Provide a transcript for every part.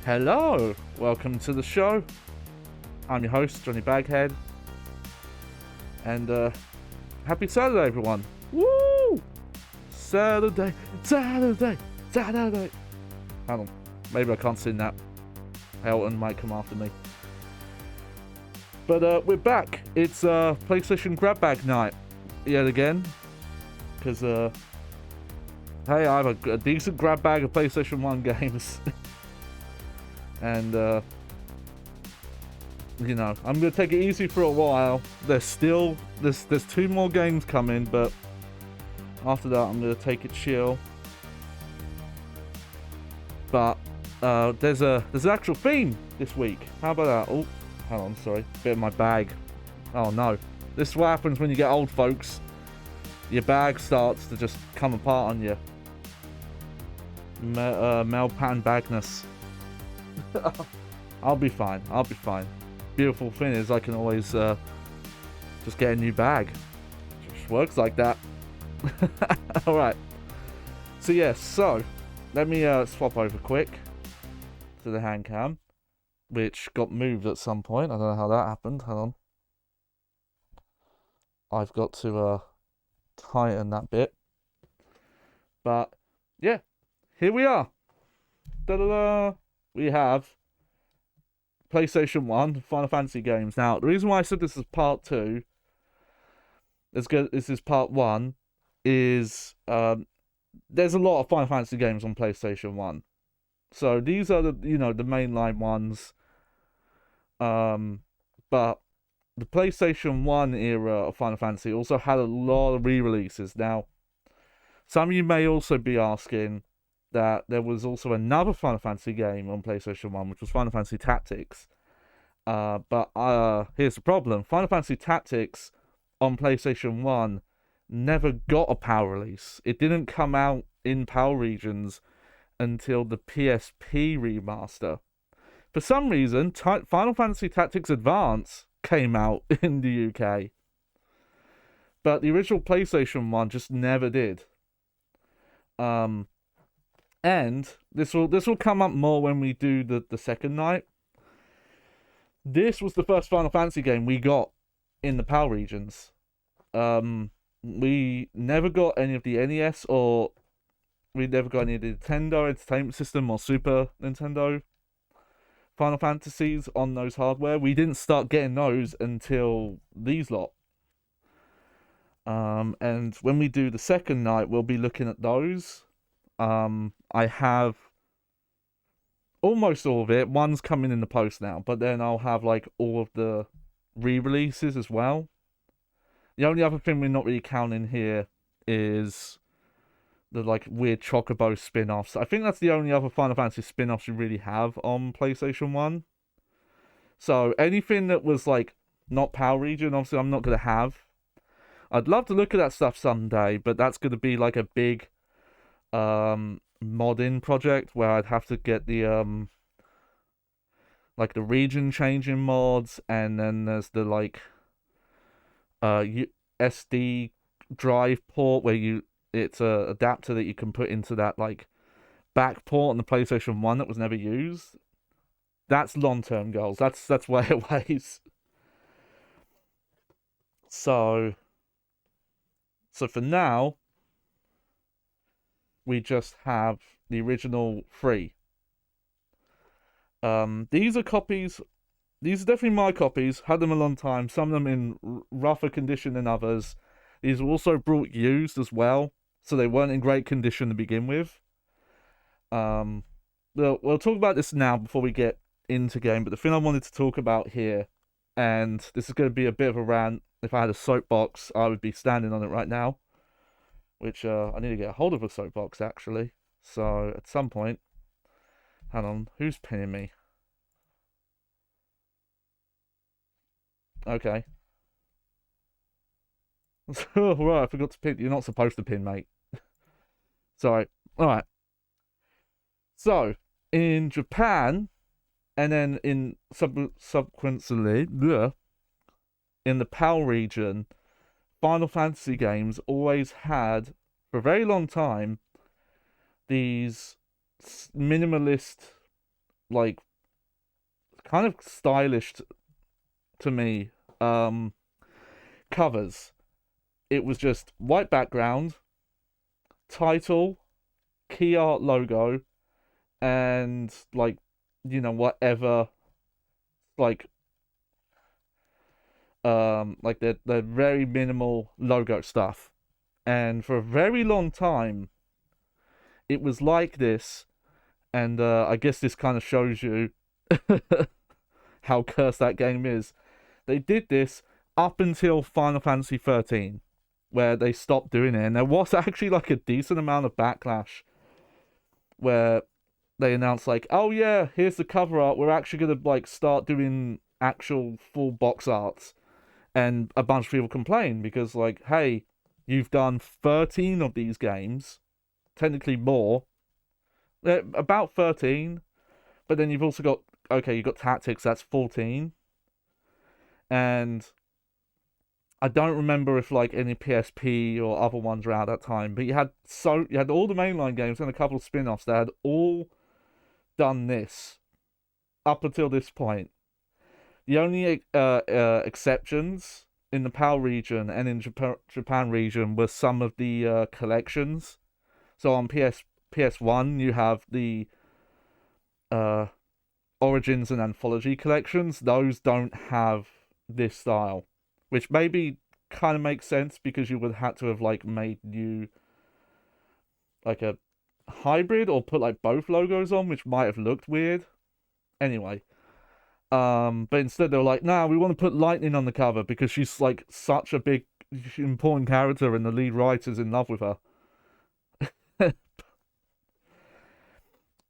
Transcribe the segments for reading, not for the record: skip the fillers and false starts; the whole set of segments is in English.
Hello, welcome to the show. I'm your host, Johnny Baghead, and happy Saturday, everyone. Woo! Saturday. Hang on, maybe I can't sing that. Elton might come after me. But we're back. It's PlayStation Grab Bag night yet again, because hey, I have a decent grab bag of PlayStation 1 games. And you know, I'm gonna take it easy for a while. There's 2 more games coming, but after that I'm gonna take it chill. But there's an actual theme this week. How about that? Oh, hang on, sorry, bit of my bag. Oh no, this is what happens when you get old, folks. Your bag starts to just come apart on you. Male pattern bagness. I'll be fine. Beautiful thing is I can always just get a new bag. It just works like that. Alright. So yes, so let me swap over quick to the hand cam, which got moved at some point. I don't know how that happened. Hang on. I've got to tighten that bit. But yeah, here we are. Da-da-da. We have PlayStation 1 Final Fantasy games. Now, the reason why I said this is part 2, this is part 1, is there's a lot of Final Fantasy games on PlayStation 1. So these are the mainline ones. But the PlayStation 1 era of Final Fantasy also had a lot of re-releases. Now, some of you may also be asking that there was also another Final Fantasy game on PlayStation 1, which was Final Fantasy Tactics. But here's the problem. Final Fantasy Tactics on PlayStation 1 never got a PAL release. It didn't come out in PAL regions until the PSP remaster. For some reason, Final Fantasy Tactics Advance came out in the UK. But the original PlayStation 1 just never did. And this will come up more when we do the second night. This was the first Final Fantasy game we got in the PAL regions. We never got any of the NES, or we never got any of the Nintendo Entertainment System or Super Nintendo Final Fantasies on those hardware. We didn't start getting those until these lot. And when we do the second night, we'll be looking at those. I have almost all of it. One's coming in the post now, but then I'll have like all of the re-releases as well. The only other thing we're not really counting here is the like weird Chocobo spin-offs. I think that's the only other Final Fantasy spin-offs you really have on PlayStation 1. So anything that was like not PAL region, obviously I'm not going to have. I'd love to look at that stuff someday, but that's going to be like a big modding project where I'd have to get the like the region changing mods, and then there's the like SD drive port where it's a adapter that you can put into that like back port on the PlayStation 1 that was never used. That's long-term goals. That's way away. So for now, we just have the original 3. These are copies. These are definitely my copies. Had them a long time. Some of them in rougher condition than others. These were also brought used as well, so they weren't in great condition to begin with. We'll talk about this now before we get into game. But the thing I wanted to talk about here, and this is going to be a bit of a rant. If I had a soapbox, I would be standing on it right now. Which, I need to get a hold of a soapbox, actually. So, at some point... Hang on, who's pinning me? Okay. Right, I forgot to pin. You're not supposed to pin, mate. Sorry. Alright. So, in Japan, and then in subsequently, in the PAL region, Final Fantasy games always had, for a very long time, these minimalist like kind of stylish to me covers. It was just white background, title, key art logo, and like whatever like the very minimal logo stuff. And for a very long time it was like this, and I guess this kind of shows you how cursed that game is. They did this up until Final Fantasy 13, where they stopped doing it, and there was actually like a decent amount of backlash where they announced like, oh yeah, here's the cover art, we're actually gonna like start doing actual full box arts. And a bunch of people complain because like, hey, you've done 13 of these games, technically more, about 13, but then you've also got, okay, you've got Tactics, that's 14, and I don't remember if like any PSP or other ones were out at that time, but you had all the mainline games and a couple of spin-offs that had all done this up until this point. The only exceptions in the PAL region and in Japan region were some of the collections. So on PS1 you have the Origins and Anthology collections. Those don't have this style, which maybe kind of makes sense because you would have to have like made new like a hybrid or put like both logos on, which might have looked weird. Anyway, but instead they were like, nah, we want to put Lightning on the cover because she's like such a big important character and the lead writer's in love with her.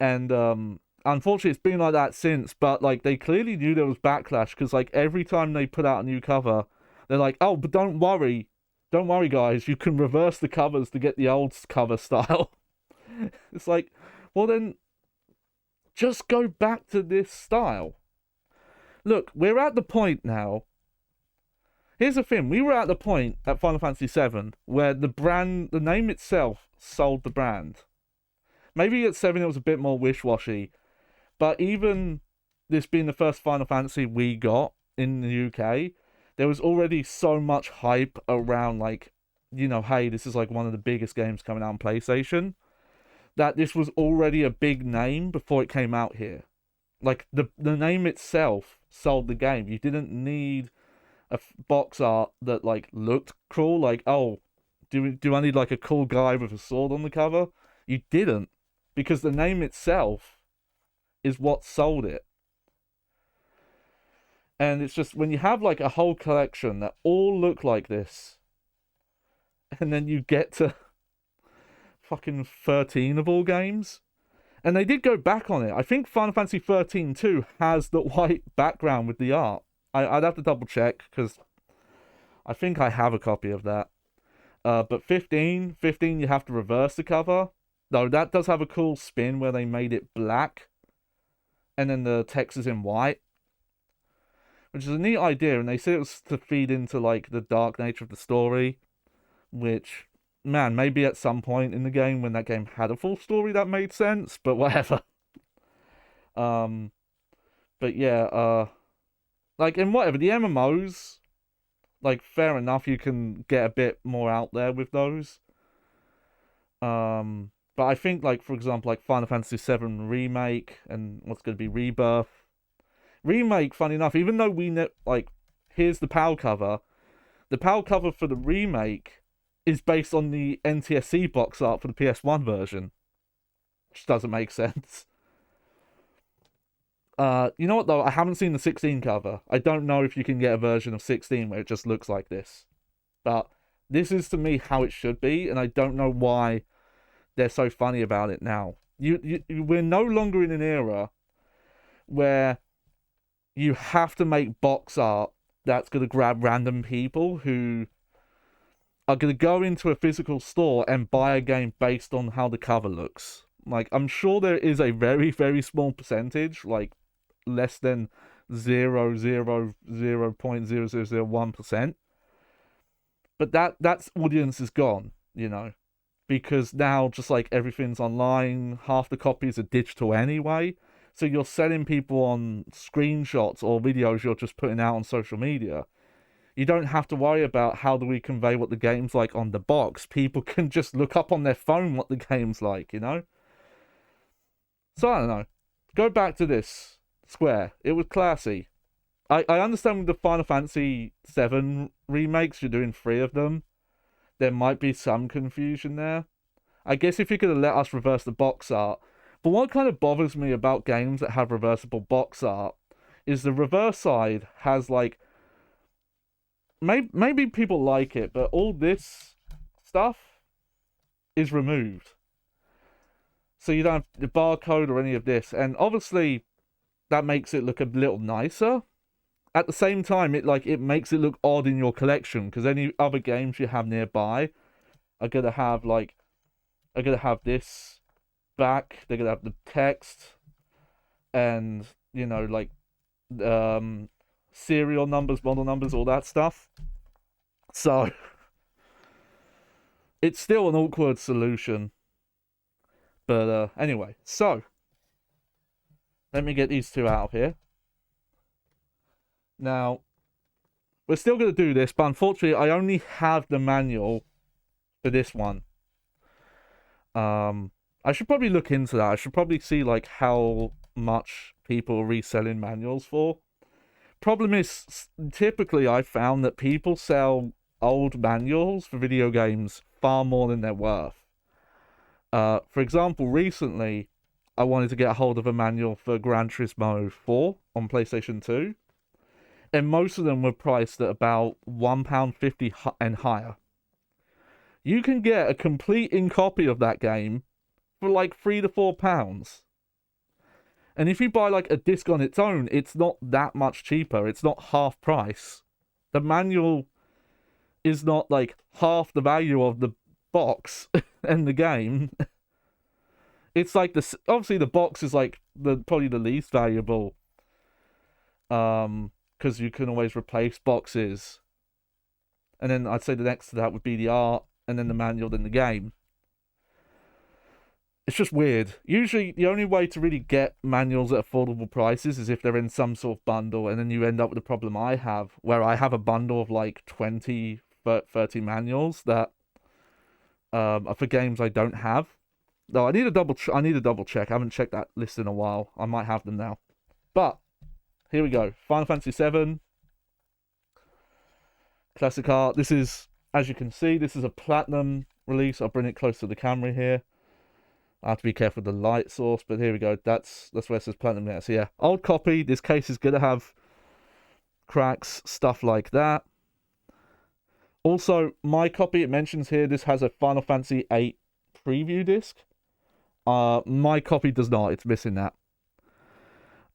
And unfortunately it's been like that since, but like they clearly knew there was backlash because like every time they put out a new cover, they're like, oh, but don't worry guys, you can reverse the covers to get the old cover style. It's like, well then just go back to this style. Look, we're at the point now. Here's the thing, we were at the point at Final Fantasy VII where the name itself sold the brand. Maybe at 7 it was a bit more wish-washy, but even this being the first Final Fantasy we got in the UK, there was already so much hype around, like, hey, this is like one of the biggest games coming out on PlayStation, that this was already a big name before it came out here. Like, the name itself sold the game. You didn't need a box art that, like, looked cool, like, oh, do I need, like, a cool guy with a sword on the cover? You didn't, because the name itself is what sold it. And it's just, when you have, like, a whole collection that all look like this, and then you get to fucking 13 of all games, and they did go back on it. I think Final Fantasy 13 too has the white background with the art. I'd have to double check, because I think I have a copy of that. But 15, you have to reverse the cover. Though that does have a cool spin where they made it black, and then the text is in white, which is a neat idea, and they said it was to feed into, like, the dark nature of the story, which, man, maybe at some point in the game when that game had a full story that made sense, but whatever. But yeah, like, in whatever, the MMOs, like, fair enough, you can get a bit more out there with those. But I think, like, for example, like Final Fantasy VII Remake and what's going to be Rebirth. Remake, funny enough, even though like, here's the PAL cover. The PAL cover for the remake is based on the NTSC box art for the PS1 version, which doesn't make sense. You know what, though? I haven't seen the 16 cover. I don't know if you can get a version of 16 where it just looks like this. But this is, to me, how it should be, and I don't know why they're so funny about it now. We're no longer in an era where you have to make box art that's going to grab random people who are going to go into a physical store and buy a game based on how the cover looks. Like, I'm sure there is a very, very small percentage, like less than 0.0001%. But that's audience is gone, because now just like everything's online, half the copies are digital anyway. So you're selling people on screenshots or videos you're just putting out on social media. You don't have to worry about how do we convey what the game's like on the box. People can just look up on their phone what the game's like, you know? So I don't know. Go back to this Square. It was classy. I understand with the Final Fantasy VII remakes, you're doing 3 of them. There might be some confusion there. I guess if you could have let us reverse the box art. But what kind of bothers me about games that have reversible box art is the reverse side has like... Maybe people like it, but all this stuff is removed. So you don't have the barcode or any of this. And obviously, that makes it look a little nicer. At the same time, it makes it look odd in your collection, because any other games you have nearby are gonna have this back. They're gonna have the text, and serial numbers, model numbers, all that stuff. So it's still an awkward solution. But anyway, so let me get these two out of here. Now, we're still going to do this, but unfortunately, I only have the manual for this one. I should probably look into that. I should probably see like how much people are reselling manuals for. Problem is, typically I found that people sell old manuals for video games far more than they're worth. For example, recently I wanted to get a hold of a manual for Gran Turismo 4 on PlayStation 2. And most of them were priced at about £1.50 and higher. You can get a complete copy of that game for like £3 to £4. And if you buy like a disc on its own, it's not that much cheaper. It's not half price. The manual is not like half the value of the box and the game. It's like obviously the box is like probably the least valuable. Because you can always replace boxes. And then I'd say the next to that would be the art, and then the manual, then the game. It's just weird. Usually, the only way to really get manuals at affordable prices is if they're in some sort of bundle, and then you end up with the problem I have, where I have a bundle of like 20, 30 manuals that are for games I don't have. Though I need a double check. I haven't checked that list in a while. I might have them now. But here we go. Final Fantasy VII. Classic art. This is, as you can see, this is a platinum release. I'll bring it close to the camera here. I have to be careful with the light source, but here we go. That's where it says platinum there. So yeah, old copy. This case is going to have cracks, stuff like that. Also, my copy, it mentions here, this has a Final Fantasy VIII preview disc. My copy does not. It's missing that.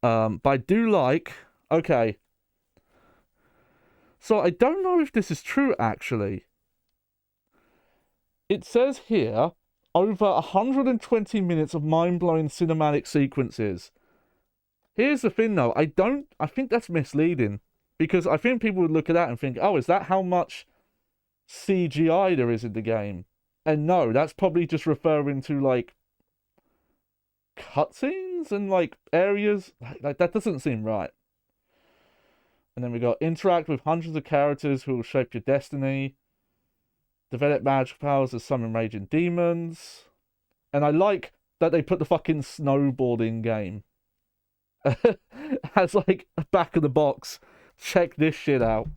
But I do like... Okay. So I don't know if this is true, actually. It says here, over 120 minutes of mind-blowing cinematic sequences. Here's the thing, though. I think that's misleading. Because I think people would look at that and think, oh, is that how much CGI there is in the game? And no, that's probably just referring to, like, cutscenes and like areas. Like that doesn't seem right. And then we got interact with hundreds of characters who will shape your destiny. Develop magic powers as summon raging demons. And I like that they put the fucking snowboarding game as like a back of the box. Check this shit out.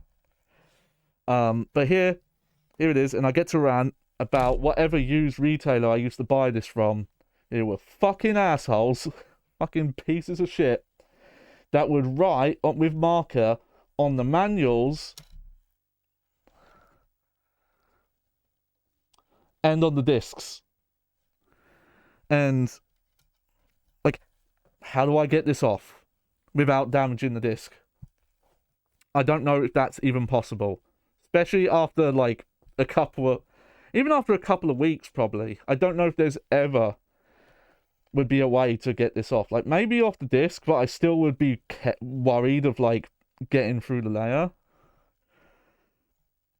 But here it is, and I get to rant about whatever used retailer I used to buy this from. They were fucking assholes, fucking pieces of shit, that would write with marker on the manuals and on the discs. And, like, how do I get this off without damaging the disc? I don't know if that's even possible. Especially after, like, even after a couple of weeks, probably. I don't know if there's ever... would be a way to get this off. Like, maybe off the disc, but I still would be worried of, like, getting through the layer.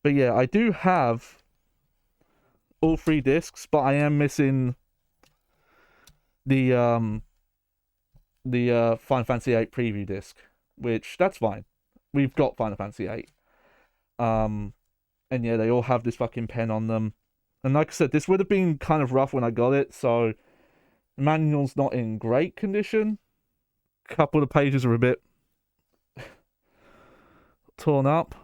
But yeah, I do have all 3 discs, but I am missing the the Final Fantasy VIII preview disc, which that's fine. We've got Final Fantasy VIII. And yeah, they all have this fucking pen on them. And like I said, this would have been kind of rough when I got it, so the manual's not in great condition. A couple of the pages are a bit torn up.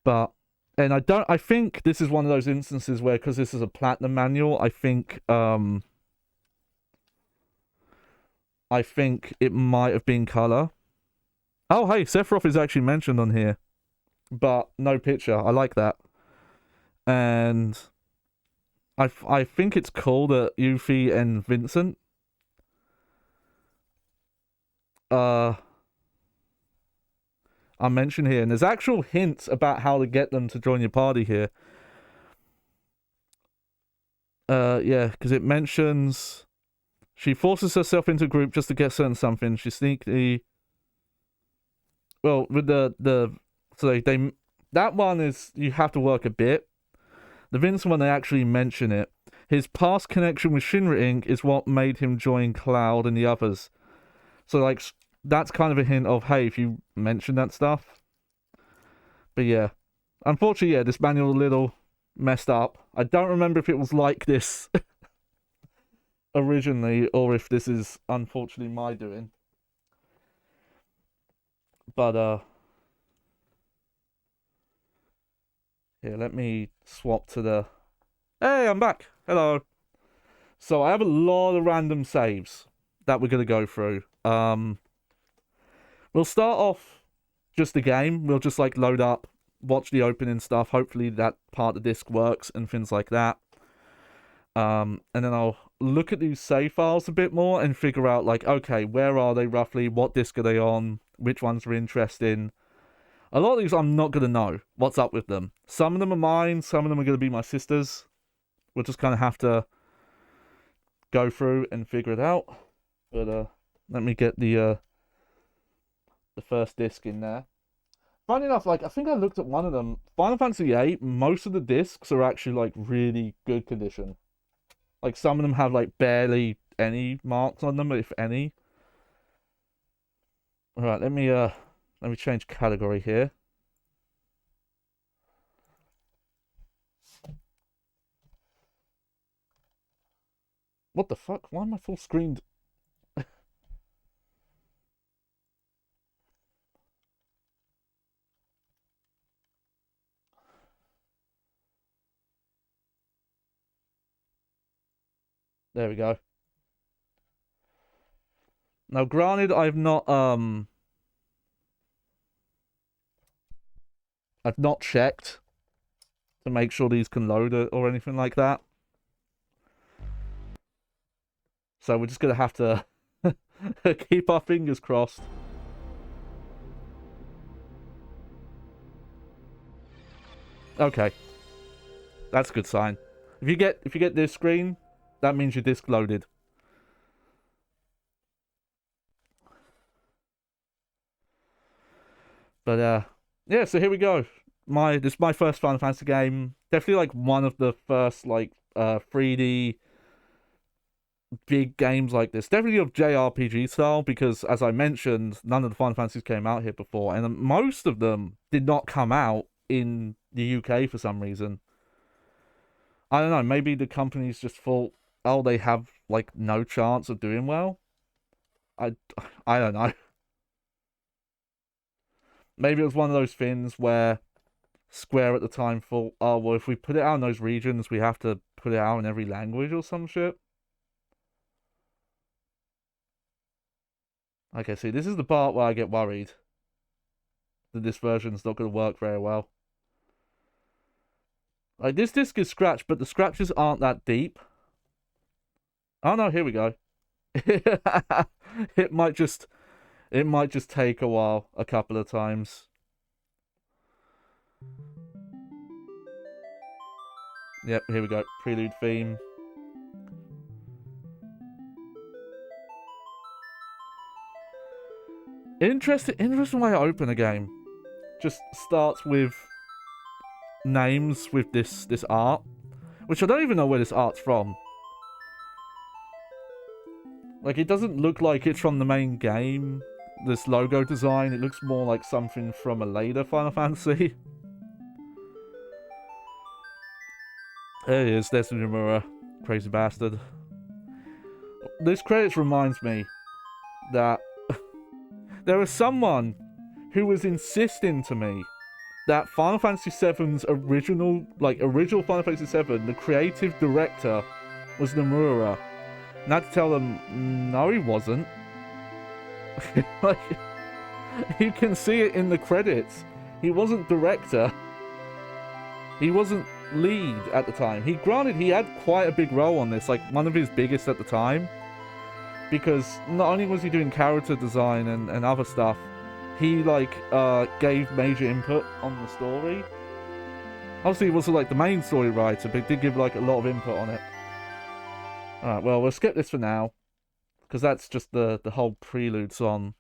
But, and I think this is one of those instances where, because this is a platinum manual, I think it might have been color. Oh, hey, Sephiroth is actually mentioned on here, but no picture. I like that. And I think it's called Yuffie and Vincent. I mentioned here, and there's actual hints about how to get them to join your party here. Yeah, because it mentions she forces herself into a group just to get certain something. She sneakily, well, with so they that one is you have to work a bit. The Vincent one, they actually mention it. His past connection with Shinra Inc. is what made him join Cloud and the others. So, like, that's kind of a hint of, hey, if you mention that stuff. But yeah. Unfortunately, yeah, this manual a little messed up. I don't remember if it was like this originally, or if this is, unfortunately, my doing. But, here, let me swap to the... Hey, I'm back! Hello! So, I have a lot of random saves that we're going to go through. We'll start off just the game. We'll just, like, load up, watch the opening stuff. Hopefully that part of the disc works and things like that. And then I'll look at these save files a bit more and figure out, like, okay, where are they roughly? What disc are they on? Which ones are interesting? A lot of these I'm not going to know what's up with them. Some of them are mine. Some of them are going to be my sister's. We'll just kind of have to go through and figure it out. But let me get the first disc in there. Funny enough, like, I think I looked at one of them. Final Fantasy VIII, most of the discs are actually, like, really good condition. Like, some of them have, like, barely any marks on them, if any. Alright, let me change category here. What the fuck? Why am I full screened? There we go. Now, granted, I've not checked to make sure these can load or anything like that. So we're just gonna have to keep our fingers crossed. Okay, that's a good sign. If you get this screen, that means your disc loaded. But yeah, so here we go. This is my first Final Fantasy game. Definitely like one of the first like 3D big games like this. Definitely of JRPG style, because as I mentioned, none of the Final Fantasies came out here before, and most of them did not come out in the UK for some reason. I don't know, maybe the companies just thought, oh, they have like no chance of doing well. I don't know. Maybe it was one of those things where Square at the time thought, oh, well, if we put it out in those regions, we have to put it out in every language or some shit. Okay, see, this is the part where I get worried that this version's not going to work very well. Like, this disc is scratched, but the scratches aren't that deep. Oh no, here we go. It might just take a while, a couple of times. Yep, here we go. Prelude theme. Interesting way I open a game. Just starts with names with this art, which I don't even know where this art's from. Like, it doesn't look like it's from the main game, this logo design. It looks more like something from a later Final Fantasy. There he is, there's Nomura. Crazy bastard. This credits reminds me that there was someone who was insisting to me that Final Fantasy VII's original Final Fantasy VII, the creative director was Nomura. And I had to tell them, no, he wasn't. Like, you can see it in the credits. He wasn't director. He wasn't lead at the time. He had quite a big role on this, like one of his biggest at the time. Because not only was he doing character design and other stuff, he gave major input on the story. Obviously he wasn't like the main story writer, but he did give like a lot of input on it. Alright, well, we'll skip this for now, because that's just the whole prelude song.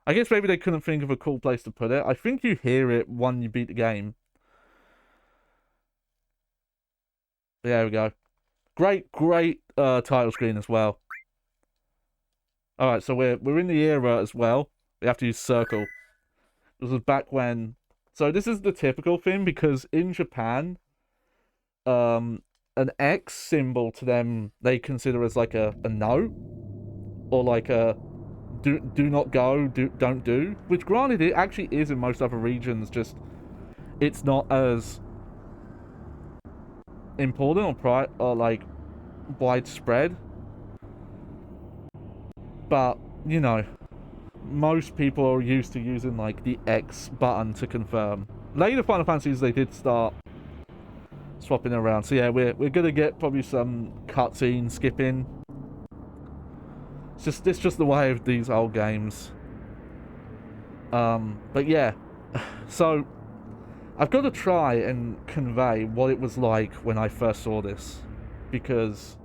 I guess maybe they couldn't think of a cool place to put it. I think you hear it when you beat the game. There we go. Great title screen as well. Alright, so we're in the era as well. We have to use circle. This was back when... So this is the typical thing, because in Japan, an X symbol to them, they consider as like a no. Or like a do not go, don't do. Which granted, it actually is in most other regions, just it's not as important or like widespread. But, you know, most people are used to using like the X button to confirm. Later Final Fantasies, they did start swapping around. So yeah, we're gonna get probably some cutscene skipping. It's just the way of these old games. But yeah, so I've got to try and convey what it was like when I first saw this, because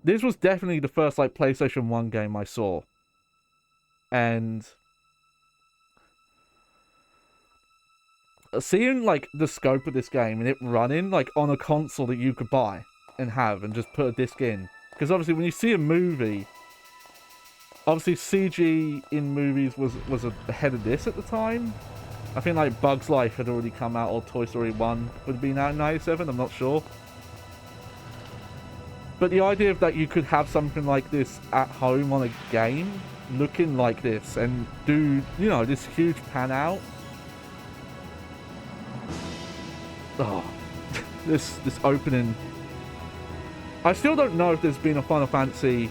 this was definitely the first like PlayStation 1 game I saw. And seeing like the scope of this game and it running like on a console that you could buy and have and just put a disc in, because obviously when you see a movie, obviously CG in movies was ahead of this at the time. I think like Bug's Life had already come out, or Toy Story 1 would have been out in 97, I'm not sure. But the idea of that you could have something like this at home on a game looking like this and do, you know, this huge pan out. Oh, this opening. I still don't know if there's been a Final Fantasy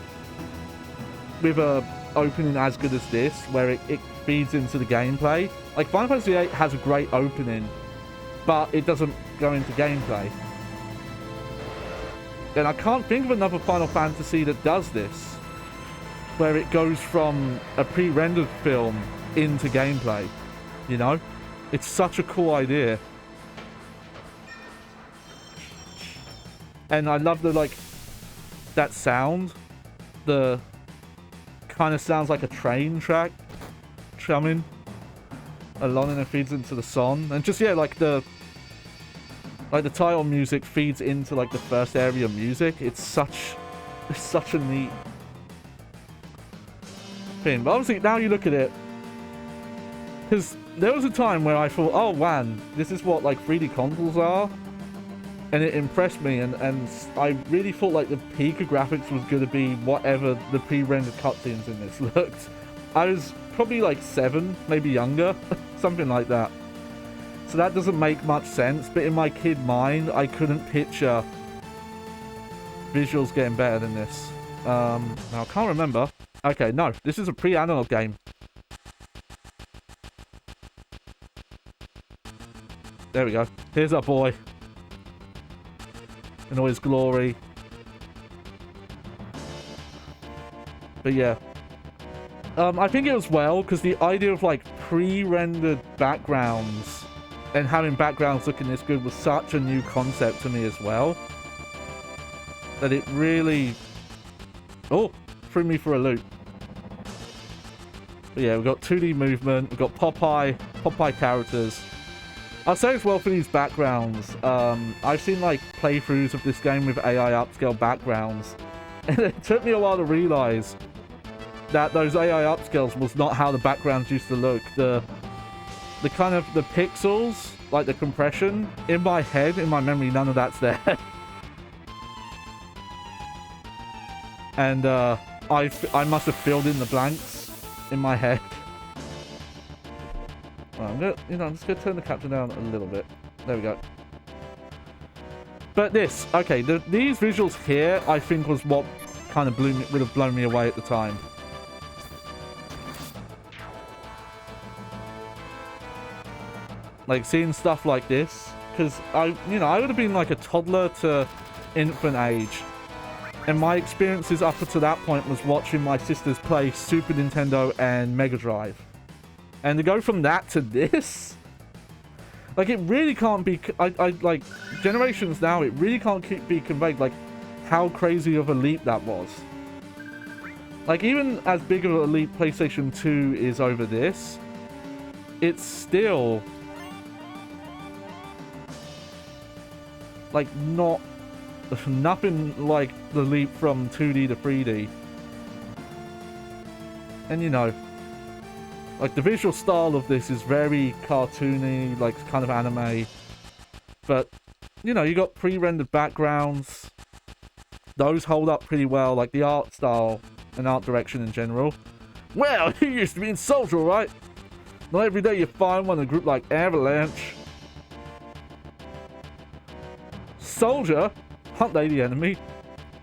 with a opening as good as this, where it feeds into the gameplay. Like Final Fantasy VIII has a great opening, but it doesn't go into gameplay. And I can't think of another Final Fantasy that does this, where it goes from a pre-rendered film into gameplay. You know? It's such a cool idea. And I love the, like, that sound. The kind of sounds like a train track chumming along, and it feeds into the song. And just, yeah, like the title music feeds into like the first area of music. It's such a neat thing. But obviously now you look at it, because there was a time where I thought, oh man, this is what like 3D consoles are, and it impressed me, and I really thought like the peak of graphics was going to be whatever the pre-rendered cutscenes in this looked. I was probably like 7, maybe younger, something like that. So that doesn't make much sense, but in my kid mind, I couldn't picture visuals getting better than this. Now I can't remember. Okay, no, this is a pre-analog game. There we go. Here's our boy in all his glory. But yeah. I think it was well, because the idea of like pre-rendered backgrounds and having backgrounds looking this good was such a new concept to me as well, that it really threw me for a loop. But yeah, we've got 2D movement, we've got Popeye characters. I'll say as well for these backgrounds, I've seen like playthroughs of this game with AI upscale backgrounds, And it took me a while to realize that those AI upscales was not how the backgrounds used to look. The kind of the pixels, like the compression, in my head, in my memory, none of that's there. And I must have filled in the blanks in my head. Well, I'm just gonna turn the capture down a little bit. There we go. But this, okay, these visuals here, I think was what kind of would have blown me away at the time. Like seeing stuff like this, because I would have been like a toddler to infant age, and my experiences up to that point was watching my sisters play Super Nintendo and Mega Drive, and to go from that to this, like it really can't be. I like generations now. It really can't be conveyed like how crazy of a leap that was. Like even as big of a leap PlayStation 2 is over this, it's still like nothing like the leap from 2D to 3D. And you know, like the visual style of this is very cartoony, like kind of anime. But you know, you got pre-rendered backgrounds. Those hold up pretty well, like the art style and art direction in general. Well, you used to be in Soldier, right? Not every day you find one in a group like Avalanche. Soldier? Aren't they the enemy?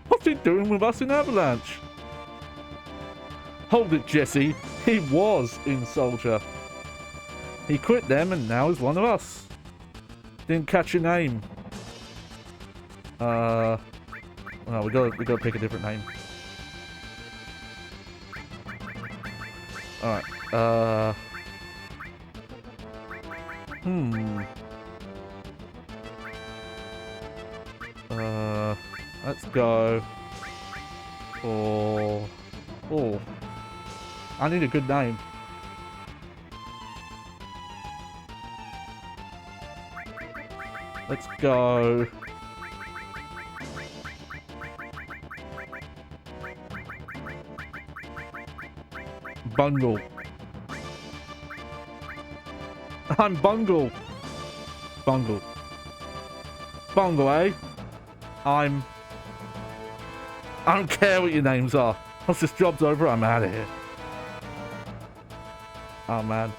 What's he doing with us in Avalanche? Hold it, Jesse. He was in Soldier. He quit them and now is one of us. Didn't catch your name. Well, we gotta pick a different name. Alright, let's go for... Oh, I need a good name. Let's go... Bungle. I'm Bungle. Bungle. Bungle, eh? I don't care what your names are. Once this job's over, I'm out of here. Oh, man.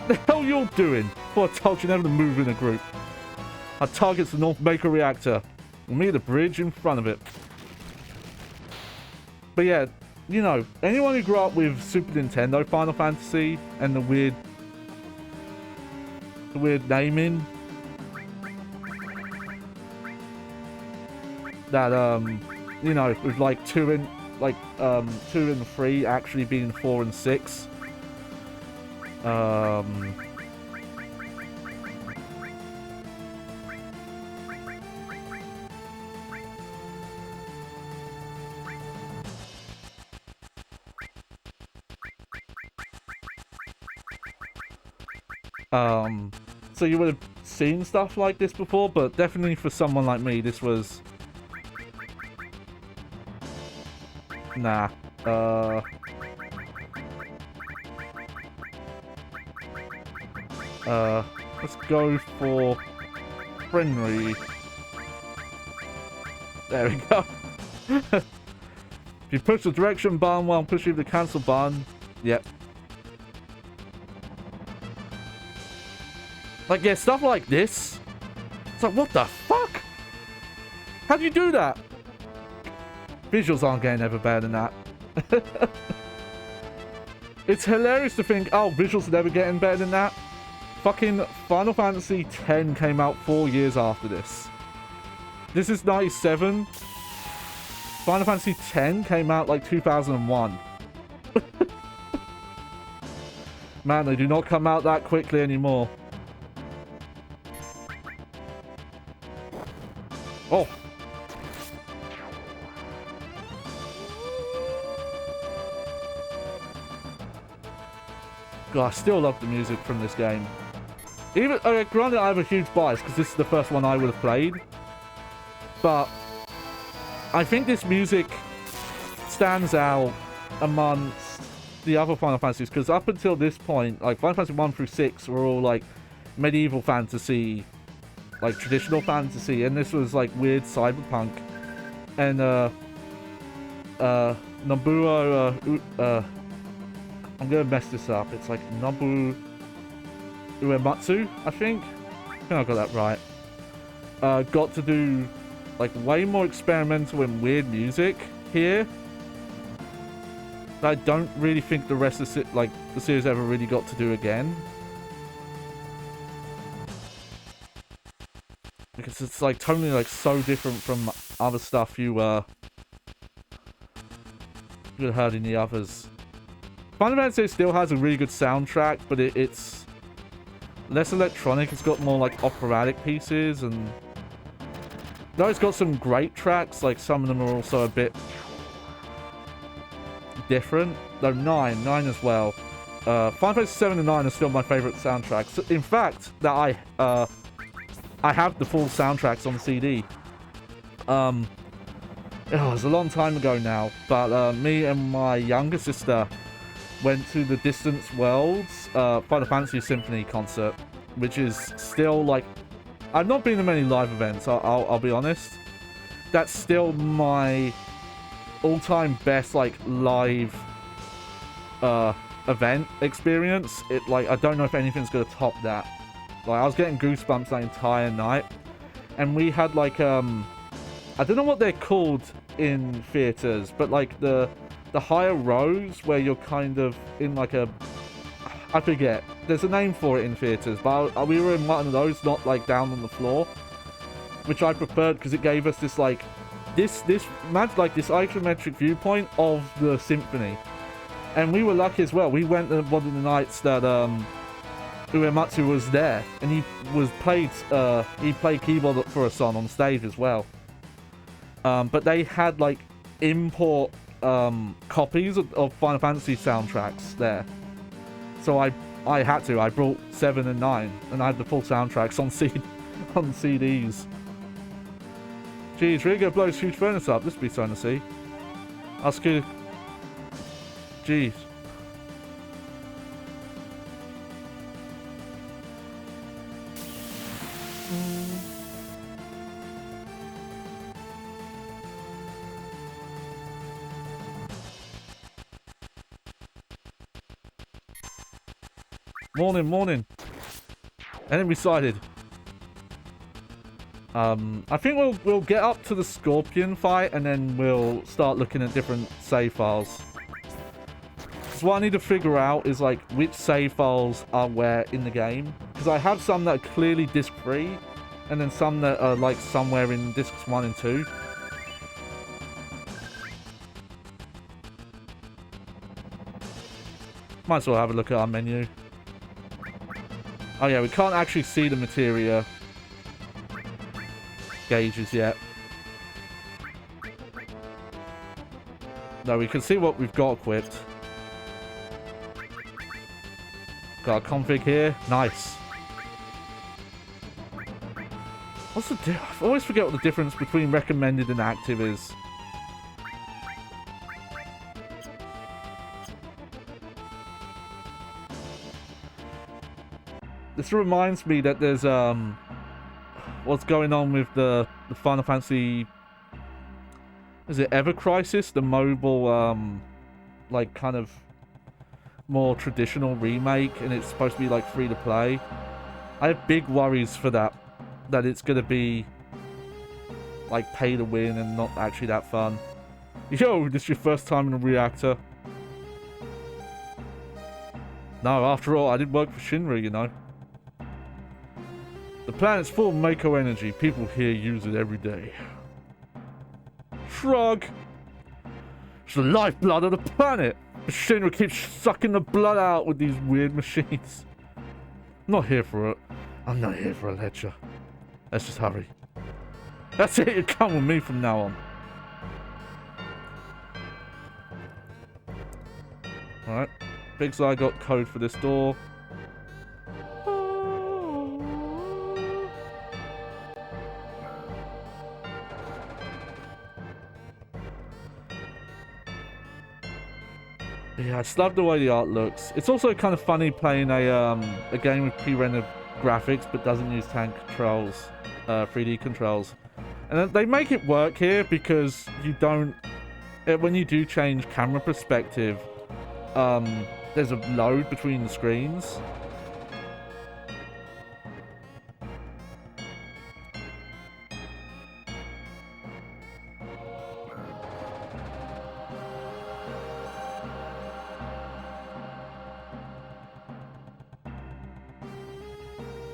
The hell you all doing? Well, I told you never to move in a group. Our target's the North Baker reactor. We'll meet at the bridge in front of it. But yeah, you know, anyone who grew up with Super Nintendo Final Fantasy and the weird naming that you know, with like 2 and 3 actually being 4 and 6. So you would have seen stuff like this before, but definitely for someone like me, this was... Nah. Let's go for... Friendly. There we go. If you push the direction button while pushing the cancel button, yep. Like, yeah, stuff like this. It's like, what the fuck? How do you do that? Visuals aren't getting ever better than that. It's hilarious to think, oh, visuals are never getting better than that. Fucking Final Fantasy X came out 4 years after this. This is 97. Final Fantasy X came out like 2001. Man, they do not come out that quickly anymore. Oh. God, I still love the music from this game. Even, okay, granted I have a huge bias because this is the first one I would have played. But I think this music stands out amongst the other Final Fantasies, because up until this point, like Final Fantasy 1 through 6 were all like medieval fantasy, like traditional fantasy, and this was like weird cyberpunk. And Nobuo I'm gonna mess this up. It's like Nobu Uematsu, I think I got that right. Got to do like way more experimental and weird music here. I don't really think the rest of the series ever really got to do again, because it's like totally like so different from other stuff you would have heard in the others. Final Fantasy still has a really good soundtrack, but it's less electronic. It's got more like operatic pieces, and though it's got some great tracks, like some of them are also a bit different. Though 9 as well. Final Fantasy VII and 9 are still my favorite soundtracks. In fact, that I have the full soundtracks on CD. It was a long time ago now, but me and my younger sister went to the Distant Worlds Final Fantasy Symphony concert, which is still like, I've not been to many live events, I'll be honest. That's still my all-time best like live event experience. It like, I don't know if anything's gonna top that. Like, I was getting goosebumps that entire night, and we had like I don't know what they're called in theaters, but like the higher rows where you're kind of in like a, I forget, there's a name for it in theaters, but we were in one of those, not like down on the floor, which I preferred because it gave us this like this isometric viewpoint of the symphony. And we were lucky as well. We went on one of the nights that Uematsu was there, and he played keyboard for a song on stage as well. But they had like import copies of Final Fantasy soundtracks there, so I brought 7 and 9, and I had the full soundtracks on CDs. Jeez, really gonna blow this huge furnace up. This would be something to see. That's good. Jeez. Morning. Enemy sighted. I think we'll get up to the Scorpion fight, and then we'll start looking at different save files. Because what I need to figure out is like which save files are where in the game. Because I have some that are clearly disc free, and then some that are like somewhere in discs 1 and 2. Might as well have a look at our menu. Oh yeah, we can't actually see the materia gauges yet. No, we can see what we've got equipped. Got a config here. Nice. What's the I always forget what the difference between recommended and active is. This reminds me that there's what's going on with the Final Fantasy, is it Ever Crisis, the mobile like kind of more traditional remake, and it's supposed to be like free to play. I have big worries for that it's gonna be like pay to win and not actually that fun. Yo, this is your first time in a reactor? No, after all, I did work for Shinra, you know. The planet's full of Mako energy. People here use it every day. Shrug. It's the lifeblood of the planet. But Shinra keeps sucking the blood out with these weird machines. I'm not here for it. I'm not here for a lecture. Let's just hurry. That's it. You come with me from now on. Alright. Big Zy got code for this door. Yeah, I just love the way the art looks. It's also kind of funny playing a game with pre-rendered graphics but doesn't use tank controls, 3D controls. And they make it work here because you don't... when you do change camera perspective, there's a load between the screens.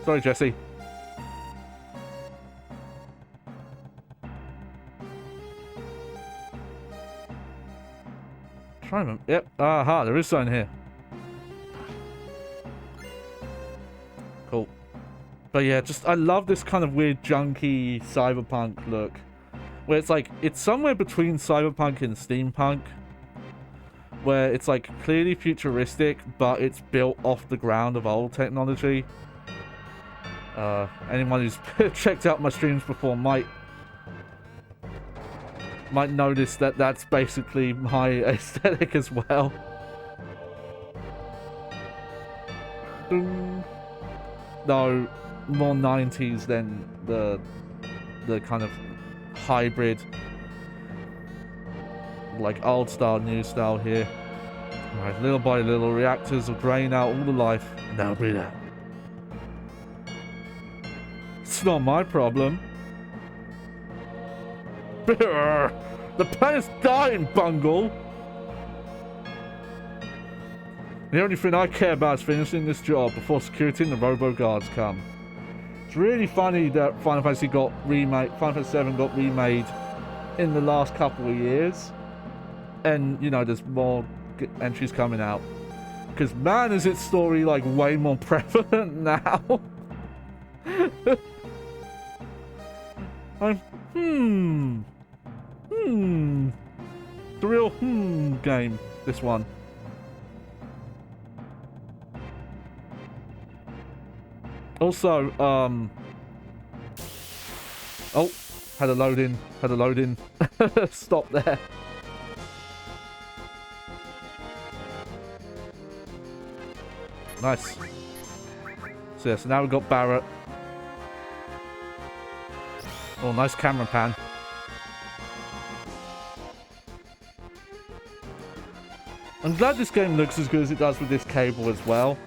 Sorry, Jesse. Try them. Yep. Aha, there is something here. Cool. But yeah, just I love this kind of weird junky cyberpunk look. Where it's like, it's somewhere between cyberpunk and steampunk. Where it's like clearly futuristic, but it's built off the ground of old technology. Anyone who's checked out my streams before might notice that that's basically my aesthetic as well. Boom. No, more 90s than the kind of hybrid, like old style, new style here. Right, little by little, reactors will drain out all the life, and that'll be that. It's not my problem. The planet's dying, Bungle! The only thing I care about is finishing this job before security and the robo-guards come. It's really funny that Final Fantasy VII got remade in the last couple of years. And, you know, there's more entries coming out. Because, man, is its story, like, way more prevalent now. It's a real game, this one. Also, oh, had a load in. Stop there. Nice. So yeah, so now we've got Barrett. Oh, nice camera pan. I'm glad this game looks as good as it does with this cable as well.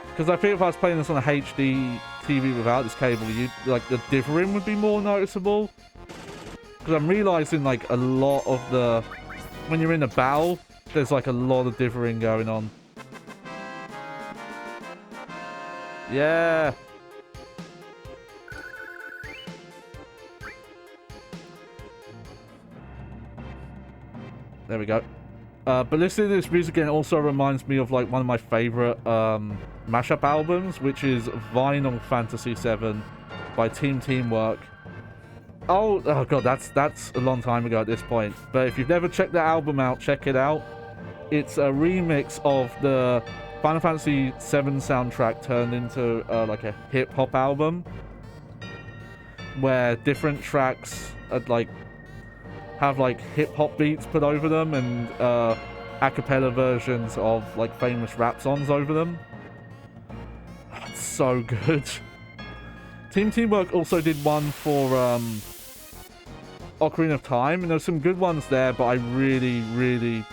Because I think if I was playing this on a HD TV without this cable, like the dithering would be more noticeable. Because I'm realizing like a lot of the... when you're in a battle, there's like a lot of dithering going on. Yeah. There we go. But listening to this music again also reminds me of like one of my favorite mashup albums, which is Vinyl Fantasy VII by Teamwork. Oh god, that's a long time ago at this point. But if you've never checked that album out, check it out. It's a remix of the Final Fantasy VII soundtrack turned into like a hip-hop album, where different tracks are, like, have like hip-hop beats put over them and a cappella versions of like famous rap songs over them. Oh, it's so good. Teamwork also did one for Ocarina of Time, and there's some good ones there, but I really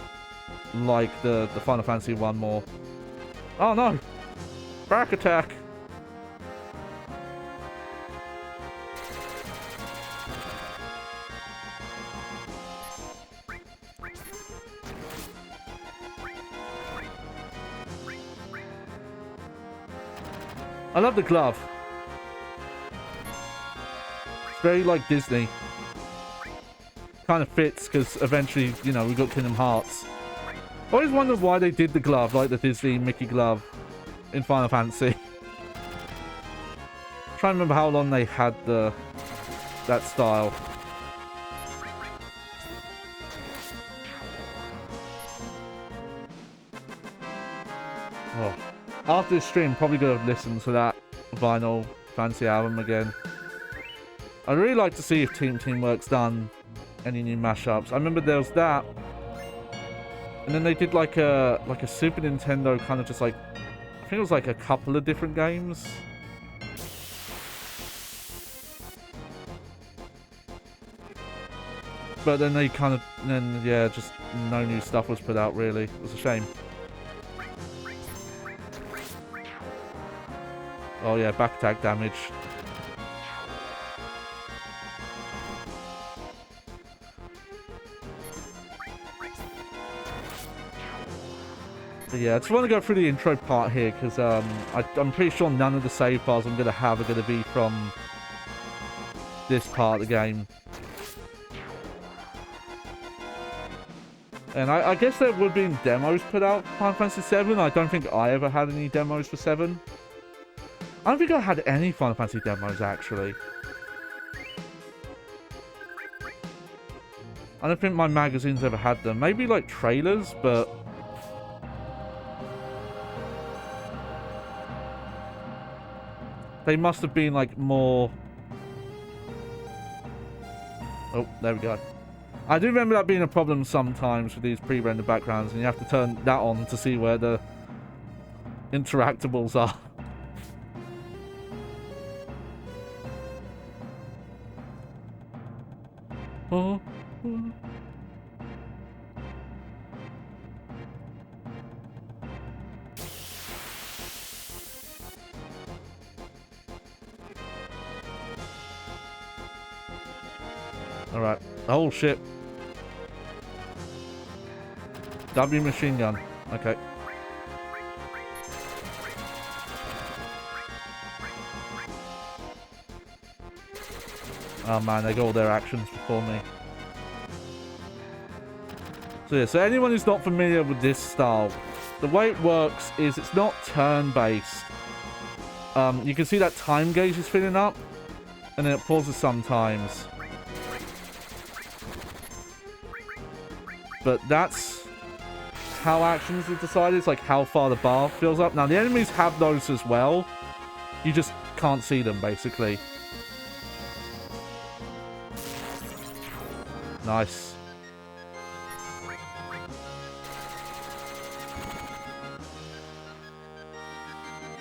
like the Final Fantasy one more. Oh no! Back attack! I love the glove. It's very like Disney. Kind of fits because eventually, you know, we got Kingdom Hearts. I always wondered why they did the glove, like the Disney Mickey glove in Final Fantasy. I'm trying to remember how long they had that style. Oh. After this stream, probably gonna listen to that Vinyl Fantasy album again. I'd really like to see if Teamwork's done any new mashups. I remember there was that, And then they did like a Super Nintendo kind of just like, I think it was like a couple of different games. But then they kind of, yeah, just no new stuff was put out really. It was a shame. Oh yeah, back attack damage. But yeah, I just want to go through the intro part here because I'm pretty sure none of the save files I'm going to have are going to be from this part of the game. And I guess there would have been demos put out for Final Fantasy VII. I don't think I ever had any demos for 7. I don't think I had any Final Fantasy demos, actually. I don't think my magazines ever had them. Maybe, like, trailers, but... they must have been, like, more... oh, there we go. I do remember that being a problem sometimes with these pre-rendered backgrounds, and you have to turn that on to see where the interactables are. Oh. Alright. Oh shit. W machine gun. Okay. Oh man, they got all their actions before me. So yeah, so anyone who's not familiar with this style, the way it works is it's not turn-based. You can see that time gauge is filling up, and then it pauses sometimes. But that's how actions are decided. It's like how far the bar fills up. Now, the enemies have those as well. You just can't see them, basically. Nice.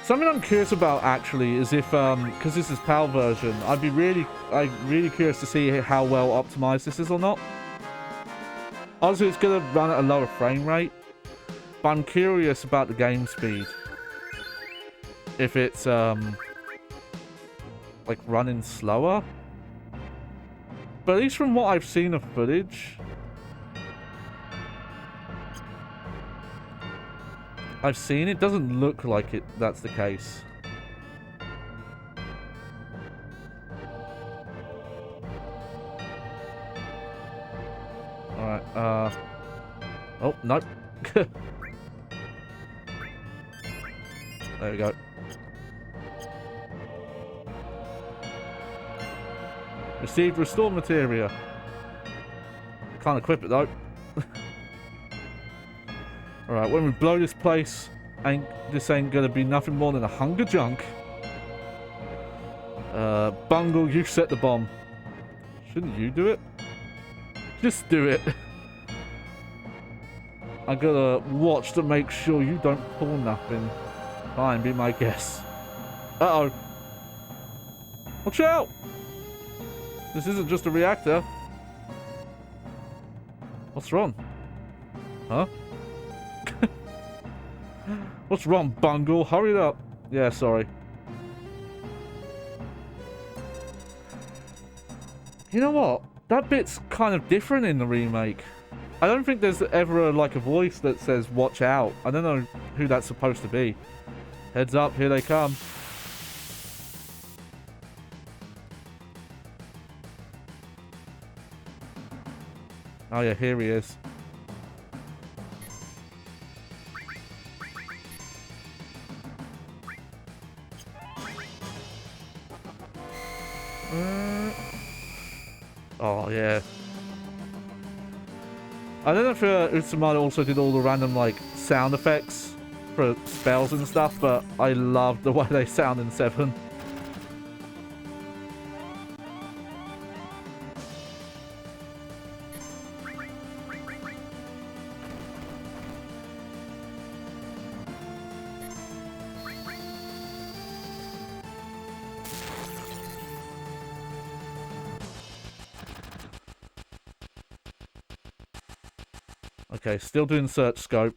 Something I'm curious about, actually, is if, because this is PAL version, I'm really curious to see how well optimized this is or not. Obviously, it's going to run at a lower frame rate, but I'm curious about the game speed. If it's, like, running slower. But at least from what I've seen of footage, it doesn't look like that's the case. Alright, oh, nope. There we go. Received restore materia. Can't equip it though. Alright, when we blow this place, this ain't gonna be nothing more than a hunger junk. Bungle, you set the bomb. Shouldn't you do it? Just do it. I gotta watch to make sure you don't pull nothing. Fine, be my guess. Uh-oh. Watch out! This isn't just a reactor. What's wrong? Huh? What's wrong, Bungle? Hurry it up. Yeah, sorry. You know what? That bit's kind of different in the remake. I don't think there's ever like a voice that says watch out. I don't know who that's supposed to be. Heads up, here they come. Oh yeah, here he is. Oh yeah. I don't know if Utsumaru also did all the random like sound effects for spells and stuff, but I love the way they sound in 7. Okay, still doing search scope.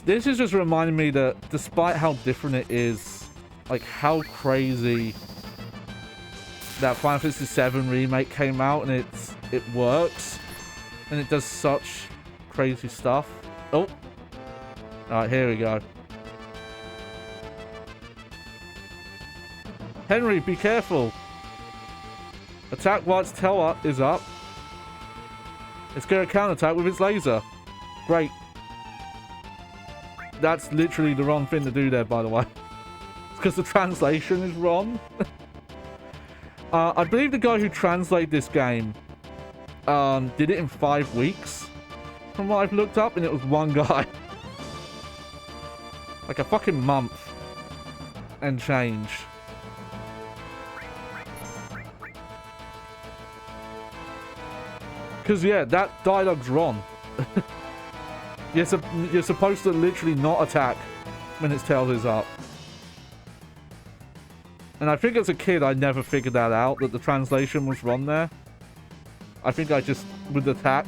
This is just reminding me that despite how different it is, like how crazy that Final Fantasy VII remake came out, and it works, and it does such crazy stuff. Oh, alright, here we go. Henry, be careful. Attack while its tail is up. It's going to counterattack with its laser. Great. That's literally the wrong thing to do there, by the way. It's because the translation is wrong. I believe the guy who translated this game did it in 5 weeks, from what I've looked up, and it was one guy. Like a fucking month and change. Because, yeah, that dialogue's wrong. You're supposed to literally not attack when its tail is up. And I think as a kid, I never figured that out, that the translation was wrong there. I think I just would attack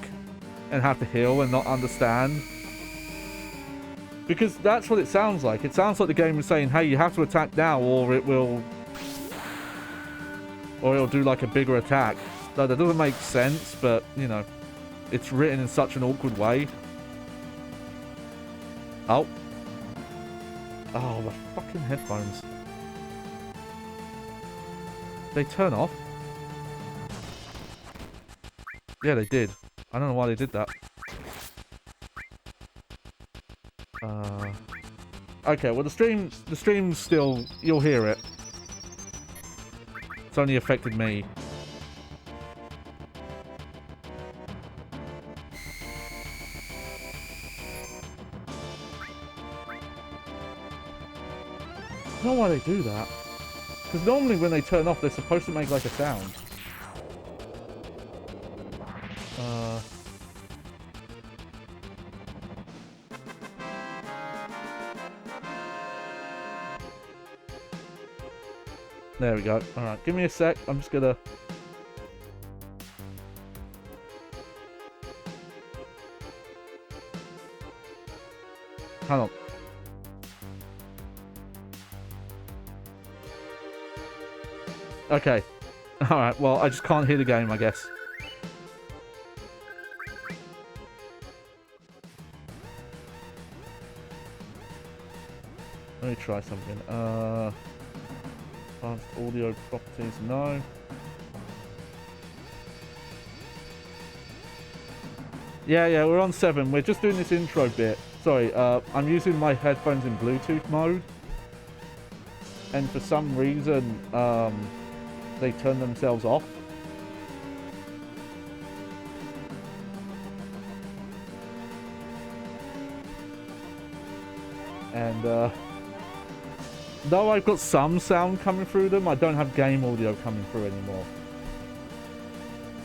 and have to heal and not understand. Because that's what it sounds like. It sounds like the game is saying, hey, you have to attack now or it'll do like a bigger attack. No, that doesn't make sense, but, you know, it's written in such an awkward way. Oh. Oh, the fucking headphones. They turn off? Yeah, they did. I don't know why they did that. Okay, well the stream's still, you'll hear it. It's only affected me. I don't know why they do that. Because normally when they turn off, they're supposed to make like a sound. There we go. Alright, give me a sec. I'm just gonna... Hang on. Okay. Alright, well, I just can't hear the game, I guess. Let me try something. Advanced audio properties, no. Yeah, we're on 7. We're just doing this intro bit. Sorry, I'm using my headphones in Bluetooth mode. And for some reason, they turn themselves off. And, though I've got some sound coming through them, I don't have game audio coming through anymore.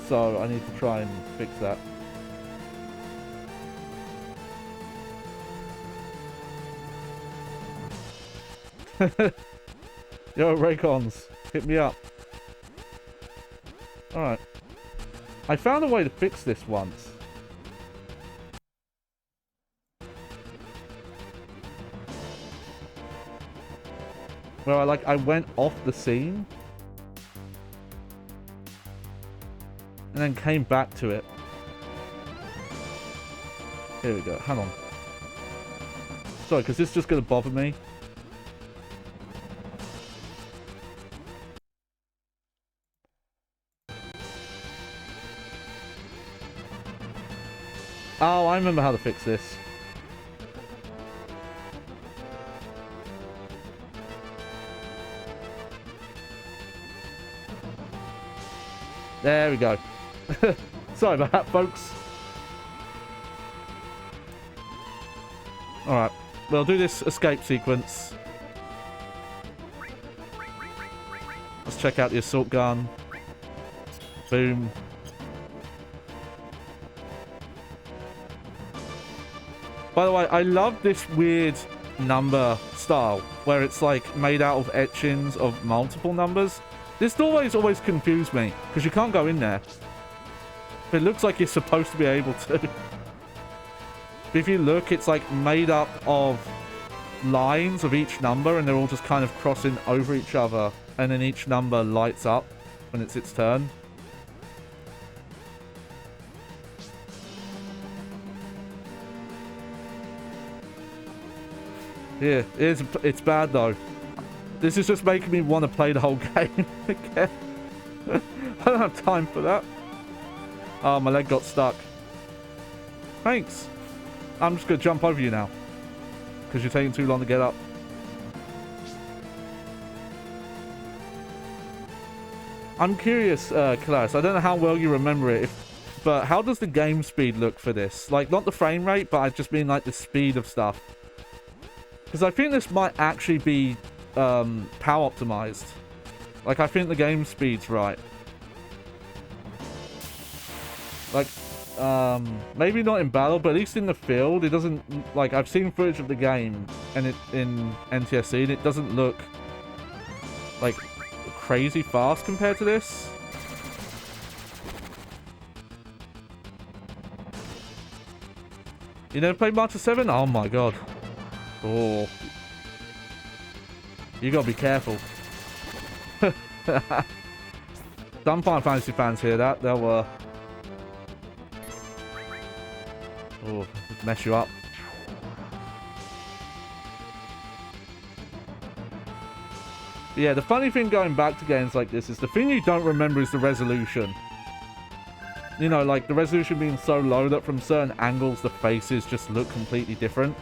So I need to try and fix that. Yo, Raycons, hit me up. Alright. I found a way to fix this once. Where I went off the scene. And then came back to it. Here we go, hang on. Sorry, because this is just going to bother me. Oh, I remember how to fix this. There we go. Sorry about that, folks. Alright, we'll do this escape sequence. check out the assault gun. Boom. By the way, I love this weird number style where it's like made out of etchings of multiple numbers. This doorway's always confused me because you can't go in there. But it looks like you're supposed to be able to. But if you look, it's like made up of lines of each number and they're all just kind of crossing over each other, and then each number lights up when it's its turn. Yeah, it's bad though. This is just making me want to play the whole game again. I don't have time for that. Oh, my leg got stuck. Thanks. I'm just going to jump over you now. Because you're taking too long to get up. I'm curious, Class. I don't know how well you remember it, but how does the game speed look for this? Like, not the frame rate, but I just mean like the speed of stuff. Because I think this might actually be power optimized. Like, I think the game speed's right. Like, maybe not in battle, but at least in the field, it doesn't, like, I've seen footage of the game, and it, in NTSC, and it doesn't look, like, crazy fast compared to this. You never played March of 7? Oh my god. Oh. You gotta be careful. Some Final Fantasy fans hear that, they'll, oh, mess you up. But yeah, the funny thing going back to games like this is the thing you don't remember is the resolution. You know, like the resolution being so low that from certain angles the faces just look completely different.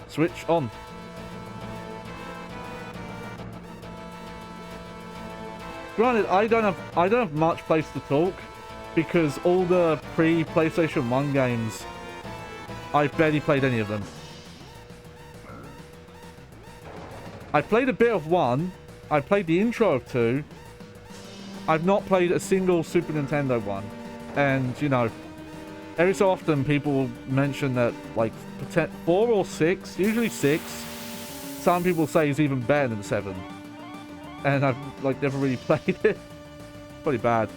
Switch on. Granted, I don't have much place to talk because all the pre-PlayStation 1 games, I've barely played any of them. I played a bit of 1. I played the intro of 2. I've not played a single Super Nintendo one. And, you know, every so often people will mention that, like, 4 or 6, usually 6, some people say is even better than 7. And I've, like, never really played it. Pretty bad.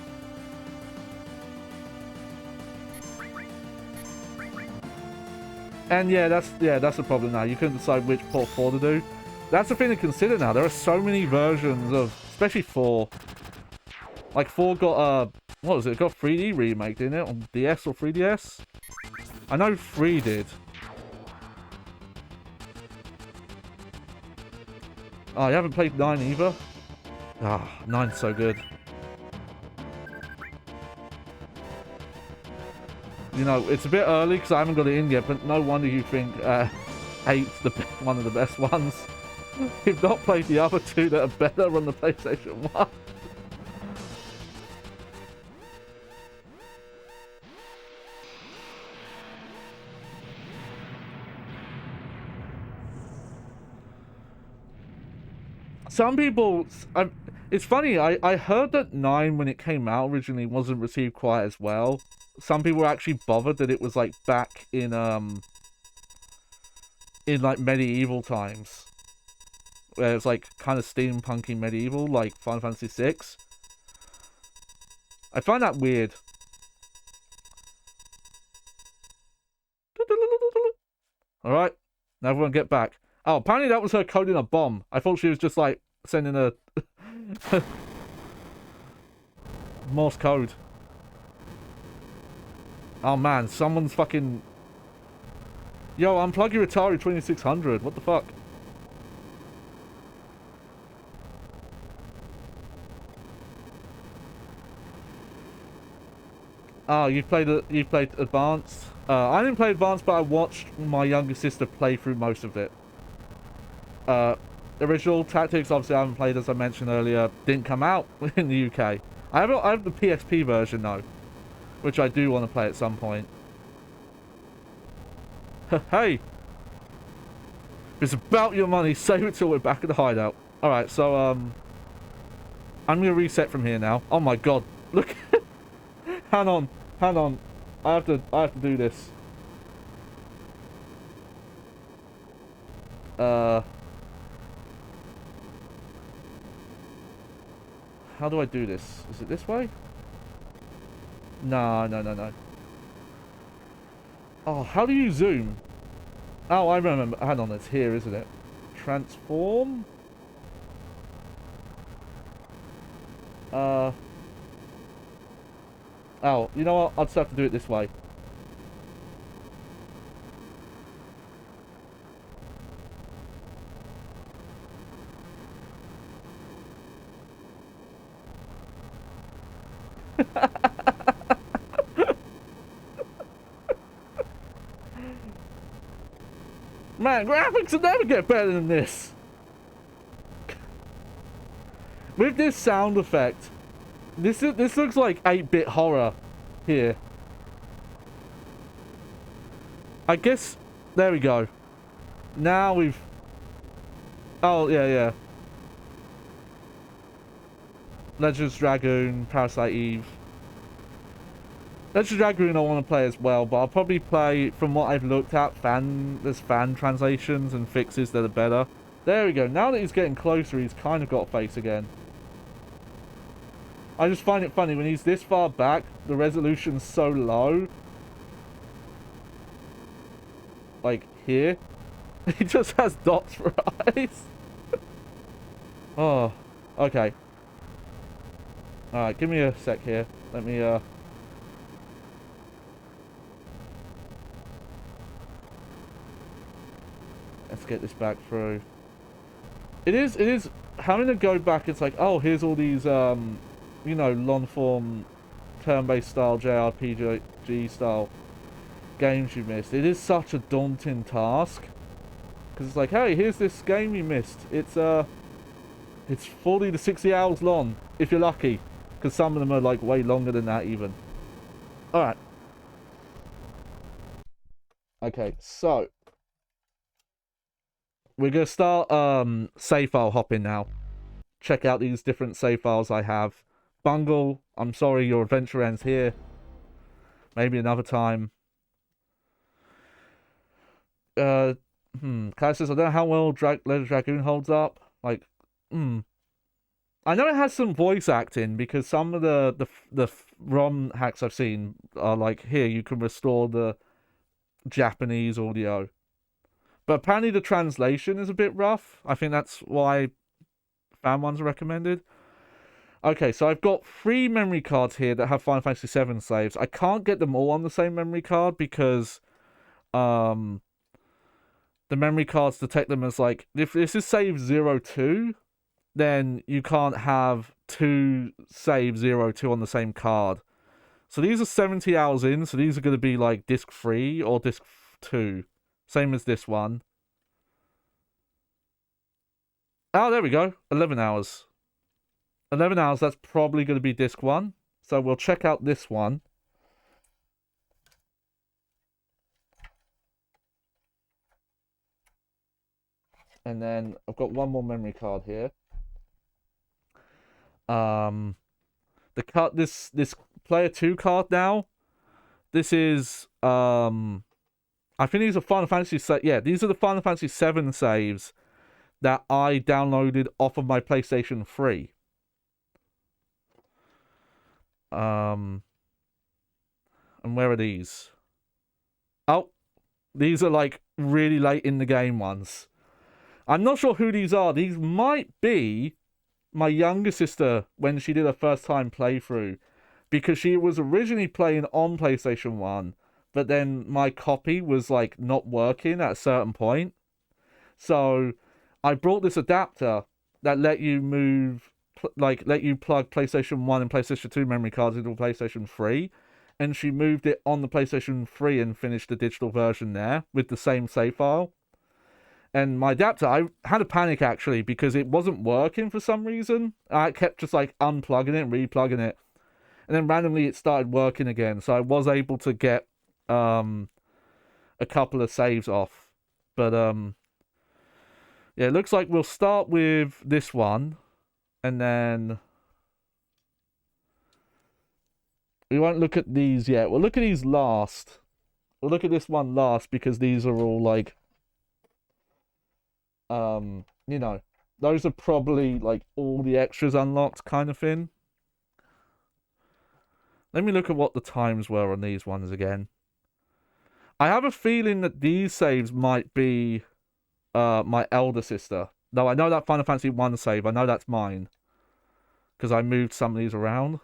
And yeah, that's the problem now. You couldn't decide which port 4 to do. That's the thing to consider now. There are so many versions of, especially 4. Like 4 got what was it? It got 3D remake, didn't it? On DS or 3DS? I know 3 did. Oh, you haven't played 9 either? Ah, 9's so good. You know, it's a bit early because I haven't got it in yet, but no wonder you think 8's one of the best ones. You've not played the other 2 that are better on the PlayStation 1. Some people, it's funny, I heard that 9 when it came out originally wasn't received quite as well. Some people were actually bothered that it was like back in like medieval times. Where it was like kind of steampunky medieval, like Final Fantasy VI. I find that weird. Alright, now everyone get back. Oh, apparently that was her coding a bomb. I thought she was just like sending a Morse code. Oh man, someone's fucking... Yo, unplug your Atari 2600. What the fuck? Oh, you played Advanced? I didn't play Advanced, but I watched my younger sister play through most of it. Original Tactics, obviously I haven't played, as I mentioned earlier, didn't come out in the UK. I have the PSP version though, which I do want to play at some point. Hey! If it's about your money, save it till we're back at the hideout. Alright, so, I'm gonna reset from here now. Oh my god. Look. Hang on. Hang on. I have to do this. How do I do this? Is it this way? No, no, no, no. Oh, how do you zoom? Oh, I remember. Hang on, it's here, isn't it? Transform? Oh, you know what? I'll just have to do it this way. Man, graphics will never get better than this. With this sound effect, this looks like 8-bit horror here. I guess, there we go. Now we've... Oh, yeah, yeah. Legends Dragoon, Parasite Eve. Legends Dragoon I want to play as well, but I'll probably play, from what I've looked at, there's fan translations and fixes that are better. There we go. Now that he's getting closer, he's kind of got a face again. I just find it funny, when he's this far back, the resolution's so low. Like, here. He just has dots for eyes. Oh, okay. Alright, give me a sec here. Let me, let's get this back through. It is, having to go back, it's like, oh, here's all these, you know, long-form, turn-based style, JRPG style games you missed. It is such a daunting task. Because it's like, hey, here's this game you missed. It's 40 to 60 hours long, if you're lucky. Because some of them are, like, way longer than that, even. Alright. Okay, so... we're going to start, save file hopping now. Check out these different save files I have. Bungle, I'm sorry, your adventure ends here. Maybe another time. Kai says, I don't know how well Legend Dragoon holds up. Like, I know it has some voice acting, because some of the ROM hacks I've seen are like, here, you can restore the Japanese audio. But apparently the translation is a bit rough. I think that's why fan ones are recommended. Okay, so I've got 3 memory cards here that have Final Fantasy VII saves. I can't get them all on the same memory card because the memory cards detect them as, like, if this is save 02, then you can't have 2 save 02 on the same card. So these are 70 hours in, so these are going to be like disc 3 or disc 2. Same as this one. Oh, there we go. 11 hours. 11 hours, that's probably going to be disc 1. So we'll check out this one. And then I've got one more memory card here. The card, this player 2 card now. This is I think these are Final Fantasy these are the Final Fantasy VII saves that I downloaded off of my PlayStation 3. And where are these? Oh, these are like really late in the game ones. I'm not sure who these are. These might be my younger sister when she did her first time playthrough, because she was originally playing on PlayStation 1, but then my copy was like not working at a certain point. So I brought this adapter that let you let you plug PlayStation 1 and PlayStation 2 memory cards into a PlayStation 3, and she moved it on the PlayStation 3 and finished the digital version there with the same save file. And my adapter, I had a panic actually, because it wasn't working for some reason. I kept just like unplugging it and replugging it. and then randomly it started working again. So I was able to get a couple of saves off. But yeah, it looks like we'll start with this one, and then we won't look at these yet. We'll look at these last. We'll look at this one last because these are all like, you know, those are probably like all the extras unlocked kind of thing. Let me look at what the times were on these ones again. I have a feeling that these saves might be my elder sister. Though I know that Final Fantasy 1 save, I know that's mine. Because I moved some of these around.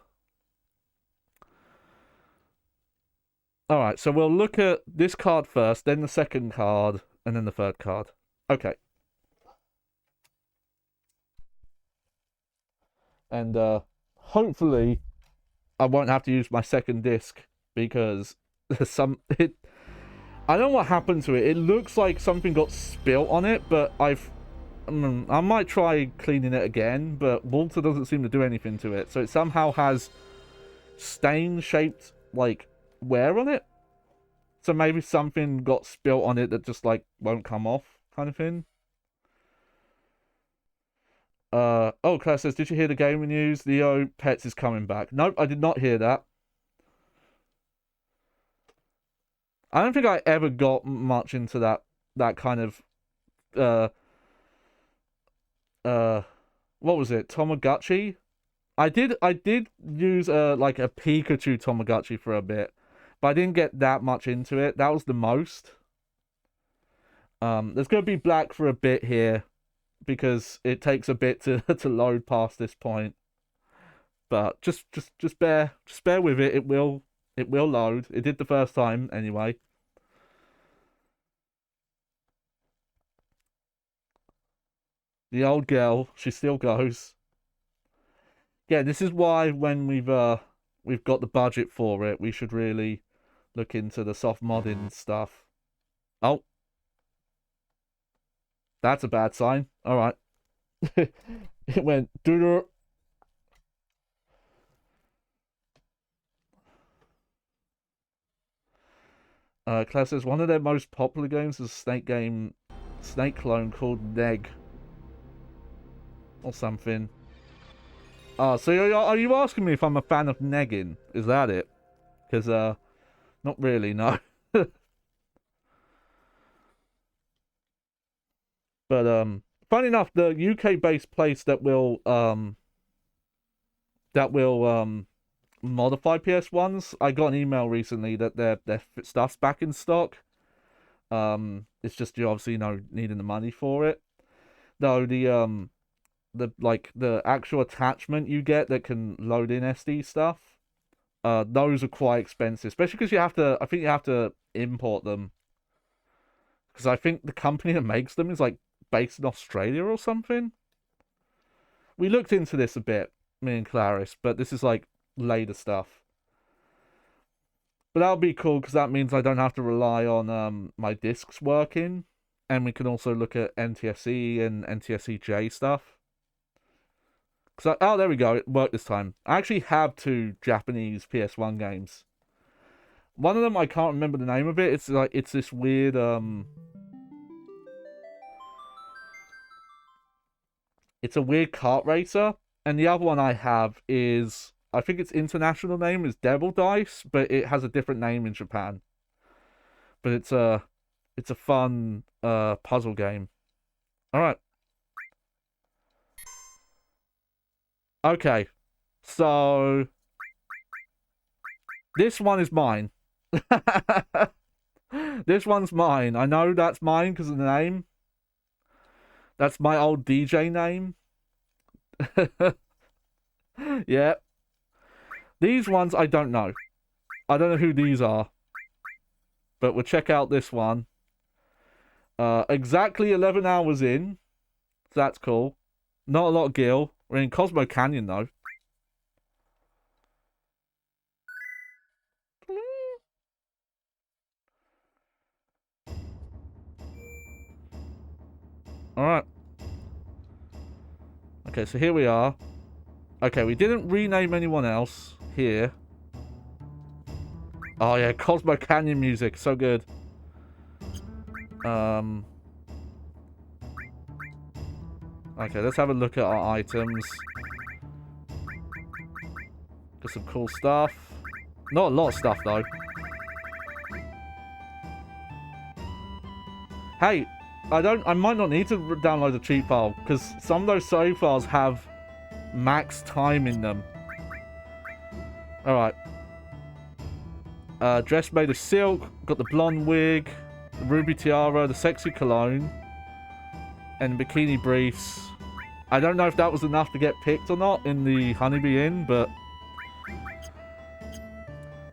Alright, so we'll look at this card first, then the second card, and then the third card. Okay. And hopefully I won't have to use my second disc because there's I don't know what happened to it. It looks like something got spilt on it, but I might try cleaning it again, but water doesn't seem to do anything to it. So it somehow has stain-shaped, like, wear on it. So maybe something got spilt on it that just, like, won't come off, kind of thing. Oh, Claire says, did you hear the gaming news? Leo Pets is coming back. Nope, I did not hear that. I don't think I ever got much into that kind of what was it? Tamagotchi? I did use like a Pikachu Tamagotchi for a bit, but I didn't get that much into it. That was the most. There's gonna be black for a bit here because it takes a bit to to load past this point. But just bear with it. It will load. It did the first time anyway. The old girl, she still goes. Yeah, this is why when we've got the budget for it, we should really look into the soft modding stuff. Oh, that's a bad sign. All right, it went doo. Claire says one of their most popular games is a snake clone called Neg or something. So are you asking me if I'm a fan of negging? Is that it? Because not really, no. But funny enough, the UK-based place that will modify PS1s, I got an email recently that their stuff's back in stock. It's just you obviously needing the money for it. Though the actual attachment you get that can load in SD stuff, those are quite expensive, especially because I think you have to import them. Because I think the company that makes them is like based in Australia or something. We looked into this a bit, me and Clarice, but this is like later stuff. But that'll be cool because that means I don't have to rely on my discs working, and we can also look at NTSC and NTSC-J stuff. Oh, there we go. It worked this time. I actually have 2 Japanese PS1 games. One of them I can't remember the name of it. It's this weird it's a weird kart racer, and the other one I have is I think its international name is Devil Dice, but it has a different name in Japan. But it's a fun puzzle game. All right. Okay. So this one is mine. This one's mine. I know that's mine because of the name. That's my old DJ name. Yeah. These ones I don't know. I don't know who these are. But we'll check out this one. Exactly 11 hours in. So that's cool. Not a lot of gil. We're in Cosmo Canyon though. Alright. Okay, so here we are. Okay, we didn't rename anyone else here. Oh yeah, Cosmo Canyon music, so good. Okay, let's have a look at our items. Got some cool stuff. Not a lot of stuff though. Hey, I might not need to download the cheat file because some of those save files have max time in them. All right. Dress made of silk. Got the blonde wig, the ruby tiara, the sexy cologne, and bikini briefs. I don't know if that was enough to get picked or not in the Honeybee Inn, but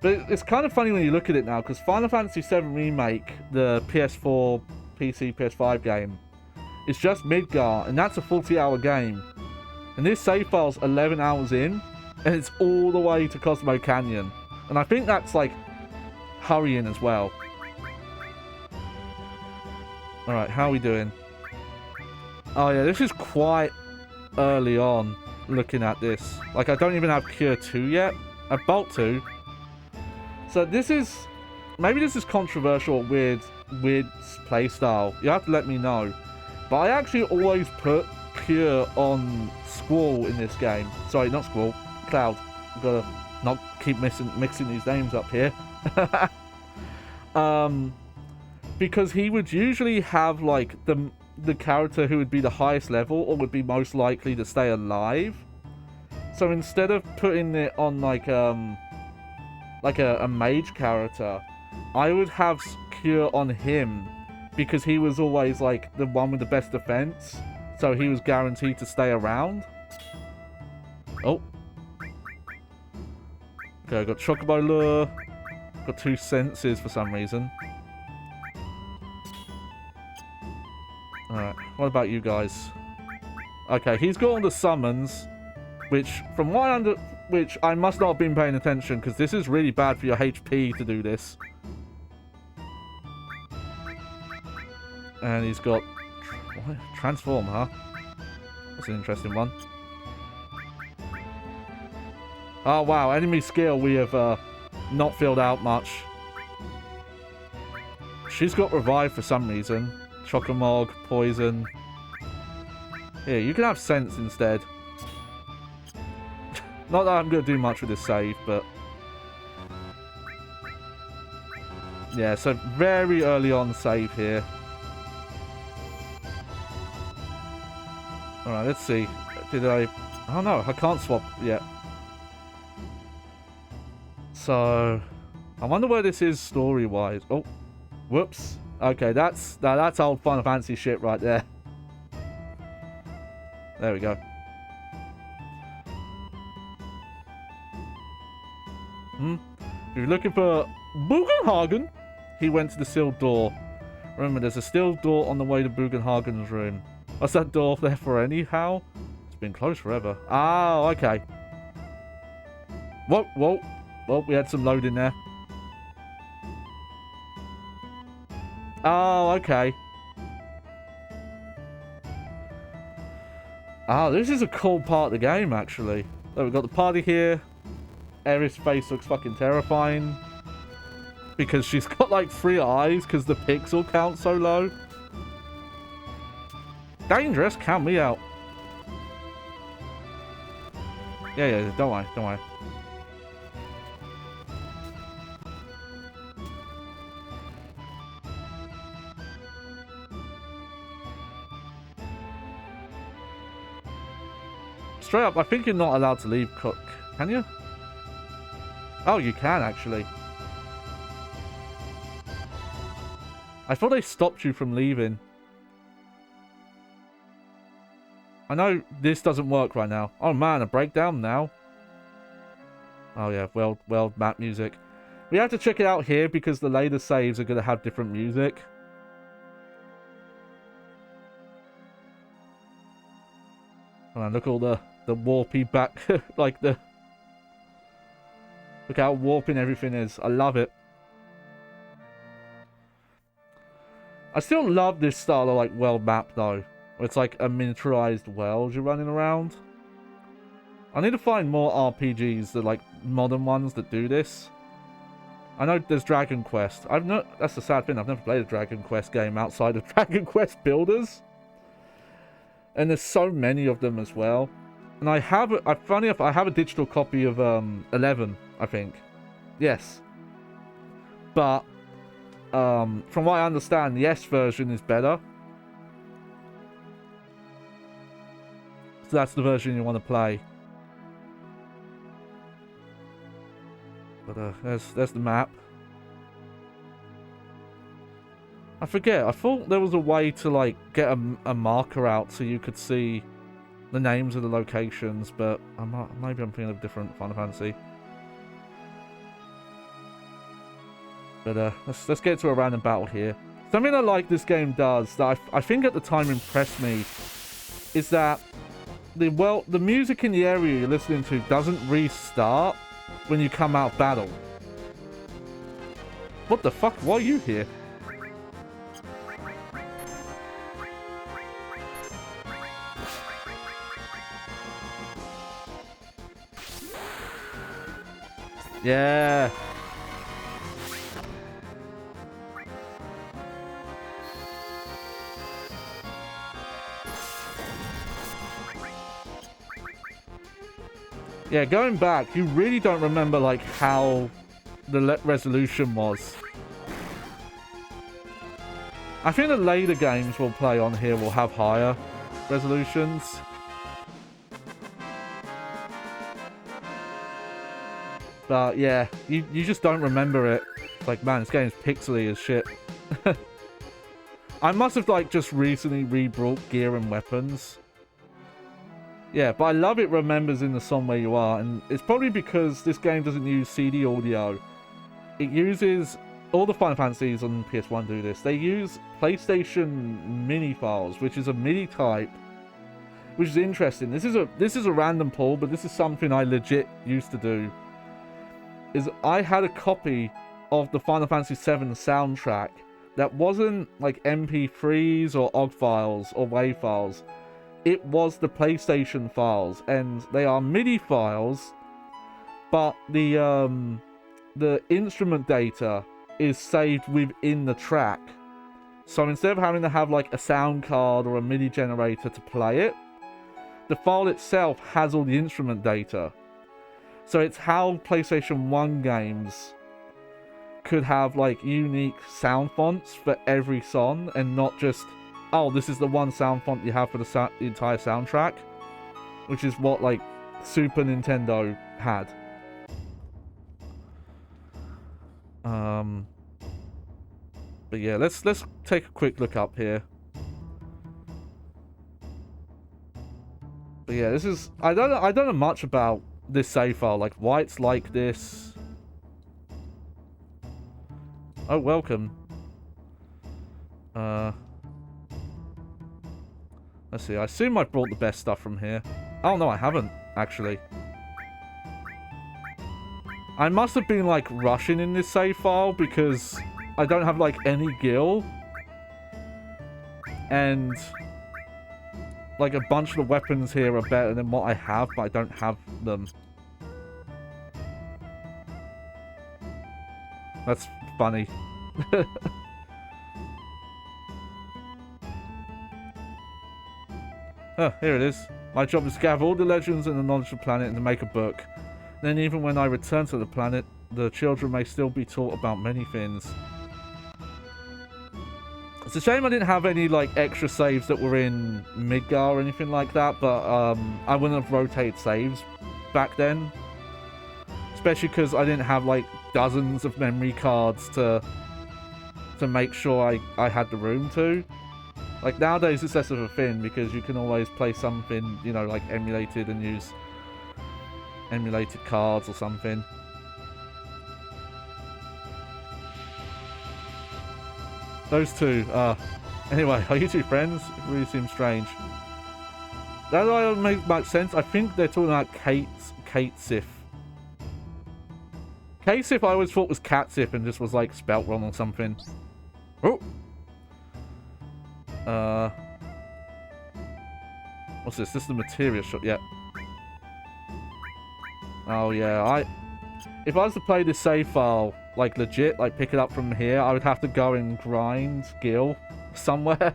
it's kind of funny when you look at it now because Final Fantasy VII Remake, the PS4, PC, PS5 game, it's just Midgar, and that's a 40-hour game. And this save file's 11 hours in, and it's all the way to Cosmo Canyon. And I think that's like hurrying as well. Alright, how are we doing? Oh yeah, this is quite early on looking at this. Like, I don't even have Cure 2 yet. I've Bolt 2. So this is... Maybe this is controversial with playstyle. You have to let me know. But I actually always put Cure on Squall in this game. Sorry, not Squall. Cloud. I've got to not keep mixing these names up here. Because he would usually have like the character who would be the highest level or would be most likely to stay alive. So instead of putting it on like a mage character, I would have Cure on him because he was always like the one with the best defense, so he was guaranteed to stay around. Oh. Okay, I got Chocobo Lure. Got 2 senses for some reason. Alright, what about you guys? Okay, he's got all the summons, which I must not have been paying attention, because this is really bad for your HP to do this. And he's got... What? Transform, huh? That's an interesting one. Oh, wow. Enemy skill we have not filled out much. She's got revive for some reason. Chocomog, poison. Here, you can have sense instead. Not that I'm going to do much with this save, but... Yeah, so very early on save here. Alright, let's see. Did I... Oh no, I can't swap yet. So... I wonder where this is story-wise. Oh, whoops. Okay, that's old Final Fantasy shit right there. There we go. If you're looking for Bugenhagen, he went to the sealed door. Remember, there's a sealed door on the way to Bugenhagen's room. What's that door there for anyhow? It's been closed forever. Ah, okay. Whoa, whoa. Well, we had some loading there. Oh, okay. Ah, this is a cool part of the game, actually. So we've got the party here. Aerith's face looks fucking terrifying. Because she's got like 3 eyes because the pixel count's so low. Dangerous, count me out. Yeah, don't worry, don't worry. Straight up, I think you're not allowed to leave Cook. Can you? Oh, you can actually. I thought they stopped you from leaving. I know this doesn't work right now. Oh man, a breakdown now. Oh yeah, well, map music. We have to check it out here because the later saves are going to have different music. Oh man, look at all the warpy back, like the... Look how warping everything is. I love it. I still love this style of like world map though. Where it's like a miniaturized world you're running around. I need to find more RPGs, that like modern ones that do this. I know there's Dragon Quest. That's the sad thing. I've never played a Dragon Quest game outside of Dragon Quest Builders. And there's so many of them as well. And I have, funny enough, I have a digital copy of 11, I think. Yes. But from what I understand, the S version is better. So that's the version you want to play. But there's the map. I forget. I thought there was a way to like get a marker out so you could see the names of the locations, but maybe I'm thinking of a different Final Fantasy. But let's get to a random battle here. Something I like this game does that I think at the time impressed me is that the music in the area you're listening to doesn't restart when you come out of battle. What the fuck? Why are you here? Yeah. Yeah, going back, you really don't remember like how the resolution was. I think the later games we'll play on here will have higher resolutions. But yeah, you just don't remember it. Like, man, this game's pixely as shit. I must have like just recently rebrought gear and weapons. Yeah, but I love it remembers in the song where you are, and it's probably because this game doesn't use CD audio. It uses, all the Final Fantasies on PS1 do this, they use PlayStation MIDI files, which is a MIDI type, which is interesting. This is a random pull, but this is something I legit used to do. Is I had a copy of the Final Fantasy VII soundtrack that wasn't like MP3s or OGG files or WAV files. It was the PlayStation files, and they are MIDI files, but the instrument data is saved within the track. So instead of having to have like a sound card or a MIDI generator to play it, the file itself has all the instrument data. So it's how PlayStation 1 games could have like unique sound fonts for every song, and not just, oh, this is the one sound font you have for the entire soundtrack, which is what like Super Nintendo had. But yeah, let's take a quick look up here. But yeah, this is, I don't know much about this save file, like why it's like this. Oh, welcome. Let's see, I assume I brought the best stuff from here. Oh no, I haven't, actually. I must have been like rushing in this save file because I don't have like any gil. And like a bunch of the weapons here are better than what I have, but I don't have them. That's funny. Oh, here it is. My job is to gather all the legends and the knowledge of the planet and to make a book. Then even when I return to the planet, the children may still be taught about many things. It's a shame I didn't have any like extra saves that were in Midgar or anything like that, but I wouldn't have rotated saves back then. Especially because I didn't have like dozens of memory cards to make sure I had the room to. Like nowadays it's less of a thing because you can always play something, you know, like emulated and use emulated cards or something. Those two, anyway, are you two friends? It really seems strange. That doesn't make much sense. I think they're talking about Kate-Sif. Kate-Sif I always thought was Cat-Sif and just was like spelt wrong or something. Oh! What's this? This is the materia shop. Yeah. Oh yeah, if I was to play this save file, like legit, like pick it up from here, I would have to go and grind Gil somewhere.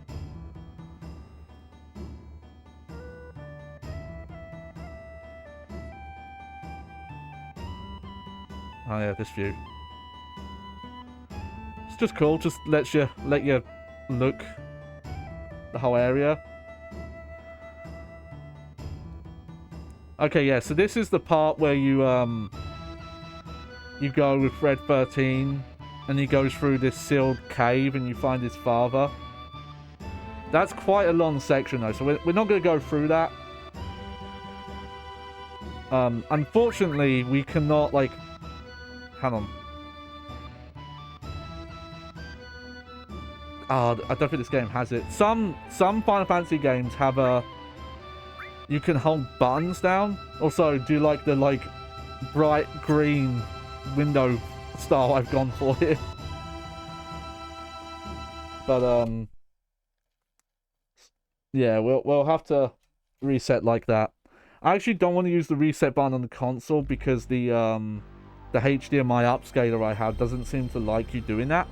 Oh yeah, this view. It's just cool, just let you look the whole area. Okay, yeah, so this is the part where you go with Fred 13 and he goes through this sealed cave and you find his father. That's quite a long section though, so we're not going to go through that. Unfortunately, we cannot, like... Hang on. Oh, I don't think this game has it. Some Final Fantasy games have a... You can hold buttons down. Also, do you like the, like, bright green window style I've gone for here? But, yeah, we'll have to reset like that. I actually don't want to use the reset button on the console because the HDMI upscaler I have doesn't seem to like you doing that.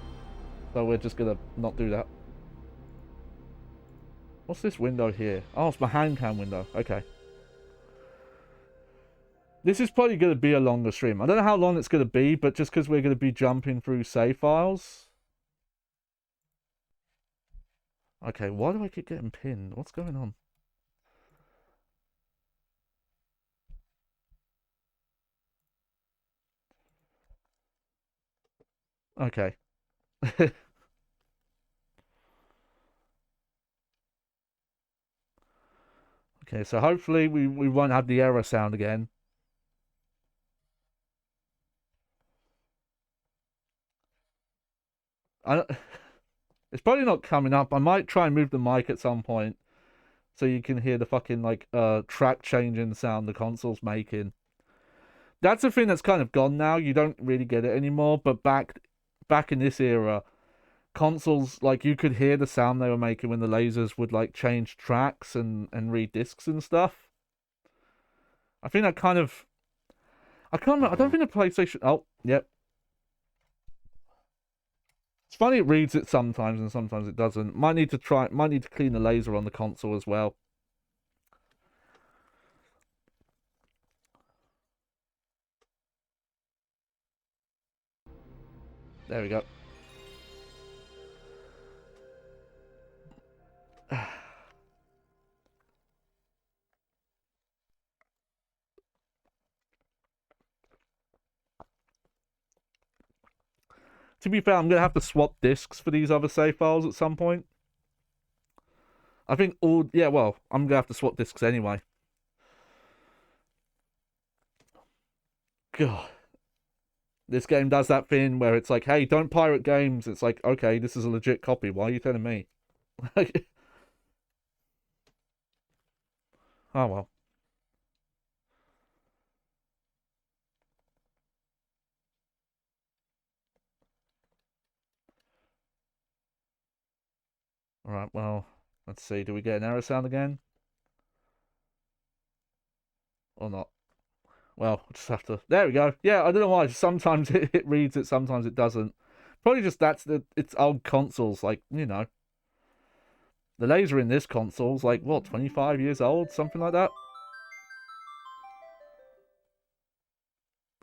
So we're just gonna not do that. What's this window here? Oh, it's my hand cam window. Okay. This is probably going to be a longer stream. I don't know how long it's going to be, but just because we're going to be jumping through save files. Okay, why do I keep getting pinned? What's going on? Okay. Okay, so hopefully we won't have the error sound again. It's probably not coming up. I might try and move the mic at some point so you can hear the fucking, like, track changing sound the console's making. That's a thing that's kind of gone now. You don't really get it anymore, but back in this era, consoles, like, you could hear the sound they were making when the lasers would, like, change tracks and read discs and stuff. I think that kind of... I can't remember. I don't think the PlayStation... Oh, yep. It's funny it reads it sometimes and sometimes it doesn't. Might need to clean the laser on the console as well. There we go. To be fair, I'm going to have to swap discs for these other save files at some point. I think all... Yeah, well, I'm going to have to swap discs anyway. God. This game does that thing where it's like, hey, don't pirate games. It's like, okay, this is a legit copy. Why are you telling me? Oh, well. Alright, well, let's see. Do we get an error sound again? Or not? Well, we'll just have to... There we go. Yeah, I don't know why. Sometimes it reads it, sometimes it doesn't. Probably just it's old consoles, like, you know. The laser in this console's like, what, 25 years old? Something like that?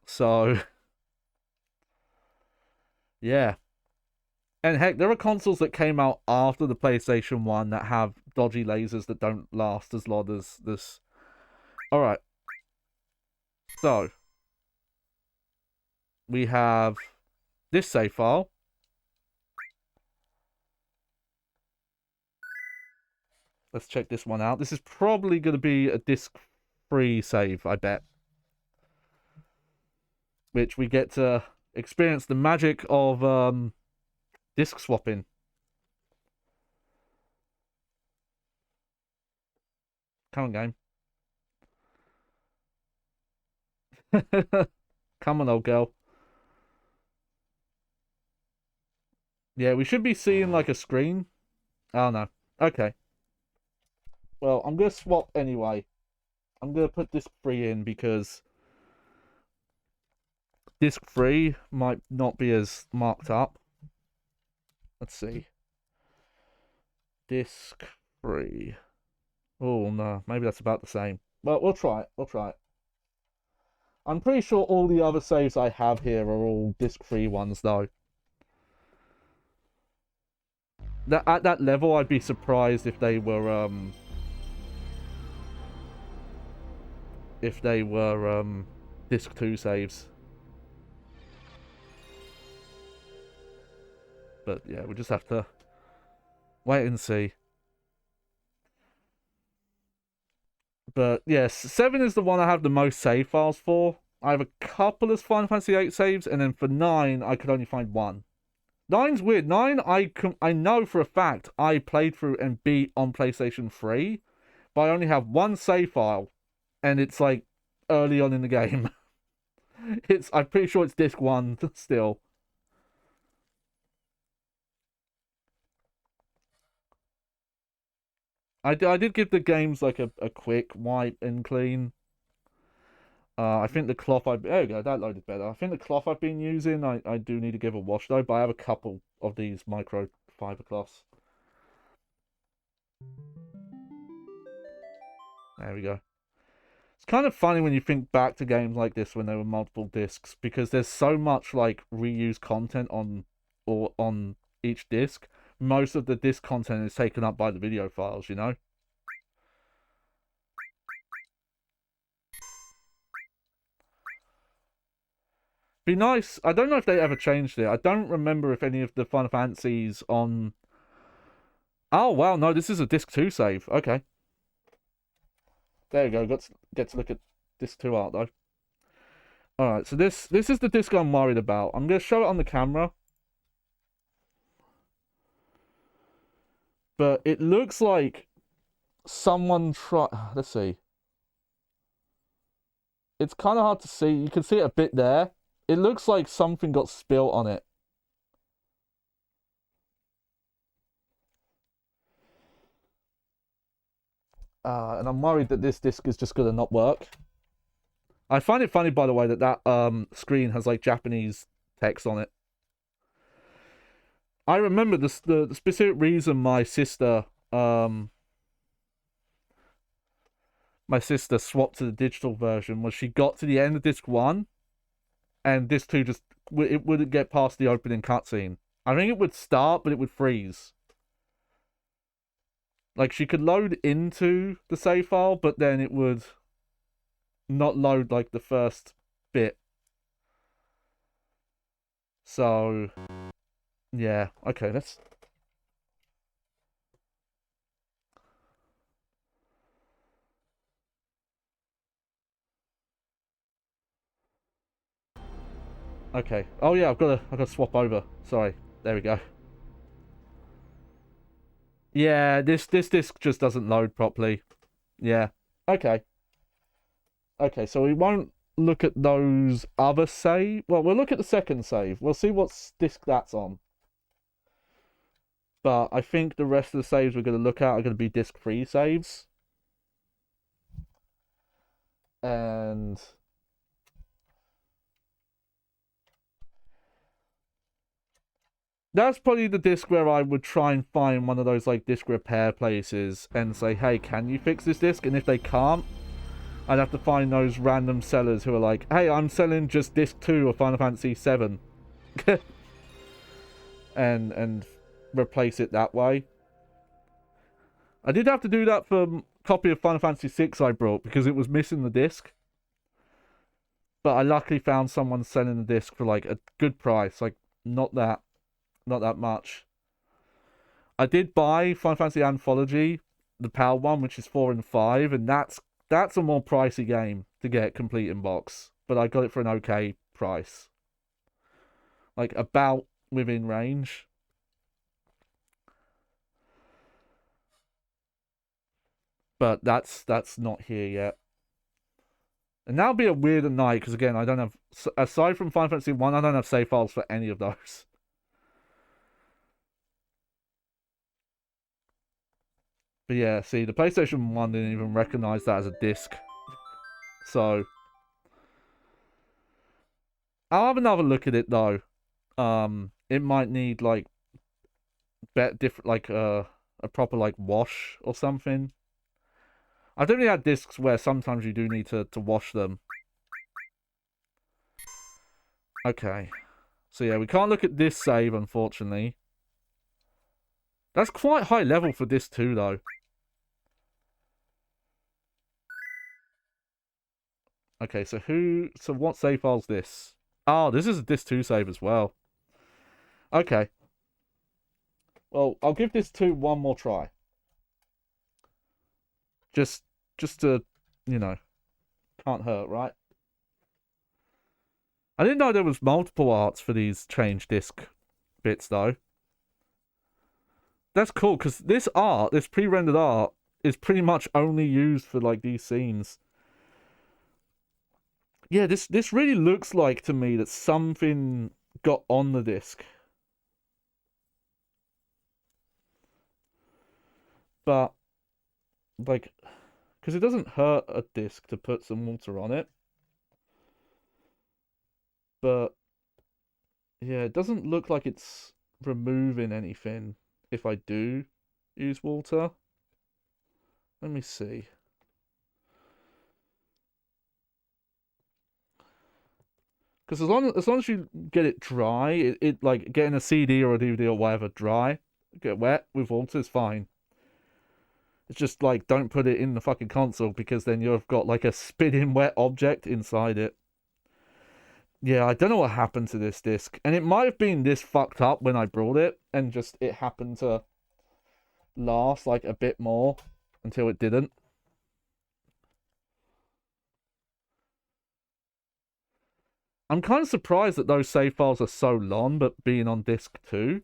So... Yeah. And heck, there are consoles that came out after the PlayStation 1 that have dodgy lasers that don't last as long as this. Alright. So. We have this save file. Let's check this one out. This is probably going to be a disc-free save, I bet. Which we get to experience the magic of disc swapping. Come on, game. Come on, old girl. Yeah, we should be seeing like a screen. Oh, no. Okay. Well, I'm going to swap anyway. I'm going to put disc 3 in because disc 3 might not be as marked up. Let's see. Disc 3. Oh, no. Maybe that's about the same. But we'll try it. We'll try it. I'm pretty sure all the other saves I have here are all disc 3 ones, though. At that level, I'd be surprised if they were, disc 2 saves. But yeah, we'll just have to wait and see. But yes, 7 is the one I have the most save files for. I have a couple of Final Fantasy VIII saves, and then for 9, I could only find one. 9's weird. 9, I know for a fact I played through and beat on PlayStation 3, but I only have one save file, and it's like early on in the game. I'm pretty sure it's disc 1 still. I did give the games like a quick wipe and clean. I think the cloth there we go, that loaded better. I think the cloth I've been using, I do need to give a wash though, but I have a couple of these microfiber cloths. There we go. It's kind of funny when you think back to games like this when there were multiple discs, because there's so much like reused content on each disc. Most of the disc content is taken up by the video files, you know? Be nice. I don't know if they ever changed it. I don't remember if any of the Final Fantasies on... Oh, wow, no, this is a disc 2 save. Okay. There you go. Get to look at disc 2 art, though. Alright, so this is the disc I'm worried about. I'm going to show it on the camera. But it looks like someone tried... Let's see. It's kind of hard to see. You can see it a bit there. It looks like something got spilt on it. And I'm worried that this disc is just going to not work. I find it funny, by the way, that screen has like Japanese text on it. I remember the specific reason my sister swapped to the digital version was she got to the end of disc 1 and disc 2 just it wouldn't get past the opening cutscene. I think it would start, but it would freeze. Like, she could load into the save file, but then it would not load, like, the first bit. So, yeah. Okay, let's... Okay. Oh, yeah, I've got to swap over. Sorry. There we go. Yeah, this disc just doesn't load properly. Yeah. Okay. Okay, so we won't look at those other save. Well, we'll look at the second save. We'll see what disc that's on. But I think the rest of the saves we're going to look at are going to be disc 3 saves. And... that's probably the disc where I would try and find one of those like disc repair places and say, hey, can you fix this disc? And if they can't, I'd have to find those random sellers who are like, hey, I'm selling just disc 2 of Final Fantasy VII. and replace it that way. I did have to do that for a copy of Final Fantasy VI I brought because it was missing the disc. But I luckily found someone selling the disc for like a good price, like not that much. I did buy Final Fantasy Anthology, the PAL one, which is 4 and 5, and that's a more pricey game to get complete in box. But I got it for an okay price. Like about within range. But that's not here yet. And that'll be a weird night, because again, I don't have... aside from Final Fantasy 1, I don't have save files for any of those. But yeah, see, the PlayStation 1 didn't even recognize that as a disc. So... I'll have another look at it though. It might need like different, like a proper like wash or something. I've definitely had discs where sometimes you do need to wash them. Okay. So yeah, we can't look at this save, unfortunately. That's quite high level for this too, though. Okay, so what save file's this? Oh, this is a disc 2 save as well. Okay. Well, I'll give this 2 one more try. Just to, you know, can't hurt, right? I didn't know there was multiple arts for these change disc bits, though. That's cool, because this art, this pre-rendered art, is pretty much only used for, like, these scenes. Yeah, this really looks like, to me, that something got on the disc. But, like, because it doesn't hurt a disc to put some water on it. But, yeah, it doesn't look like it's removing anything if I do use water. Let me see. Because as long as you get it dry, it like getting a CD or a DVD or whatever dry, get wet with water is fine. It's just like don't put it in the fucking console because then you've got like a spinning wet object inside it. Yeah, I don't know what happened to this disc, and it might have been this fucked up when I brought it, and just it happened to last like a bit more until it didn't. I'm kind of surprised that those save files are so long, but being on disc 2.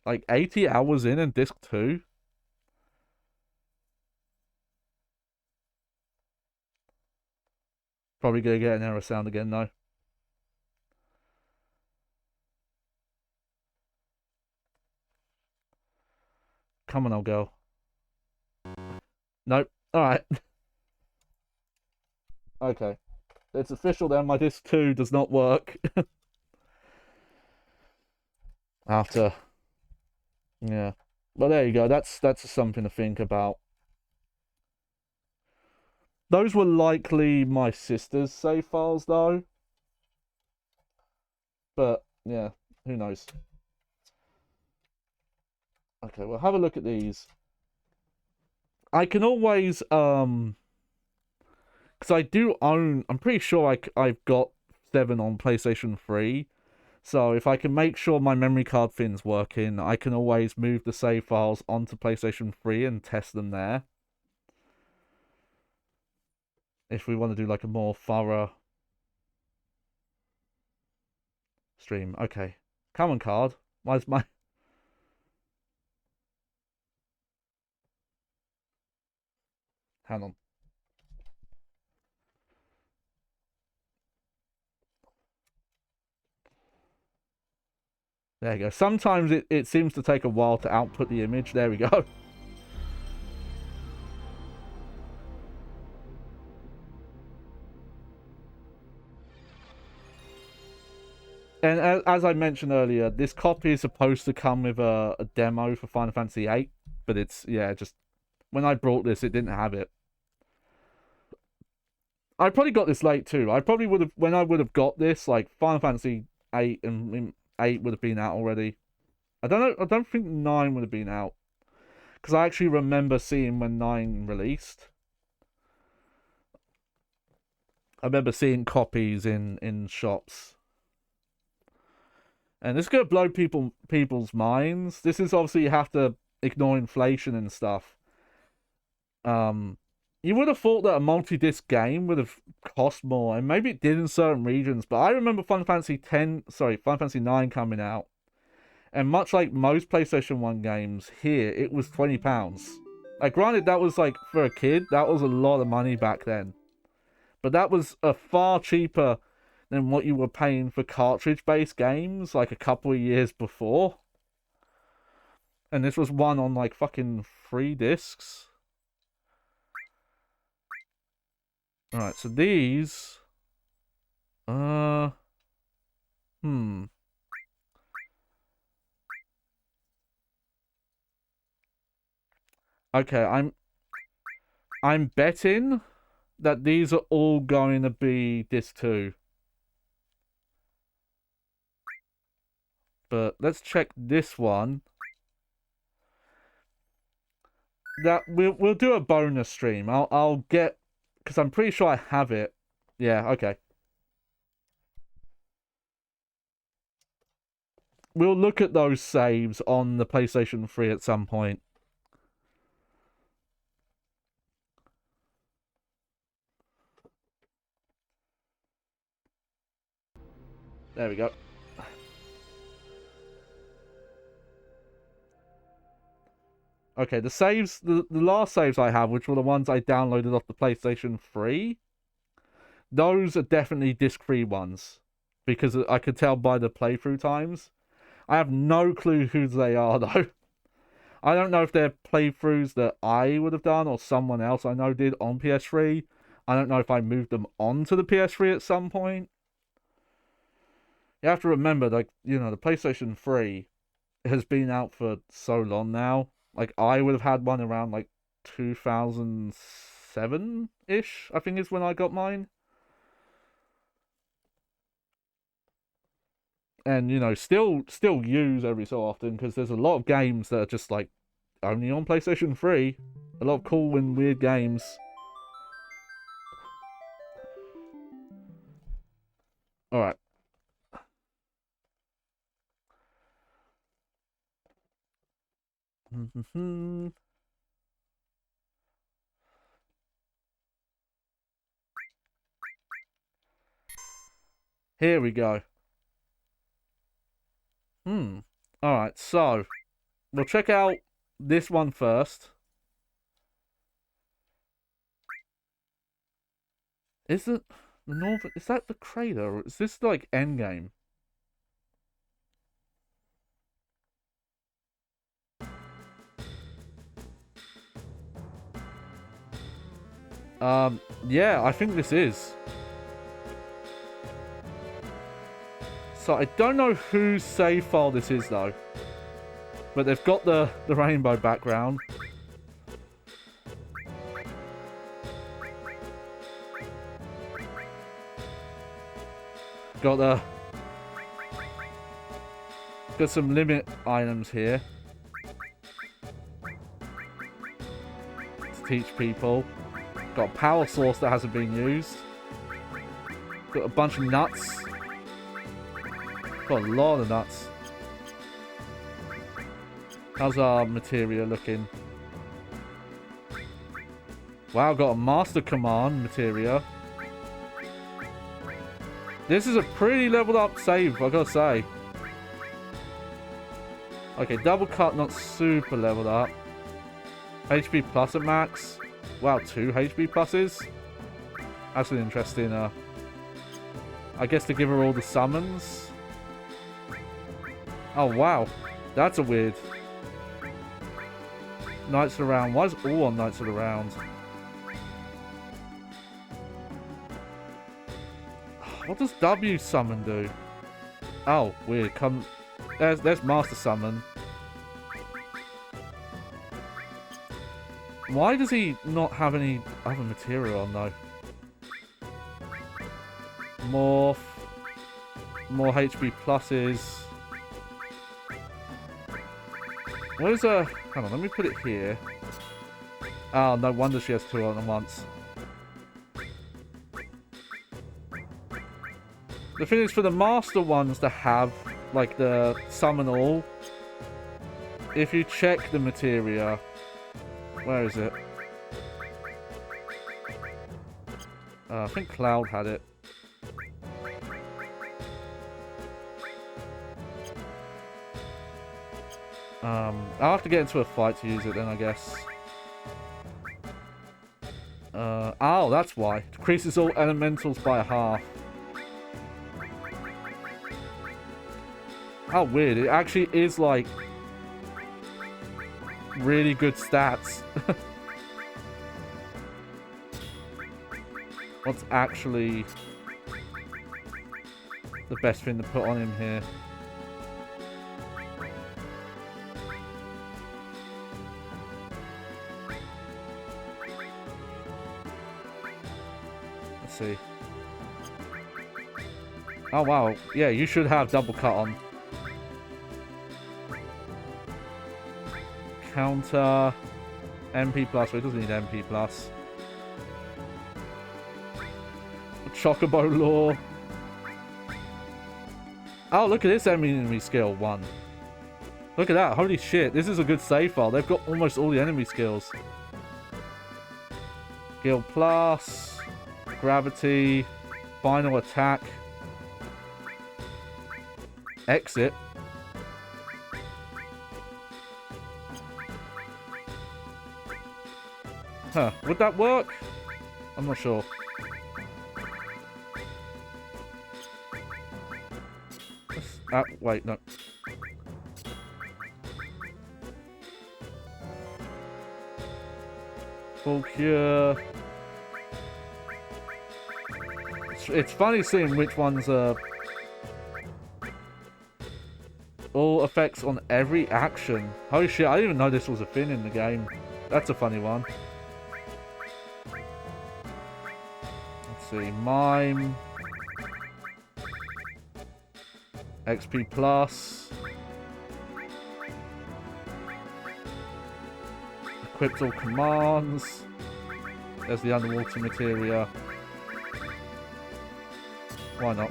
Like 80 hours in and disc 2. Probably gonna get an error sound again though. Come on, old girl. Nope. Alright. Okay. It's official then, my disc 2 does not work. After. Yeah. Well, there you go. That's something to think about. Those were likely my sister's save files though. But yeah, who knows? Okay, well have a look at these. I can always because I do own, I'm pretty sure I've got 7 on PlayStation 3. So if I can make sure my memory card fin's working, I can always move the save files onto PlayStation 3 and test them there. If we want to do like a more thorough stream. Okay. Come on, card. Why's my... Hang on. There you go. Sometimes it seems to take a while to output the image. There we go. And as I mentioned earlier, this copy is supposed to come with a demo for Final Fantasy VIII. But it's, yeah, just... When I brought this, it didn't have it. I probably got this late too. I probably would have... When I would have got this, like, Final Fantasy 8 and 8 would have been out already. I don't know. I don't think 9 would have been out. Because I actually remember seeing when 9 released. I remember seeing copies in shops. And this is going to blow people's minds. This is obviously you have to ignore inflation and stuff. You would have thought that a multi-disc game would have cost more, and maybe it did in certain regions, but I remember Final Fantasy 9 coming out. And much like most PlayStation 1 games, here, it was £20. Like, granted, that was, like, for a kid, that was a lot of money back then. But that was far cheaper than what you were paying for cartridge-based games, like, a couple of years before. And this was one on, like, fucking 3 discs. Alright, so these... Okay, I'm betting that these are all going to be disc 2. But let's check this one. That we'll do a bonus stream. I'll get, because I'm pretty sure I have it. Yeah, okay. We'll look at those saves on the PlayStation 3 at some point. There we go. Okay, the saves, the last saves I have, which were the ones I downloaded off the PlayStation 3, those are definitely disc 3 ones. Because I could tell by the playthrough times. I have no clue who they are, though. I don't know if they're playthroughs that I would have done or someone else I know did on PS3. I don't know if I moved them onto the PS3 at some point. You have to remember, like, you know, the PlayStation 3 has been out for so long now. Like, I would have had one around, like, 2007-ish, I think is when I got mine. And, you know, still use every so often, because there's a lot of games that are just, like, only on PlayStation 3. A lot of cool and weird games. Alright. Here we go. Alright, so we'll check out this one first. Is it the northern? Is that the crater? Or is this like endgame? Yeah, I think this is. So I don't know whose save file this is though. But they've got the rainbow background. Got some limit items here to teach people. Got a power source that hasn't been used. Got a bunch of nuts. Got a lot of nuts. How's our materia looking? Wow, got a master command materia. This is a pretty leveled up save, I gotta say. Okay, double cut, not super leveled up. HP plus at max. Wow, 2 HP pluses. That's an interesting, I guess to give her all the summons. Oh, wow. That's a weird. Knights of the Round. Why is all on Knights of the Round? What does W summon do? Oh, weird. Come. There's Master Summon. Why does he not have any other material on though? Morph. More HP pluses. Where's hang on, let me put it here. Oh, no wonder she has 2 on at once. The thing is, for the master ones to have, like, the summon all, if you check the materia, where is it? I think Cloud had it. I'll have to get into a fight to use it then, I guess. Oh, that's why. Decreases all elementals by half. How weird. It actually is, like, really good stats. what's actually the best thing to put on him here. Let's see. Oh wow, yeah, you should have double cut on. Counter MP plus, well, it doesn't need MP plus. Chocobo Law. Oh, look at this enemy skill 1. Look at that, holy shit, this is a good save file. They've got almost all the enemy skills. Skill plus, gravity, final attack, exit. Huh, would that work? I'm not sure. Wait, no. Full cure. It's funny seeing which ones are all effects on every action. Holy shit, I didn't even know this was a thing in the game. That's a funny one. Let's see, Mime. XP plus. Equips all commands. There's the underwater materia. Why not?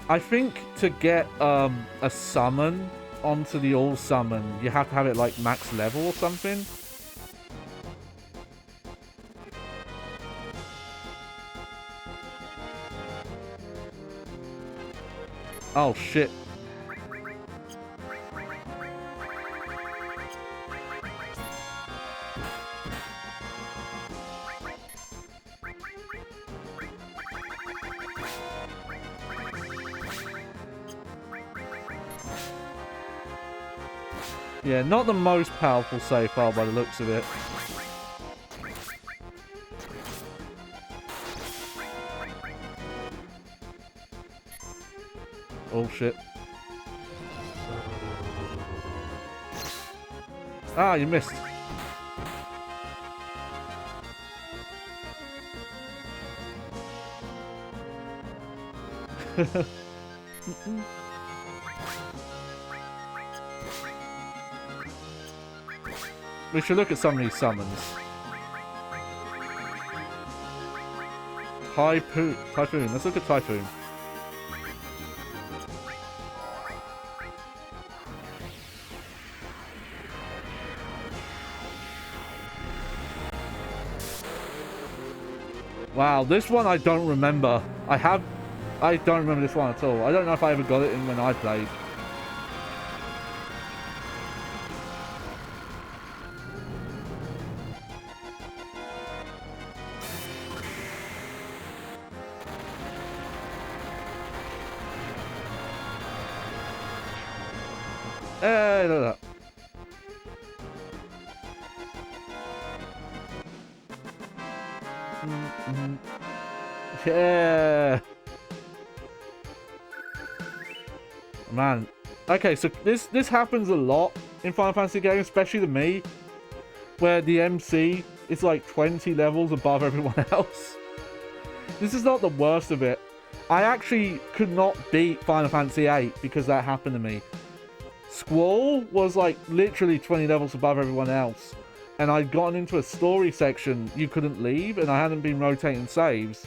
I think to get a summon onto the all summon, you have to have it like max level or something. Oh shit. Yeah, not the most powerful save file by the looks of it. Oh shit. Ah, you missed. We should look at some of these summons. Typhoon. Let's look at Typhoon. Wow, this one I don't remember. I don't remember this one at all. I don't know if I ever got it in when I played. Hey, look at that. Yeah. Man. Okay, so this happens a lot in Final Fantasy games, especially to me, where the MC is like 20 levels above everyone else. This is not the worst of it. I actually could not beat Final Fantasy VIII because that happened to me. Squall was like literally 20 levels above everyone else, and I'd gotten into a story section you couldn't leave, and I hadn't been rotating saves.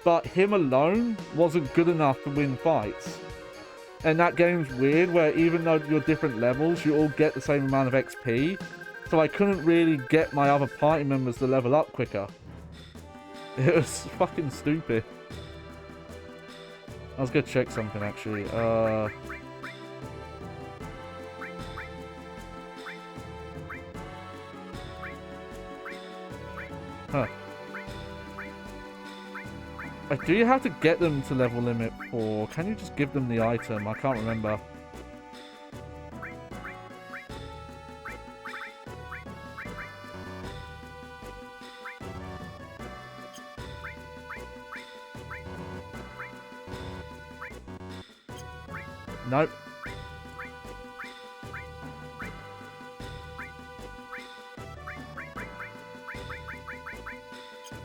But him alone wasn't good enough to win fights. And that game's weird, where even though you're different levels, you all get the same amount of XP. So I couldn't really get my other party members to level up quicker. It was fucking stupid. I was gonna check something actually. Huh. Do you have to get them to level limit, or can you just give them the item? I can't remember. Nope.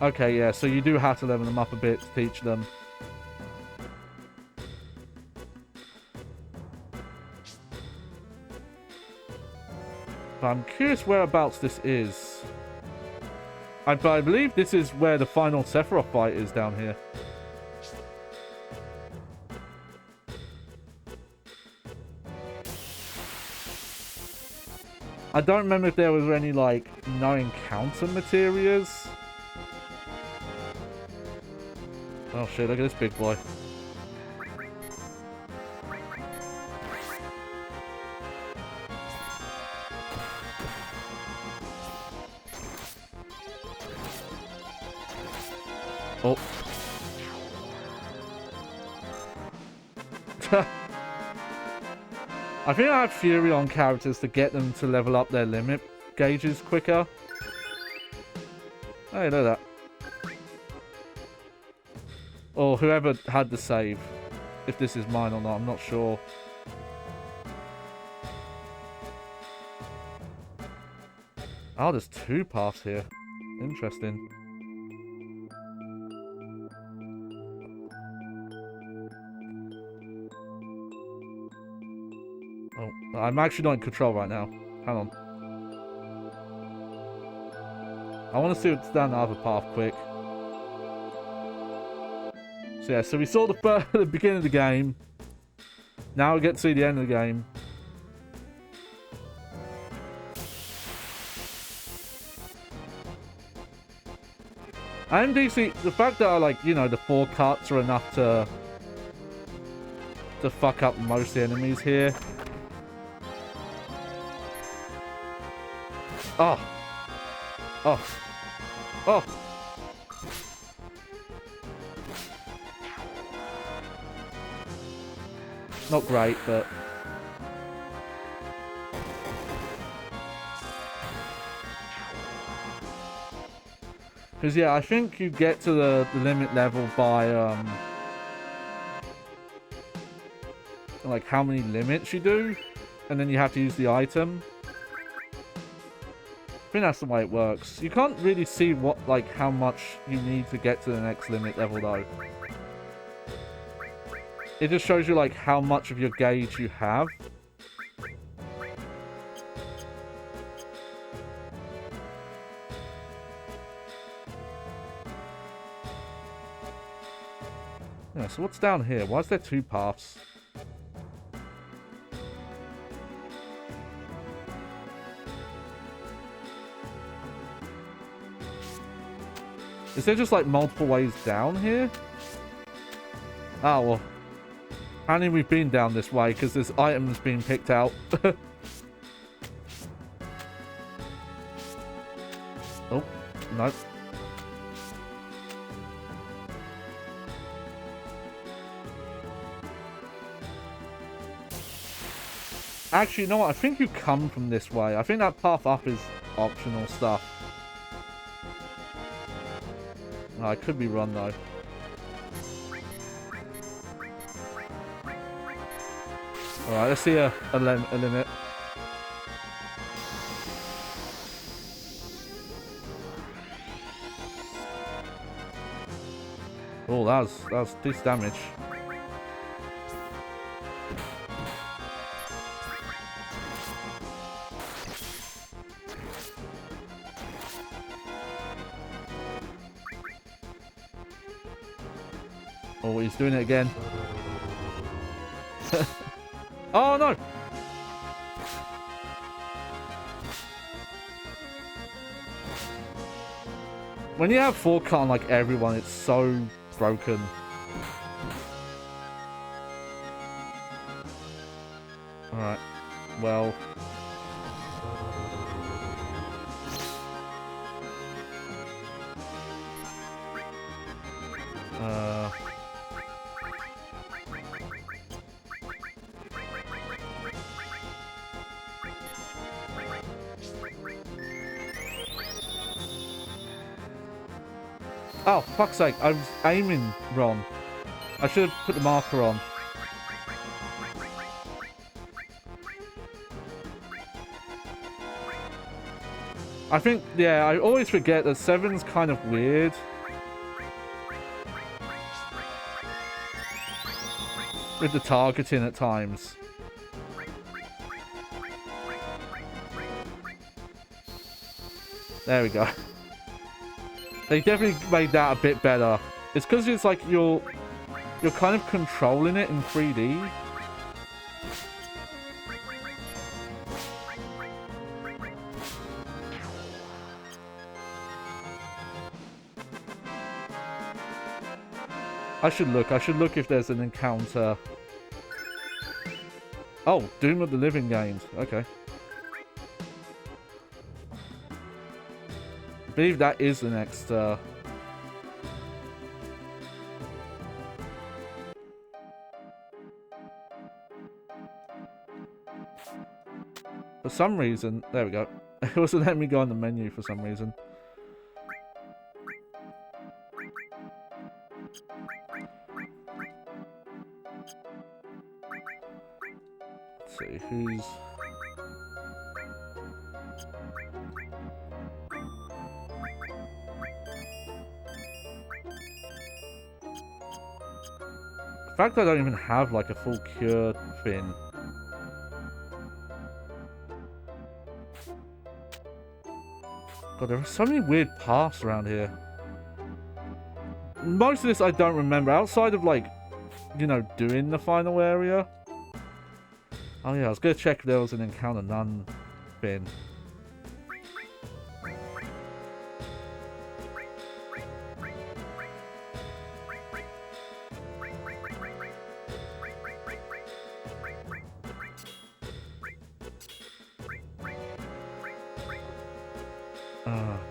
Okay, yeah, so you do have to level them up a bit to teach them. But I'm curious whereabouts this is. But I believe this is where the final Sephiroth fight is down here. I don't remember if there was any, like, no encounter materials. Oh shit, look at this big boy. Oh. I think I have Fury on characters to get them to level up their limit gauges quicker. Hey, look at that. Or whoever had the save. If this is mine or not, I'm not sure. Oh, there's two paths here. Interesting. Oh, I'm actually not in control right now. Hang on. I want to see what's down the other path quick. So yeah, so we saw the beginning of the game. Now we get to see the end of the game. And DC, the fact that, like, you know, the 4 cuts are enough to fuck up most enemies here. Oh. Oh. Oh. Not great, but... Because, yeah, I think you get to the limit level by, like, how many limits you do. And then you have to use the item. I think that's the way it works. You can't really see what, like, how much you need to get to the next limit level, though. It just shows you, like, how much of your gauge you have. Yeah, so what's down here? Why is there 2 paths? Is there just, like, multiple ways down here? Oh, well. Apparently we've been down this way because there's items being picked out. Oh, nope. Actually, you know what? I think you come from this way. I think that path up is optional stuff. Oh, I could be wrong, though. Alright, let's see a limit. Oh, that was this damage. Oh, he's doing it again. Oh, no! When you have 4 cut on, like, everyone, it's so broken. Alright. Well... Oh, fuck's sake, I was aiming wrong. I should have put the marker on. I think, yeah, I always forget that 7's kind of weird. With the targeting at times. There we go. They definitely made that a bit better. It's because it's like you're kind of controlling it in 3D. I should look if there's an encounter. Oh, Doom of the Living games. Okay. I believe that is the next, For some reason, there we go. It wasn't letting me go on the menu for some reason. Let's see, who's... The fact I don't even have like a full cure thing. God, there are so many weird paths around here. Most of this I don't remember, outside of like, you know, doing the final area. Oh yeah, I was gonna check if there was an encounter none thing.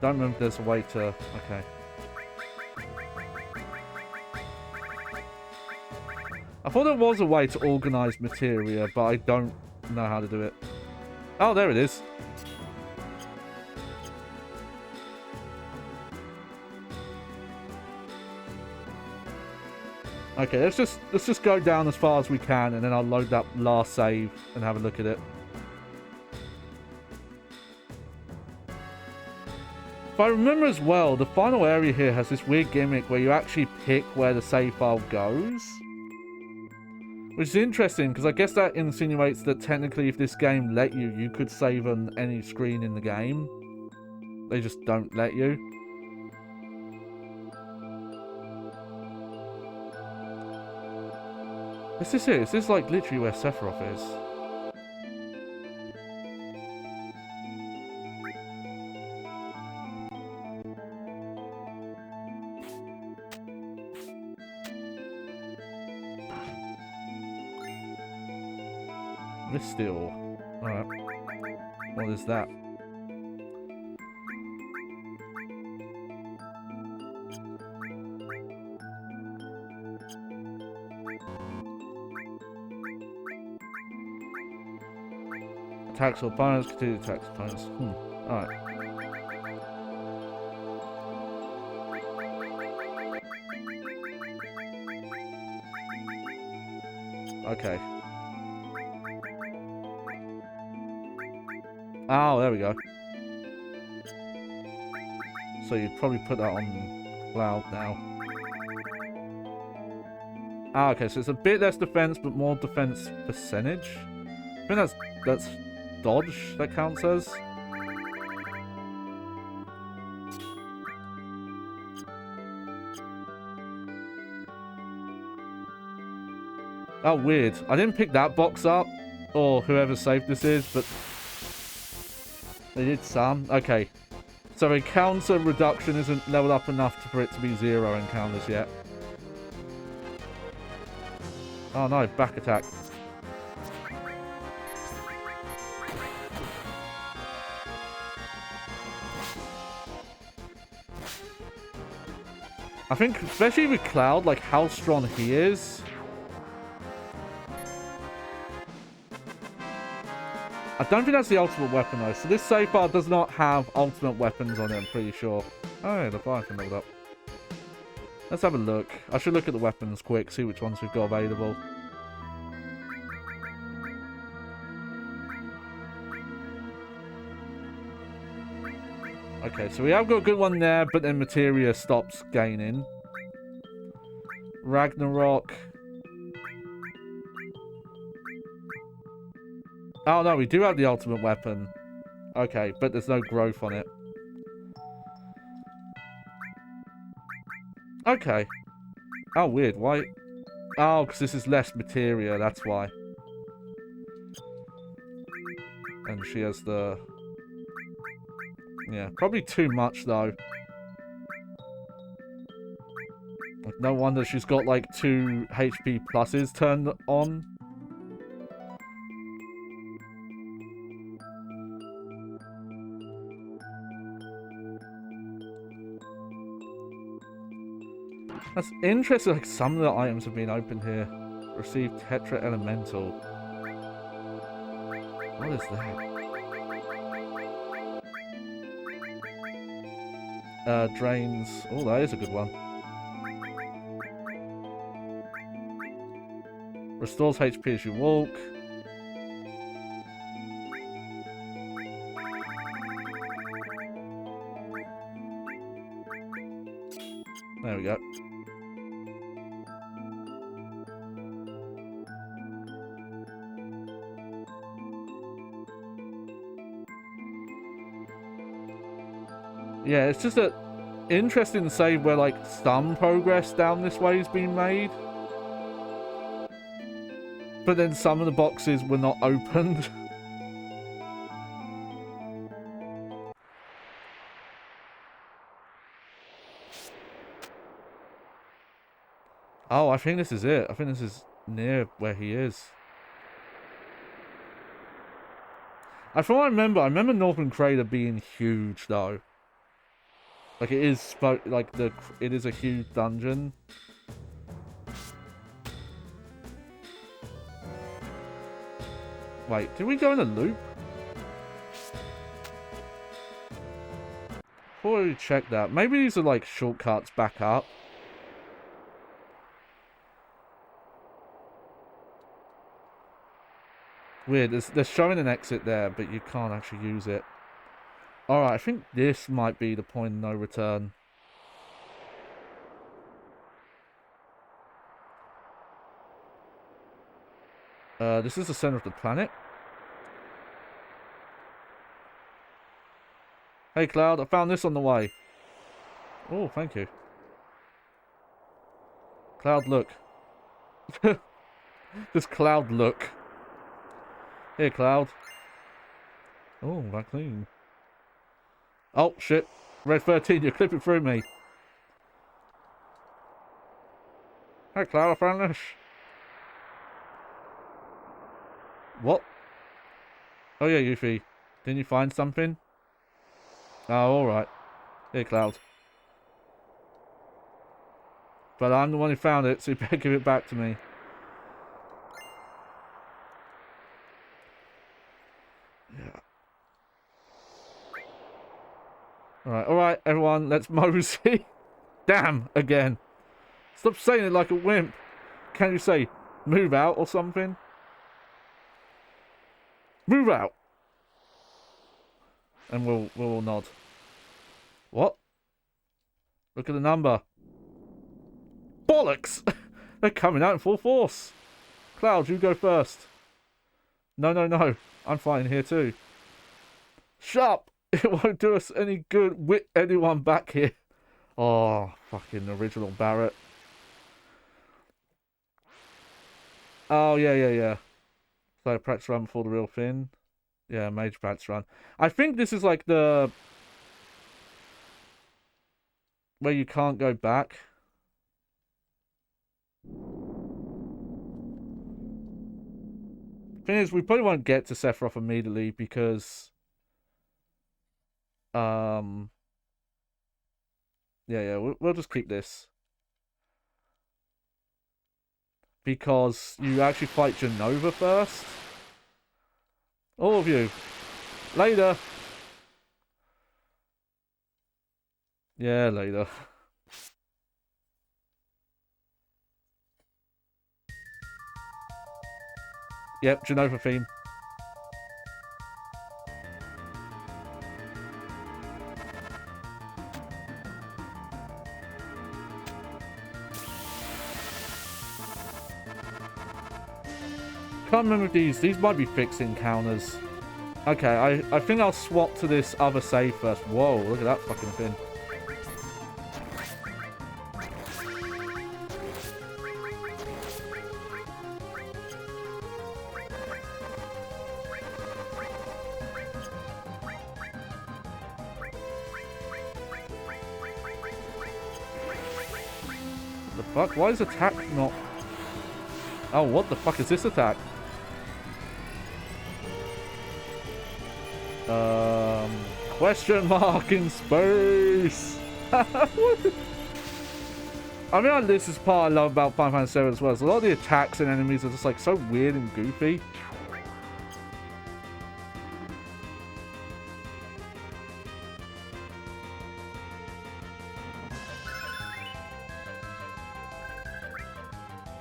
Don't remember if there's a way to... Okay. I thought there was a way to organize materia, but I don't know how to do it. Oh, there it is. Okay, let's just go down as far as we can, and then I'll load that last save and have a look at it. If I remember as well, the final area here has this weird gimmick where you actually pick where the save file goes. Which is interesting, because I guess that insinuates that technically if this game let you, you could save on any screen in the game. They just don't let you. What's this here? Is this like literally where Sephiroth is? Steel. Alright. What is that? Attacks or opponents, continue to attack opponents. Alright. Okay. Oh, there we go. So you'd probably put that on cloud now. Ah, okay, so it's a bit less defense, but more defense percentage. I think that's dodge that counts as. Oh, weird. I didn't pick that box up, or whoever saved this is, but they did some. Okay. So encounter reduction isn't leveled up enough for it to be 0 encounters yet. Oh no, back attack. I think, especially with Cloud, like how strong he is. I don't think that's the ultimate weapon though. So this save bar does not have ultimate weapons on it, I'm pretty sure. Oh, yeah, the fire can level up. Let's have a look. I should look at the weapons quick, see which ones we've got available. Okay, so we have got a good one there, but then materia stops gaining. Ragnarok. Oh no, we do have the ultimate weapon. Okay, but there's no growth on it. Okay. Oh, weird. Why? Oh, because this is less materia, that's why. And she has the... Yeah, probably too much, though. Like, no wonder she's got, like, 2 HP pluses turned on. That's interesting, like, some of the items have been opened here. Received Tetra Elemental. What is that? Drains. Oh, that is a good one. Restores HP as you walk. There we go. Yeah, it's just a interesting to say where like some progress down this way has been made. But then some of the boxes were not opened. Oh, I think this is it. I think this is near where he is. I remember Northern Crater being huge though. Like it is it is a huge dungeon. Wait, did we go in a loop? Before we check that, maybe these are like shortcuts back up. Weird, they're showing an exit there, but you can't actually use it. Alright, I think this might be the point of no return. This is the center of the planet. Hey Cloud, I found this on the way. Oh, thank you. Cloud, look. This Cloud, look. Here, Cloud. Oh, vaccine. Oh, shit. Red 13, you're clipping through me. Hey, Cloud, I found this. What? Oh, yeah, Yuffie. Didn't you find something? Oh, alright. Here, Cloud. But I'm the one who found it, so you better give it back to me. Yeah. Alright, everyone, let's mosey. Damn, again. Stop saying it like a wimp. Can't you say, move out or something? Move out! And we'll all nod. What? Look at the number. Bollocks! They're coming out in full force. Cloud, you go first. No, no, no. I'm fine here too. Shut up! It won't do us any good with anyone back here. Oh, fucking original Barrett. Oh, yeah. So practice run before the real thing. Yeah, mage practice run. I think this is like the... where you can't go back. Thing is, we probably won't get to Sephiroth immediately because... Yeah, we'll just keep this. because you actually fight Genova first. All of you. Later. Yeah, later. Yep, Genova theme. Can't remember these. These might be fixed encounters. Okay, I think I'll swap to this other save first. Whoa, look at that fucking thing. What the fuck? Why is attack not... Oh, what the fuck is this attack? Question mark in space. What? I mean, like, this is part I love about Final Fantasy VII as well. So a lot of the attacks and enemies are just like so weird and goofy.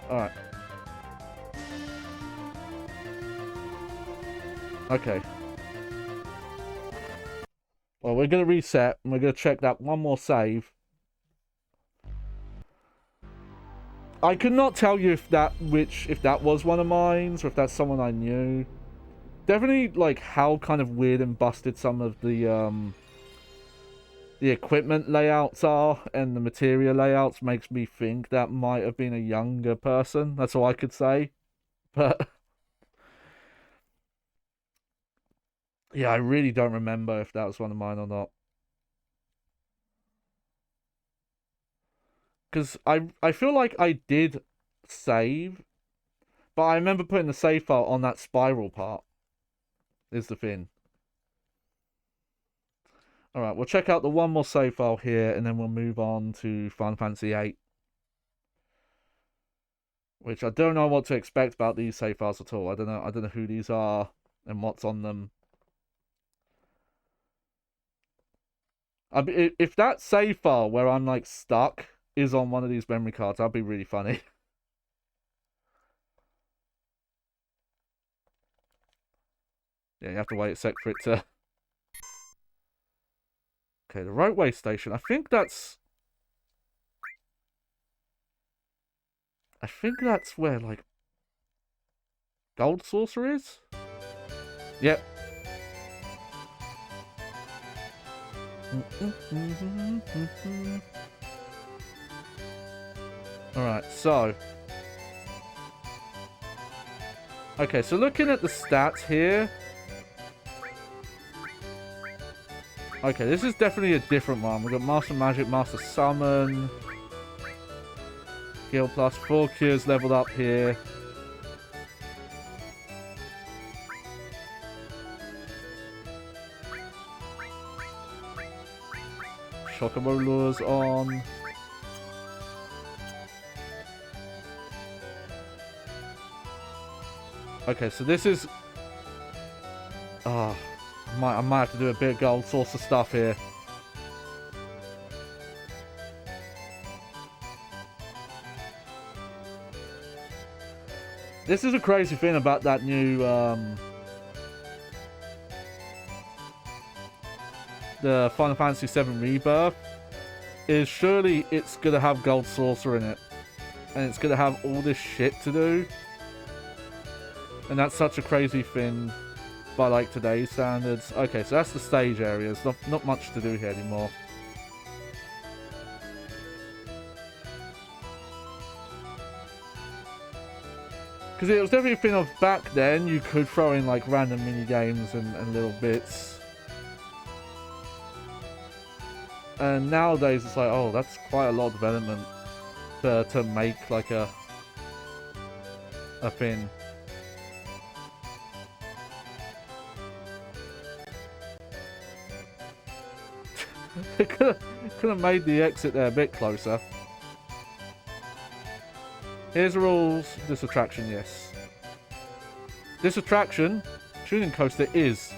Alright. Okay. Well, we're going to reset, and we're going to check that one more save. I could not tell you if that was one of mine, or if that's someone I knew. Definitely, like, how kind of weird and busted some of the equipment layouts are, and the materia layouts makes me think that might have been a younger person. That's all I could say. But... yeah, I really don't remember if that was one of mine or not. Because I feel like I did save, but I remember putting the save file on that spiral part, is the thing. Alright, we'll check out the one more save file here, and then we'll move on to Final Fantasy VIII. Which I don't know what to expect about these save files at all. I don't know who these are and what's on them. If that save file where I'm like stuck is on one of these memory cards, that'd be really funny. Yeah, you have to wait a sec for it to... Okay, the roadway station. I think that's where, like, Gold Saucer is? Yep. Alright, so... okay, so looking at the stats here... okay, this is definitely a different one. We've got Master Magic, Master Summon... Heal plus 4 cures leveled up here. Chocobo lures on. Okay, so this is... oh, I might have to do a bit of Gold Saucer stuff here. This is a crazy thing about that new, the Final Fantasy VII Rebirth, is surely it's gonna have Gold Saucer in it. And it's gonna have all this shit to do. And that's such a crazy thing by, like, today's standards. Okay, so that's the stage areas. Not much to do here anymore. Because it was definitely a thing of back then, you could throw in, like, random mini games and little bits. And nowadays it's like, oh, that's quite a lot of development to make, like, a thing. Could have made the exit there a bit closer. Here's the rules. This attraction, yes. This attraction, tuning coaster, is.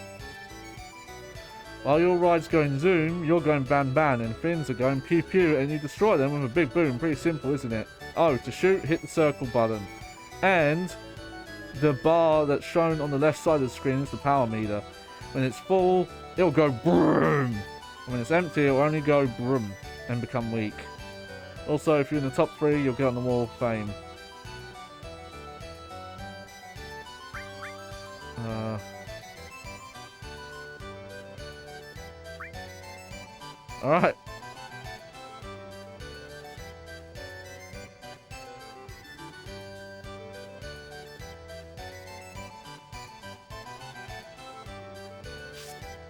While your ride's going zoom, you're going bam bam, and fins are going pew pew, and you destroy them with a big boom. Pretty simple, isn't it? Oh, to shoot, hit the circle button. And the bar that's shown on the left side of the screen is the power meter. When it's full, it'll go broom. And when it's empty, it'll only go broom and become weak. Also, if you're in the top 3, you'll get on the Wall of Fame. Alright.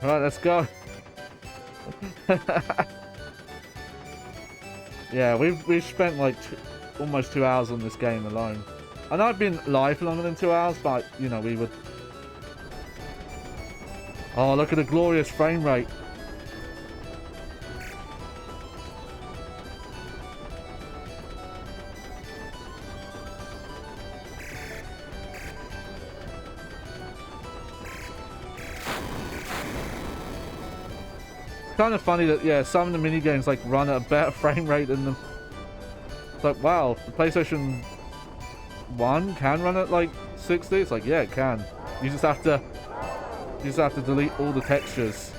Alright, let's go. Yeah, we've spent like almost 2 hours on this game alone. I know I've been live for longer than 2 hours, but you know, we would... Oh, look at the glorious frame rate. Kind of funny that, yeah, some of the mini games like run at a better frame rate than them. It's like, wow, the PlayStation 1 can run at like 60. It's like, yeah, it can. You just have to delete all the textures.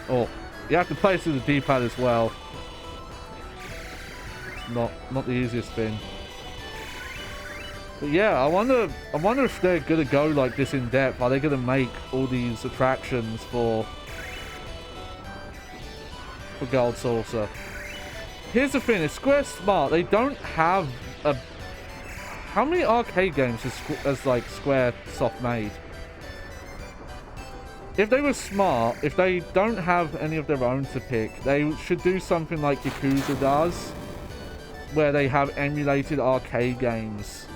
Oh, you have to play through the D-pad as well. It's not the easiest thing. But yeah, I wonder if they're gonna go like this in depth. Are they gonna make all these attractions for Gold Saucer? Here's the thing: is Square smart? They don't have a... How many arcade games has like Square Soft made? If they were smart, if they don't have any of their own to pick, they should do something like Yakuza does, where they have emulated arcade games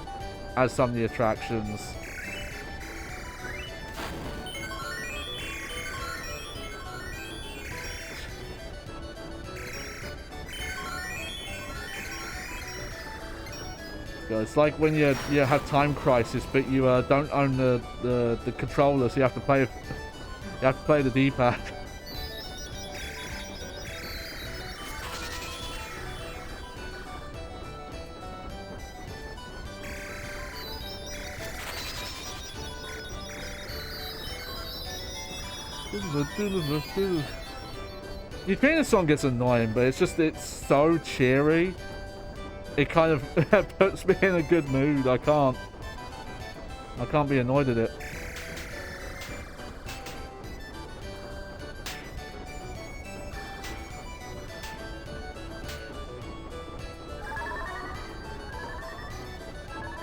as some of the attractions. It's like when you have Time Crisis, but you don't own the controller, so you have to play the D-pad. You think the song gets annoying, but it's so cheery. It kind of puts me in a good mood. I can't be annoyed at it.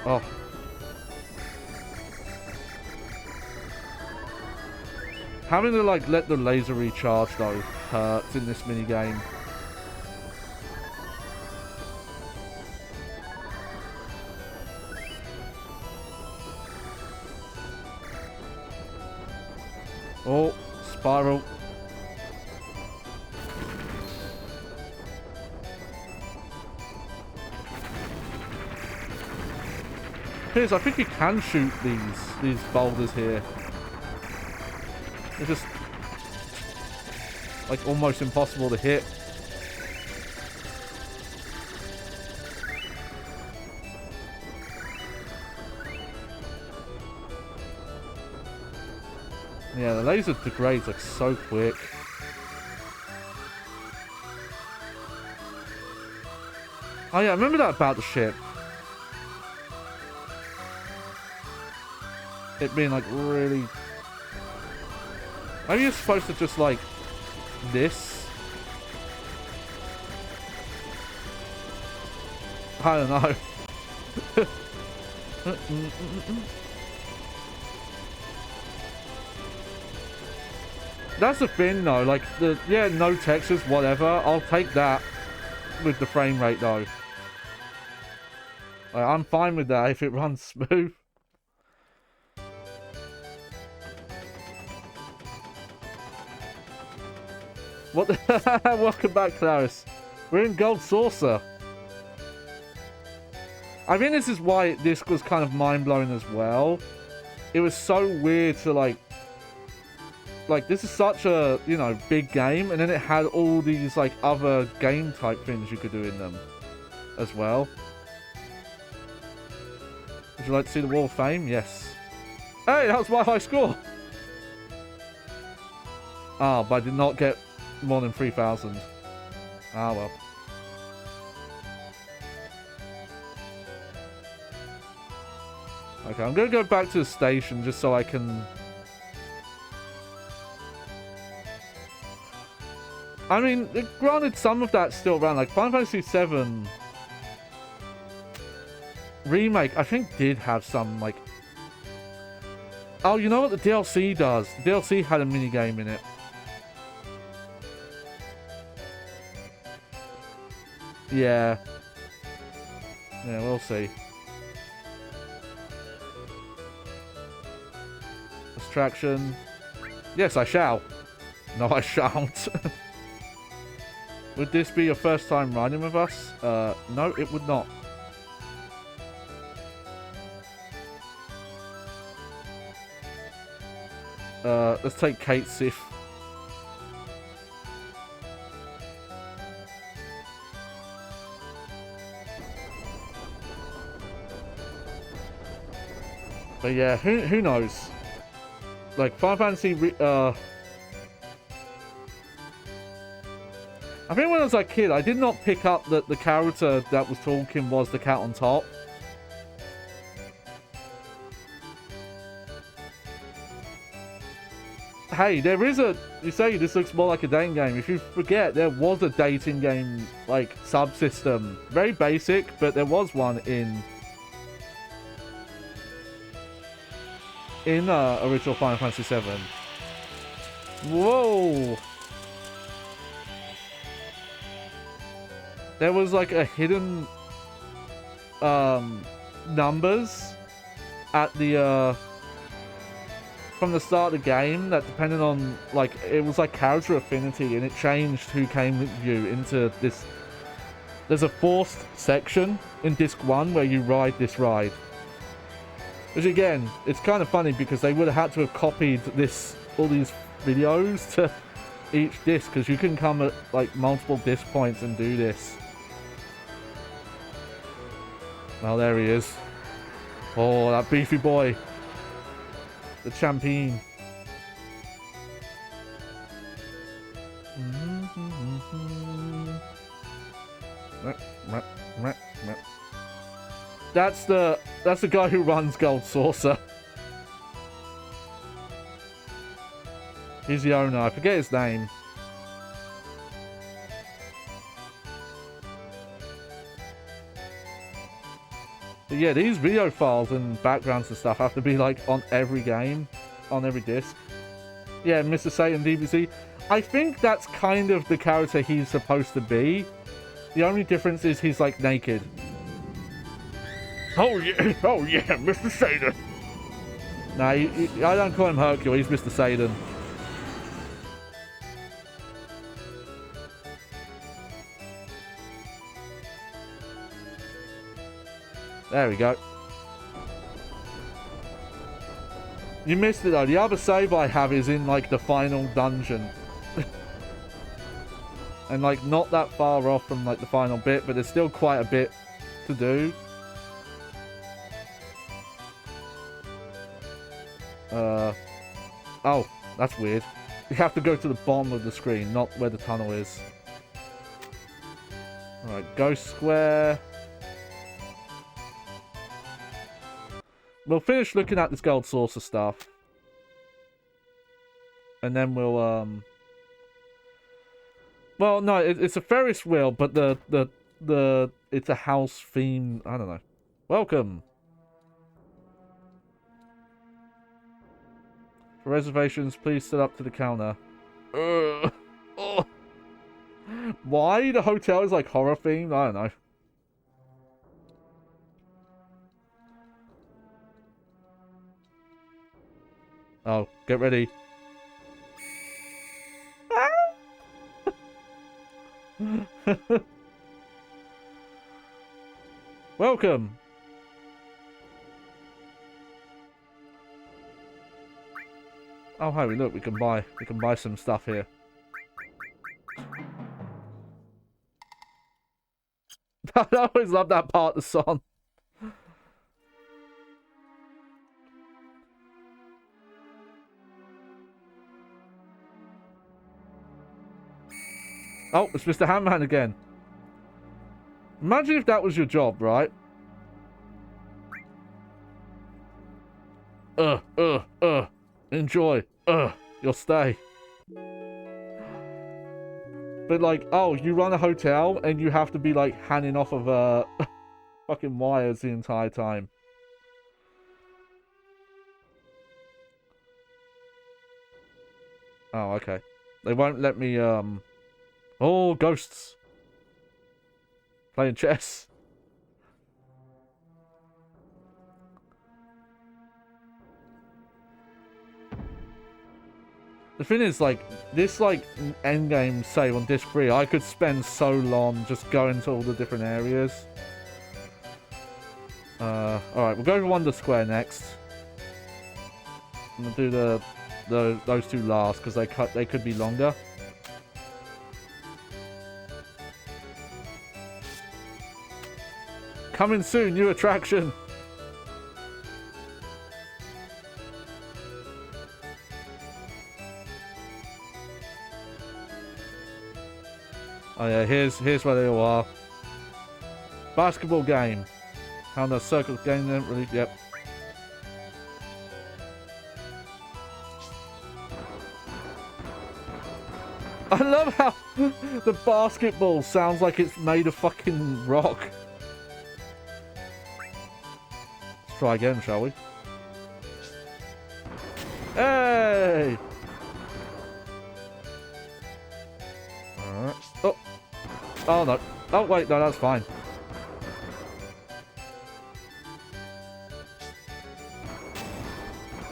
Oh. Having to like let the laser recharge though hurts in this mini game. Oh, spiral. Piers, I think you can shoot these boulders here. They're just like almost impossible to hit. Yeah, the laser degrades like so quick. Oh yeah, I remember that about the ship. It being like really... Maybe you're supposed to just like this. I don't know. That's the thing, though. Like, yeah, no textures, whatever. I'll take that with the frame rate, though. Like, I'm fine with that if it runs smooth. What the... Welcome back, Clarice. We're in Gold Saucer. I think this is why this was kind of mind-blowing as well. It was so weird to, like, this is such a, you know, big game, and then it had all these, like, other game-type things you could do in them as well. Would you like to see the Wall of Fame? Yes. Hey, that was my high score! Ah, but I did not get more than 3,000. Ah, well. Okay, I'm going to go back to the station just so I can... I mean, granted, some of that's still around. Like, Final Fantasy VII Remake, I think, did have some, like... Oh, you know what the DLC does? The DLC had a minigame in it. Yeah. Yeah, we'll see. Distraction. Yes, I shall. No, I shan't. Would this be your first time riding with us? No, it would not. Let's take Kate Sif. But yeah, who knows? Like, Final Fantasy, I think when I was a kid, I did not pick up that the character that was talking was the cat on top. Hey, there is a... You say this looks more like a dating game. If you forget, there was a dating game, like, subsystem. Very basic, but there was one in original Final Fantasy VII. Whoa! There was like a hidden numbers at the from the start of the game that depended on, like, it was like character affinity, and it changed who came with you into this. There's a forced section in disc 1 where you ride this ride. Which again, it's kind of funny because they would have had to have copied all these videos to each disc, because you can come at like multiple disc points and do this. Oh, there he is. Oh, that beefy boy. The champion. That's the guy who runs Gold Saucer. He's the owner. I forget his name. But yeah, these video files and backgrounds and stuff have to be like on every game, on every disc. Yeah, Mr. Satan DBZ. I think that's kind of the character he's supposed to be. The only difference is he's like naked. Oh yeah, Mr. Satan. Nah, I don't call him Hercule, he's Mr. Satan. There we go. You missed it though. The other save I have is in like the final dungeon. And like not that far off from like the final bit, but there's still quite a bit to do. Oh, that's weird. You have to go to the bottom of the screen, not where the tunnel is. Alright, Ghost Square. We'll finish looking at this Gold Saucer stuff. And then we'll, well, no, it's a Ferris wheel, but it's a house theme. I don't know. Welcome. For reservations, please sit up to the counter. Oh. Why the hotel is like horror themed? I don't know. Oh, get ready. Welcome. Oh, hey, look, we can buy some stuff here. I always love that part of the song. Oh, it's Mr. Handman again. Imagine if that was your job, right? Enjoy. You'll stay. But like, oh, you run a hotel and you have to be like hanging off of fucking wires the entire time. Oh, okay. They won't let me, oh, ghosts. Playing chess. The thing is, like, this, like, endgame save on disc 3, I could spend so long just going to all the different areas. Alright, we'll go to Wonder Square next. I'm gonna do those two last, because they could be longer. Coming soon, new attraction! Oh yeah, here's where they all are. Basketball game. How the circle game didn't really. Yep. I love how the basketball sounds like it's made of fucking rock. Let's try again, shall we? Hey! Alright. Oh. Oh no. Oh wait, no, that's fine.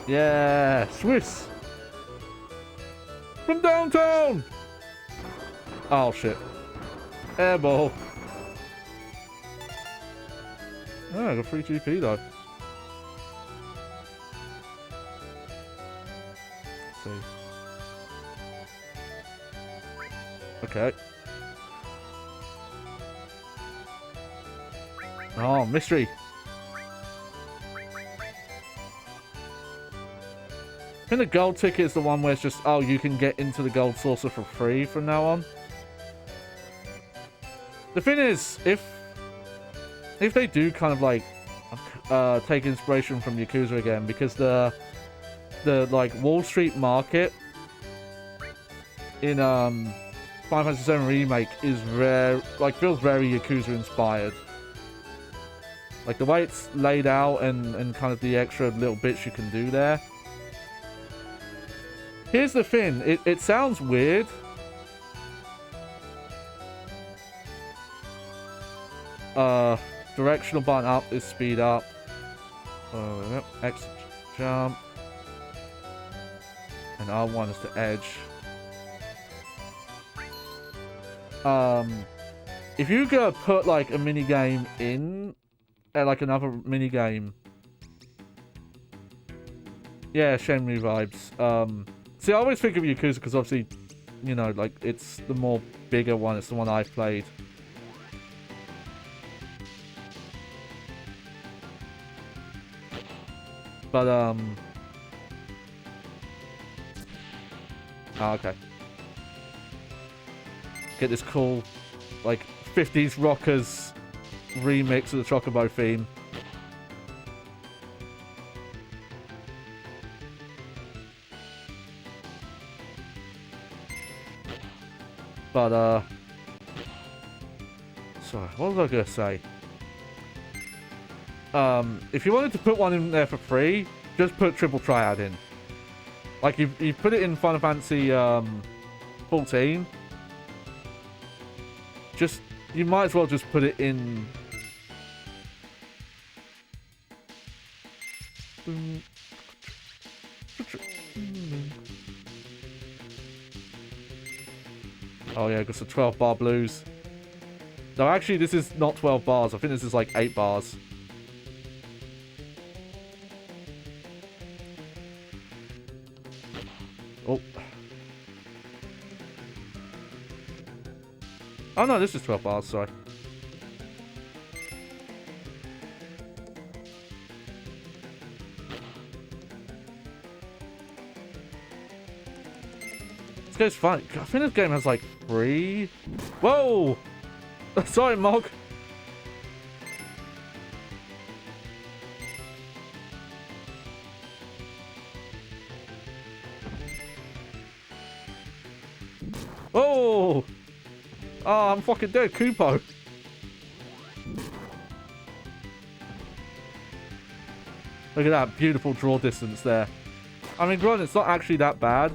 Yeah, Swiss. From downtown. Oh shit. Airball. Oh, I got free GP though. Let's see. Okay. Oh, mystery. I think the gold ticket is the one where it's just, oh, you can get into the gold saucer for free from now on. The thing is, if they do kind of like take inspiration from Yakuza again, because the like Wall Street market in Final Fantasy VII Remake is feels very Yakuza inspired. Like the way it's laid out and kind of the extra little bits you can do there. Here's the thing, it sounds weird. Directional button up is speed up. X jump. And R1 is to edge. If you go put like a mini game in, like another mini game. Yeah, Shenmue vibes. See, I always think of Yakuza because obviously, you know, like it's the more bigger one. It's the one I've played. But oh, okay. Get this cool, like 50s rockers remix of the Chocobo theme. But sorry, what was I gonna say? If you wanted to put one in there for free, just put Triple Triad in. Like you put it in Final Fantasy 14. Just, you might as well just put it in. Oh yeah, got some 12 bar blues. No, actually, this is not 12 bars. I think this is like 8 bars. Oh. Oh no, this is 12 bars, sorry. This game's fun. I think this game has like 3. Whoa! Sorry, Mog. Oh! Oh, I'm fucking dead, Kupo. Look at that beautiful draw distance there. I mean, granted, it's not actually that bad.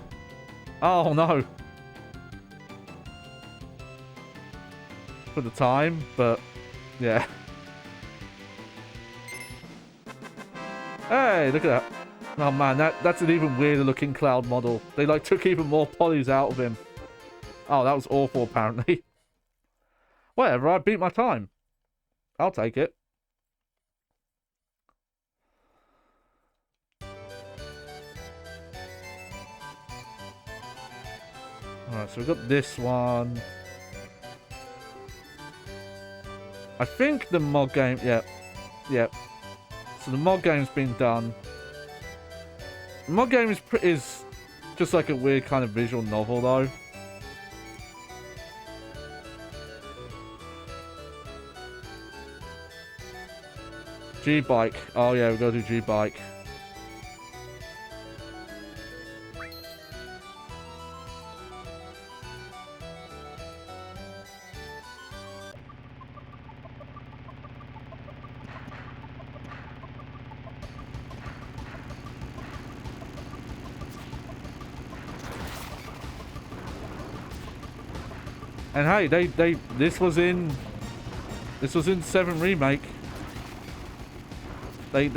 Oh, no. For the time, but yeah. Hey, look at that. Oh man, that's an even weirder looking Cloud model. They like took even more polys out of him. Oh, that was awful apparently. Whatever, I beat my time. I'll take it. Alright, so we've got this one. I think the mod game, yeah. So the mod game's been done. The mod game is just like a weird kind of visual novel though. G-Bike. Oh yeah, we gotta do G-Bike. And hey, this was in 7 Remake. They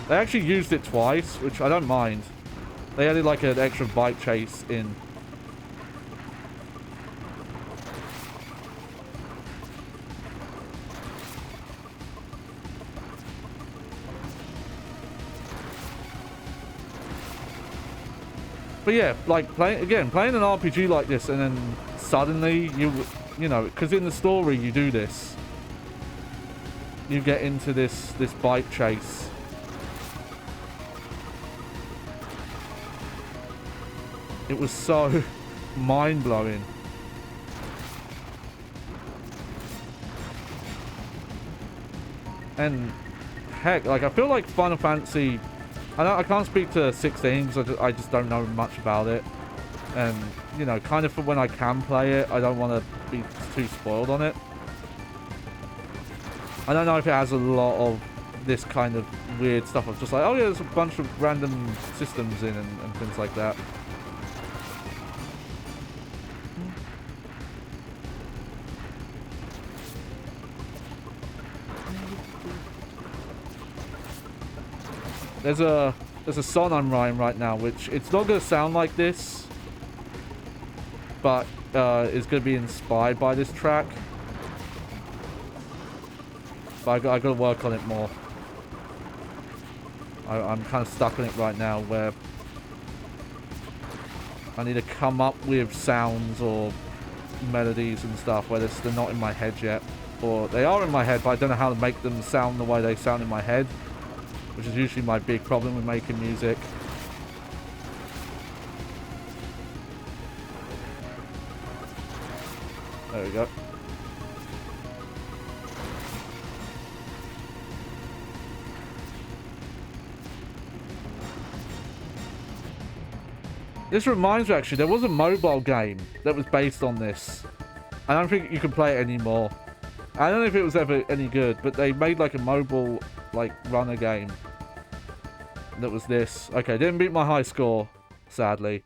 actually used it twice, which I don't mind. They added like an extra bike chase in. But yeah, like playing an RPG like this, and then suddenly you know, because in the story you do this, you get into this bike chase. It was so mind-blowing. And heck, like I feel like Final Fantasy. I can't speak to 16 because I just don't know much about it. And, you know, kind of for when I can play it, I don't want to be too spoiled on it. I don't know if it has a lot of this kind of weird stuff of just like, oh yeah, there's a bunch of random systems in and things like that. There's a song I'm writing right now, which it's not going to sound like this, but is going to be inspired by this track. But I got to work on it more. I'm kind of stuck on it right now, where I need to come up with sounds or melodies and stuff where they're not in my head yet, or they are in my head, but I don't know how to make them sound the way they sound in my head. Which is usually my big problem with making music. There we go. This reminds me, actually, there was a mobile game that was based on this. I don't think you can play it anymore. I don't know if it was ever any good, but they made like a mobile like runner game that was this. Okay, didn't beat my high score, sadly.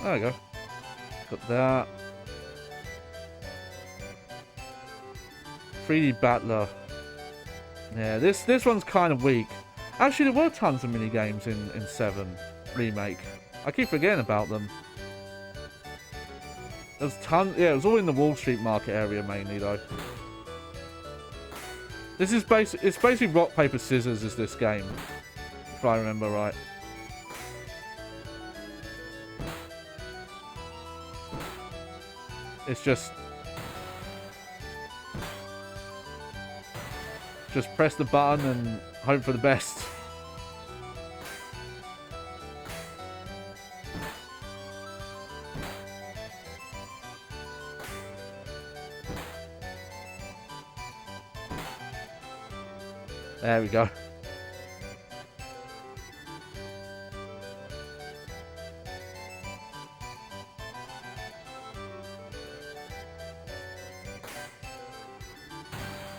There we go. Got that. 3D Battler. Yeah, this one's kind of weak. Actually, there were tons of mini games in 7 Remake. I keep forgetting about them. There's tons. Yeah, it was all in the Wall Street Market area mainly, though. This is it's basically rock paper scissors. Is this game, if I remember right? It's just press the button and hope for the best. There we go.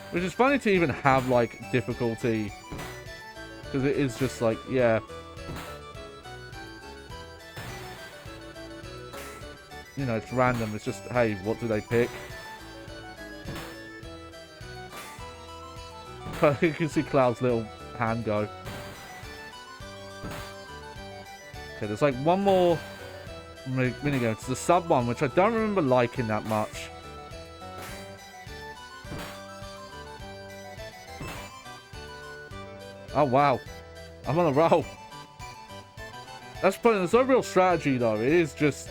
Which is funny to even have, like, difficulty. Because it is just like, yeah. You know, it's random. It's just, hey, what do they pick? You can see Cloud's little hand go. Okay, there's like one more minigame. It's the sub one, which I don't remember liking that much. Oh, wow. I'm on a roll. That's funny. There's no real strategy, though. It is just...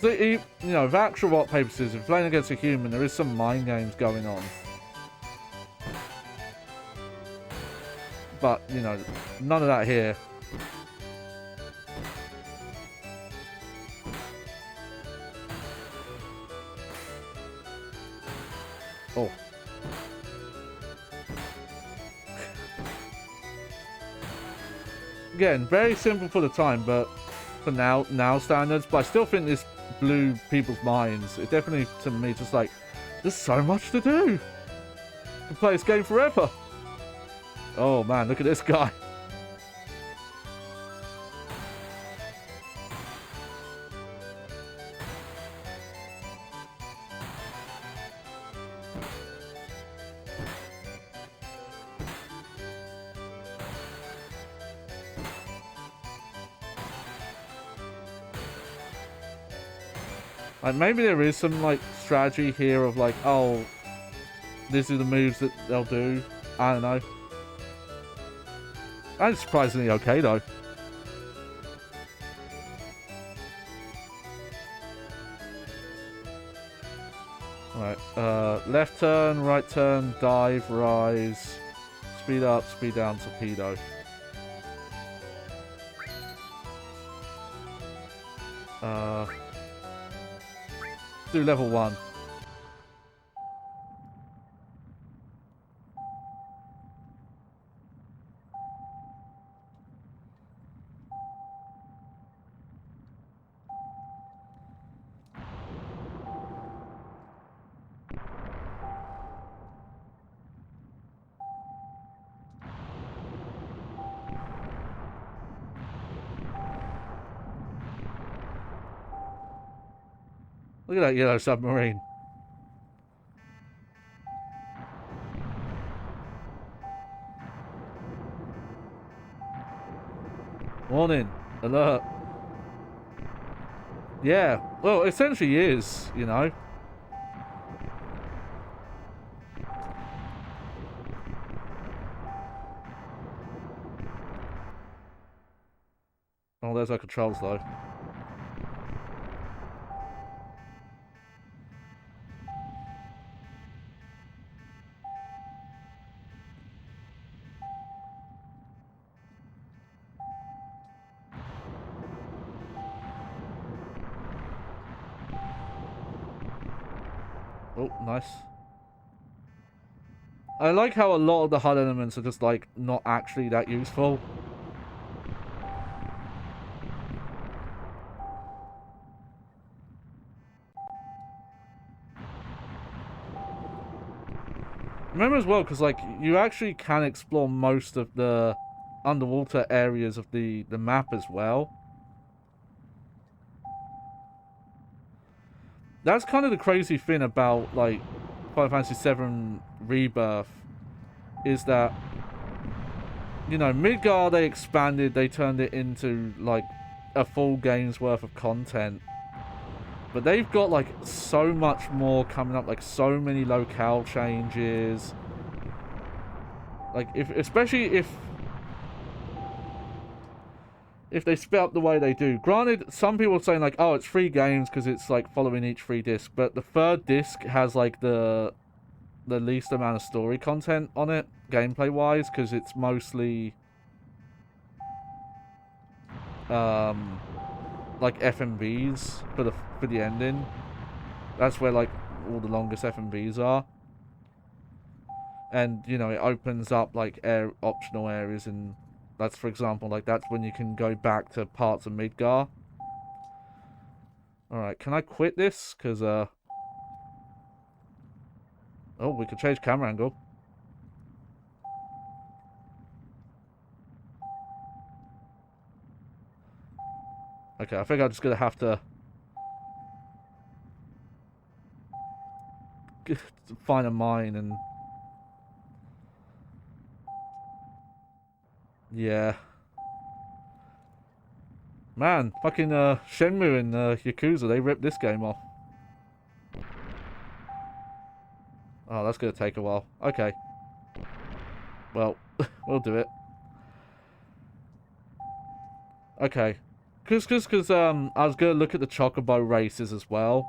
You know, with actual rock, paper, scissors, if you're playing against a human, there is some mind games going on. But, you know, none of that here. Oh. Again, very simple for the time, but for now standards. But I still think this blew people's minds. It definitely, to me, just like, there's so much to do. You can play this game forever. Oh man, look at this guy. Like, maybe there is some, like, strategy here of, like, oh, these are the moves that they'll do. I don't know. That's surprisingly okay, though. Alright, left turn, right turn, dive, rise, speed up, speed down, torpedo. Do level 1. Look at that yellow submarine. Warning. Alert. Yeah. Well, it essentially is, you know. Oh, there's our controls, though. Oh, nice. I like how a lot of the HUD elements are just, like, not actually that useful. Remember as well, because, like, you actually can explore most of the underwater areas of the map as well. That's kind of the crazy thing about, like, Final Fantasy VII Rebirth, is that, you know, Midgar, they expanded, they turned it into, like, a full game's worth of content. But they've got, like, so much more coming up, like, so many locale changes. Like, especially if they split up the way they do. Granted, some people are saying, like, oh, it's 3 games because it's, like, following each 3 discs. But the 3rd disc has, like, the least amount of story content on it, gameplay-wise, because it's mostly, like, FMVs for the ending. That's where, like, all the longest FMVs are. And, you know, it opens up, like, optional areas, and that's, for example, like, that's when you can go back to parts of Midgar. Alright, can I quit this? Because, oh, we could change camera angle. Okay, I think I'm just gonna have to find a mine and... Yeah. Man, fucking Shenmue and Yakuza, they ripped this game off. Oh, that's gonna take a while. Okay. Well, we'll do it. Okay. Cause I was gonna look at the Chocobo races as well.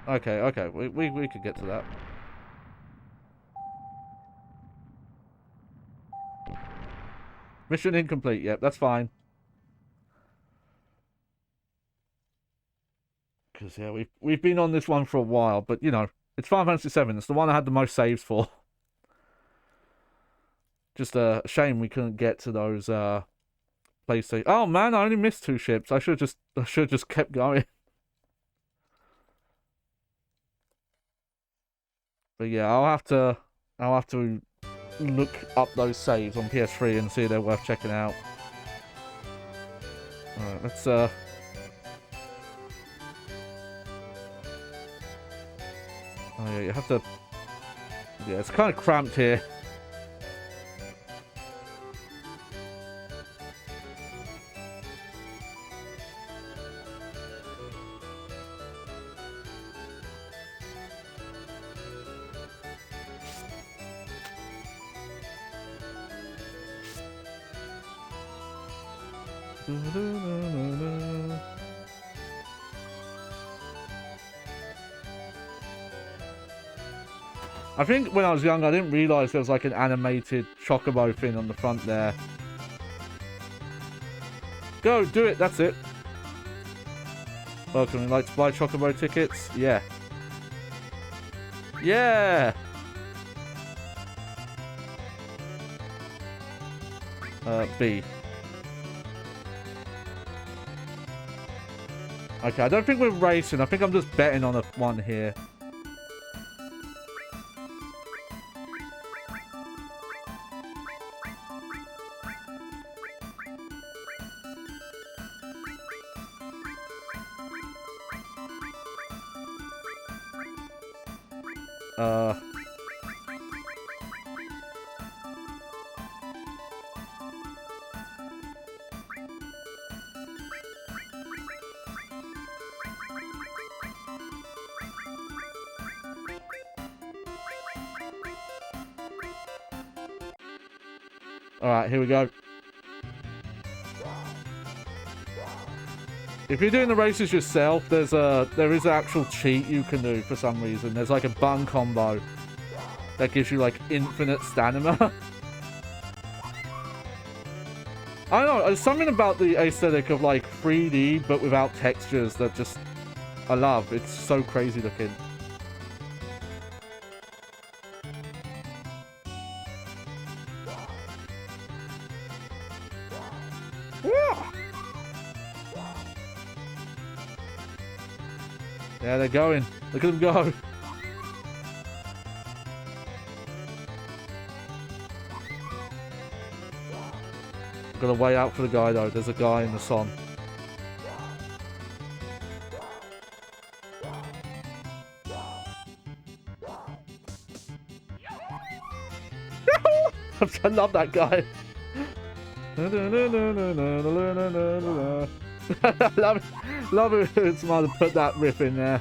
Okay, we could get to that. Mission incomplete, yep, that's fine. Because, yeah, we've been on this one for a while, but, you know, it's Final Fantasy VII. It's the one I had the most saves for. Just a shame we couldn't get to those, PlayStation... Oh, man, I only missed 2 ships. I should have just kept going. But, yeah, I'll have to look up those saves on PS3 and see if they're worth checking out. Alright, let's, Oh, yeah, you have to... Yeah, it's kind of cramped here. I think when I was young, I didn't realise there was like an animated Chocobo thing on the front there. Go, do it, that's it. Welcome, would like to buy Chocobo tickets? Yeah. Yeah! B. Okay, I don't think we're racing. I think I'm just betting on a one here. Alright, here we go. If you're doing the races yourself, there is an actual cheat you can do for some reason. There's like a bun combo that gives you like infinite stamina. I don't know, there's something about the aesthetic of like 3D but without textures that just I love. It's so crazy looking. Yeah, they're going. Look at them go. Gotta wait out for the guy though. There's a guy in the sun. I love that guy. love it. It's smart to put that riff in there.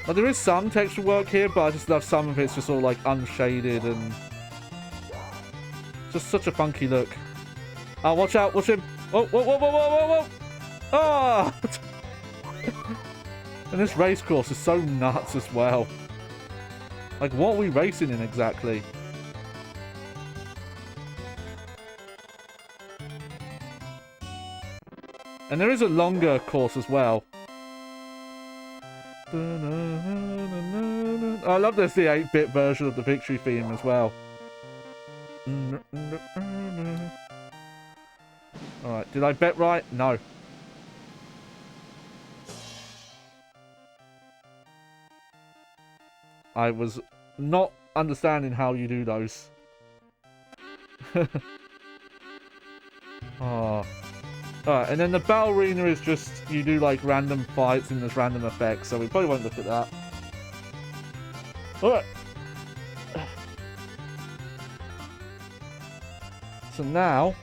Well, there is some texture work here, but I just love some of it's just all like unshaded and just such a funky look. Oh, watch out! Watch him! Oh, whoa, whoa, whoa, whoa, whoa, whoa! Ah! And this race course is so nuts as well. Like, what are we racing in exactly? And there is a longer course as well. I love this, the 8-bit version of the victory theme as well. Alright, did I bet right? No. I was not understanding how you do those. Oh. Alright, and then the battle arena is just, you do like random fights and there's random effects, so we probably won't look at that. Alright. So now,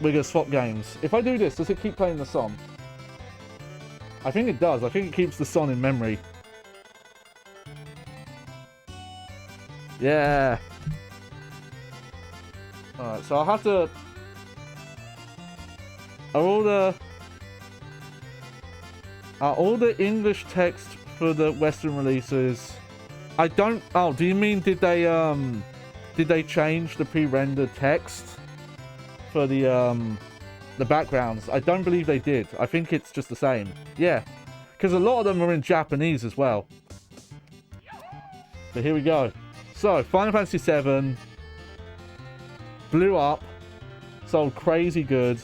we're going to swap games. If I do this, does it keep playing the song? I think it does. I think it keeps the song in memory. Yeah. Alright, so I'll have to... Are all the English text for the Western releases... I don't... Oh, do you mean did they change the pre-rendered text for the backgrounds? I don't believe they did. I think it's just the same. Yeah. Because a lot of them are in Japanese as well. But here we go. So, Final Fantasy VII blew up, sold crazy good.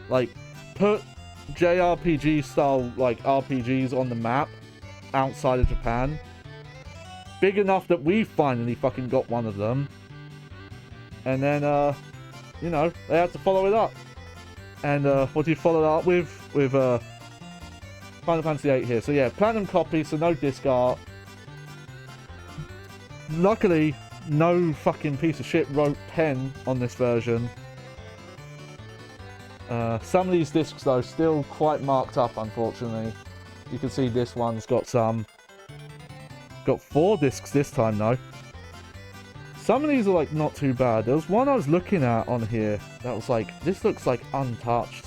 Like, put JRPG style, like, RPGs on the map outside of Japan. Big enough that we finally fucking got one of them. And then, you know, they had to follow it up. And, what do you follow that up with? With, Final Fantasy VIII here. So yeah, platinum copy, so no disc art. Luckily, no fucking piece of shit wrote pen on this version. Some of these discs though, still quite marked up, unfortunately. You can see this one's got some. Got 4 discs this time though. Some of these are like not too bad. There was one I was looking at on here that was like, this looks like untouched.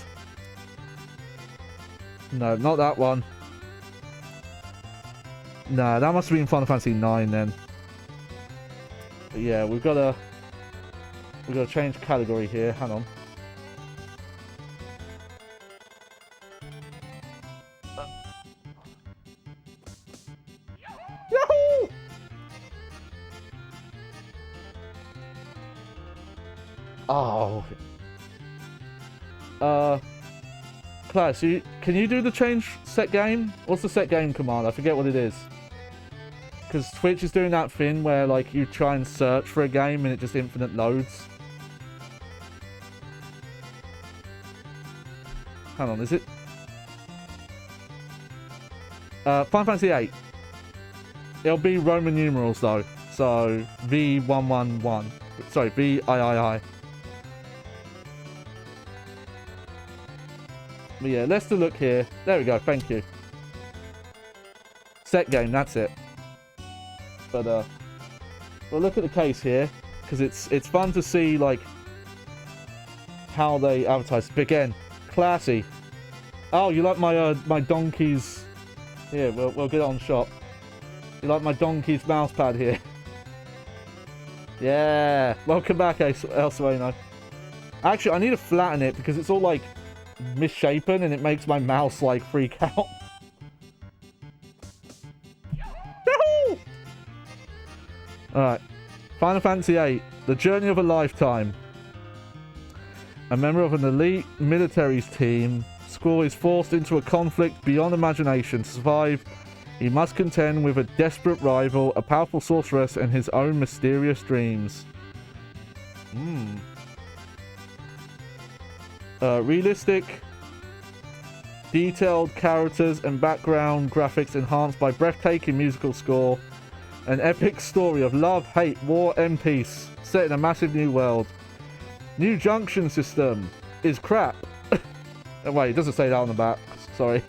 No, not that one. Nah, that must have been Final Fantasy IX then. But yeah, we've got to change category here. Hang on. Yahoo! Oh. Claire, so can you do the change set game? What's the set game command? I forget what it is. Because Twitch is doing that thing where like you try and search for a game and it just infinite loads. Hang on, is it? Final Fantasy VIII. It'll be Roman numerals though. So V111. Sorry, VIII. But yeah, let's look here. There we go, thank you. Set game, that's it. But we'll look at the case here, because it's fun to see like how they advertise. But again, classy. Oh, you like my my donkey's? Here, we'll get it on shop. You like my donkey's mouse pad here? Yeah. Welcome back, El Sueno. Actually, I need to flatten it because it's all like misshapen and it makes my mouse like freak out. Alright. Final Fantasy VIII. The Journey of a Lifetime. A member of an elite military's team school is forced into a conflict beyond imagination. To survive, he must contend with a desperate rival, a powerful sorceress, and his own mysterious dreams. Realistic, detailed characters and background graphics enhanced by breathtaking musical score. An epic story of love, hate, war, and peace, set in a massive new world. New junction system is crap. Oh, wait, it doesn't say that on the back. Sorry.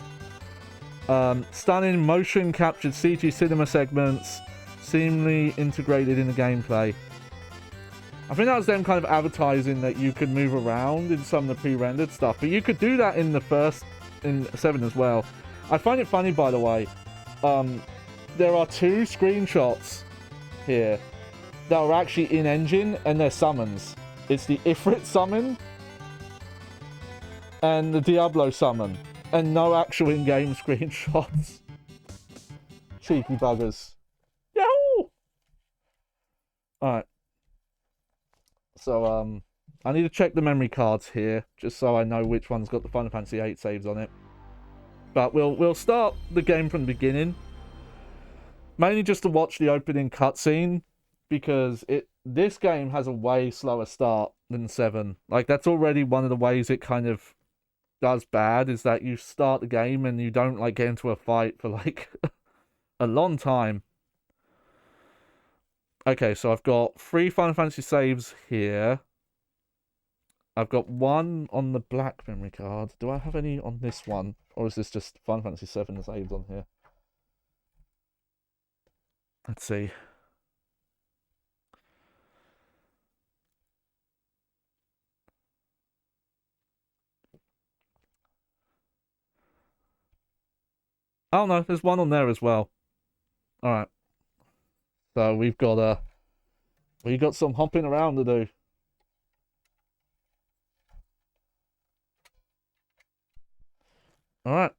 Stunning motion captured CG cinema segments, seamlessly integrated in the gameplay. I think that was them kind of advertising that you could move around in some of the pre-rendered stuff, but you could do that in the first, in 7 as well. I find it funny, by the way. There are 2 screenshots here that are actually in-engine, and they're summons. It's the Ifrit summon and the Diablo summon, and no actual in-game screenshots. Cheeky buggers. Yahoo! Alright. So, I need to check the memory cards here, just so I know which one's got the Final Fantasy VIII saves on it. But we'll start the game from the beginning. Mainly just to watch the opening cutscene, because this game has a way slower start than 7. Like, that's already one of the ways it kind of does bad, is that you start the game and you don't, like, get into a fight for, like, a long time. Okay, so I've got 3 Final Fantasy saves here. I've got 1 on the black memory card. Do I have any on this one? Or is this just Final Fantasy VII saves on here? Let's see. Oh no, there's 1 on there as well. Alright. So we've got some hopping around to do. Alright.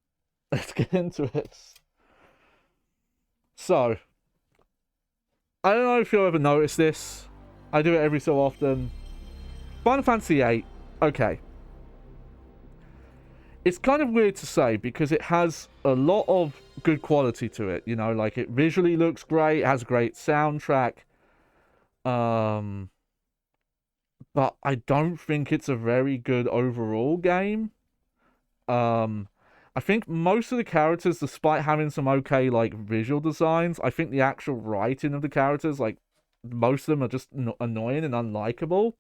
Let's get into it. So, I don't know if you'll ever notice this. I do it every so often. Final Fantasy VIII, okay. It's kind of weird to say because it has a lot of good quality to it. You know, like it visually looks great, it has a great soundtrack. But I don't think it's a very good overall game. I think most of the characters, despite having some okay, like, visual designs, I think the actual writing of the characters, like, most of them are just annoying and unlikable.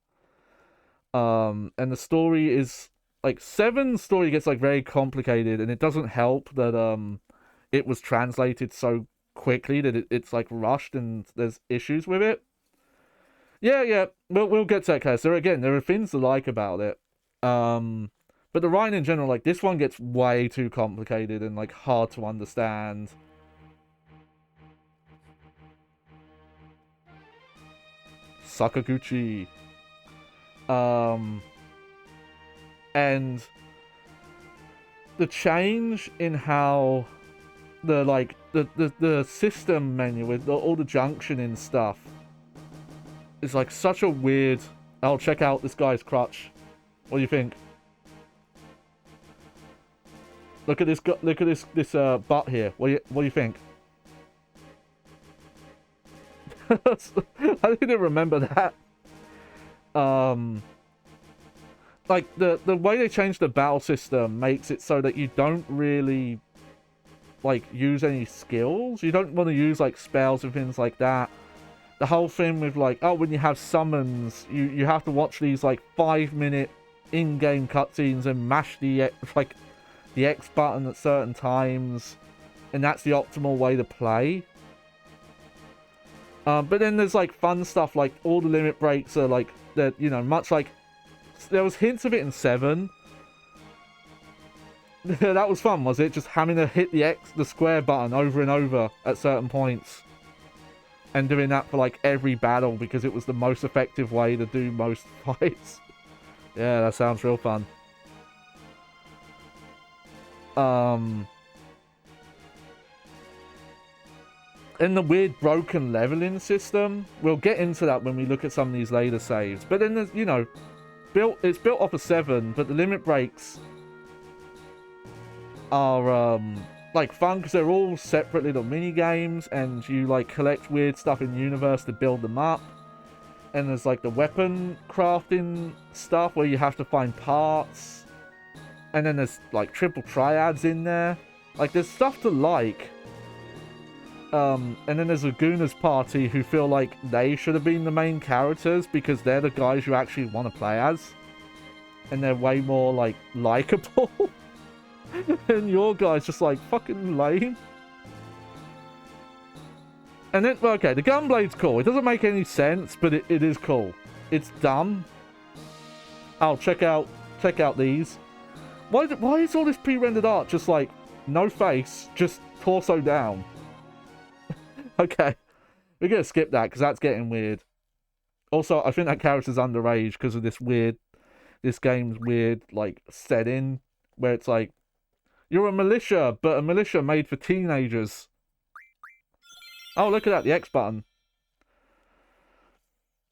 And the story is, like, 7's story gets, like, very complicated, and it doesn't help that, it was translated so quickly that it's, like, rushed and there's issues with it. Yeah, we'll get to that case. There are things to like about it. But the writing in general, like, this one gets way too complicated and, like, hard to understand. Sakaguchi. And the change in how the system menu with all the junctioning stuff is, like, such a weird... Oh, check out this guy's crutch. What do you think? Look at this butt here. What do you think? I didn't remember that. Like the way they changed the battle system makes it so that you don't really, like, use any skills. You don't want to use, like, spells and things like that. The whole thing with, like, oh, when you have summons, you have to watch these, like, 5-minute in-game cutscenes and mash the X button at certain times, and that's the optimal way to play. But then there's, like, fun stuff, like all the limit breaks are, like, that, you know, much like there was hints of it in 7. That was fun, was it? Just having to hit the square button over and over at certain points, and doing that for, like, every battle because it was the most effective way to do most fights. Yeah, that sounds real fun. And the weird broken leveling system, we'll get into that when we look at some of these later saves. But then there's, you know, it's built off of 7, but the limit breaks are like fun because they're all separate little mini games, and you like collect weird stuff in the universe to build them up. And there's like the weapon crafting stuff where you have to find parts, and then there's like triple triads in there. Like there's stuff to like. And then there's Laguna's party who feel like they should have been the main characters because they're the guys you actually want to play as. And they're way more, like, likable. And your guy's just, like, fucking lame. And then, okay, the Gunblade's cool. It doesn't make any sense, but it is cool. It's dumb. Oh, check out these. Why is all this pre-rendered art just, like, no face, just torso down? Okay, we're gonna skip that because that's getting weird. Also, I think that character's underage because of this game's weird, like, setting where it's like, you're a militia, but a militia made for teenagers. Oh, look at that, the X button.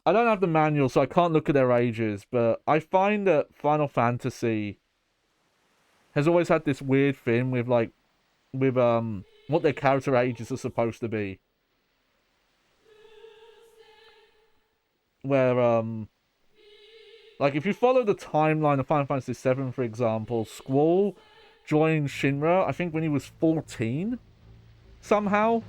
I don't have the manual, so I can't look at their ages, but I find that Final Fantasy has always had this weird thing with, like, what their character ages are supposed to be. Where, like, if you follow the timeline of Final Fantasy VII, for example, Squall joined Shinra, I think, when he was 14, somehow.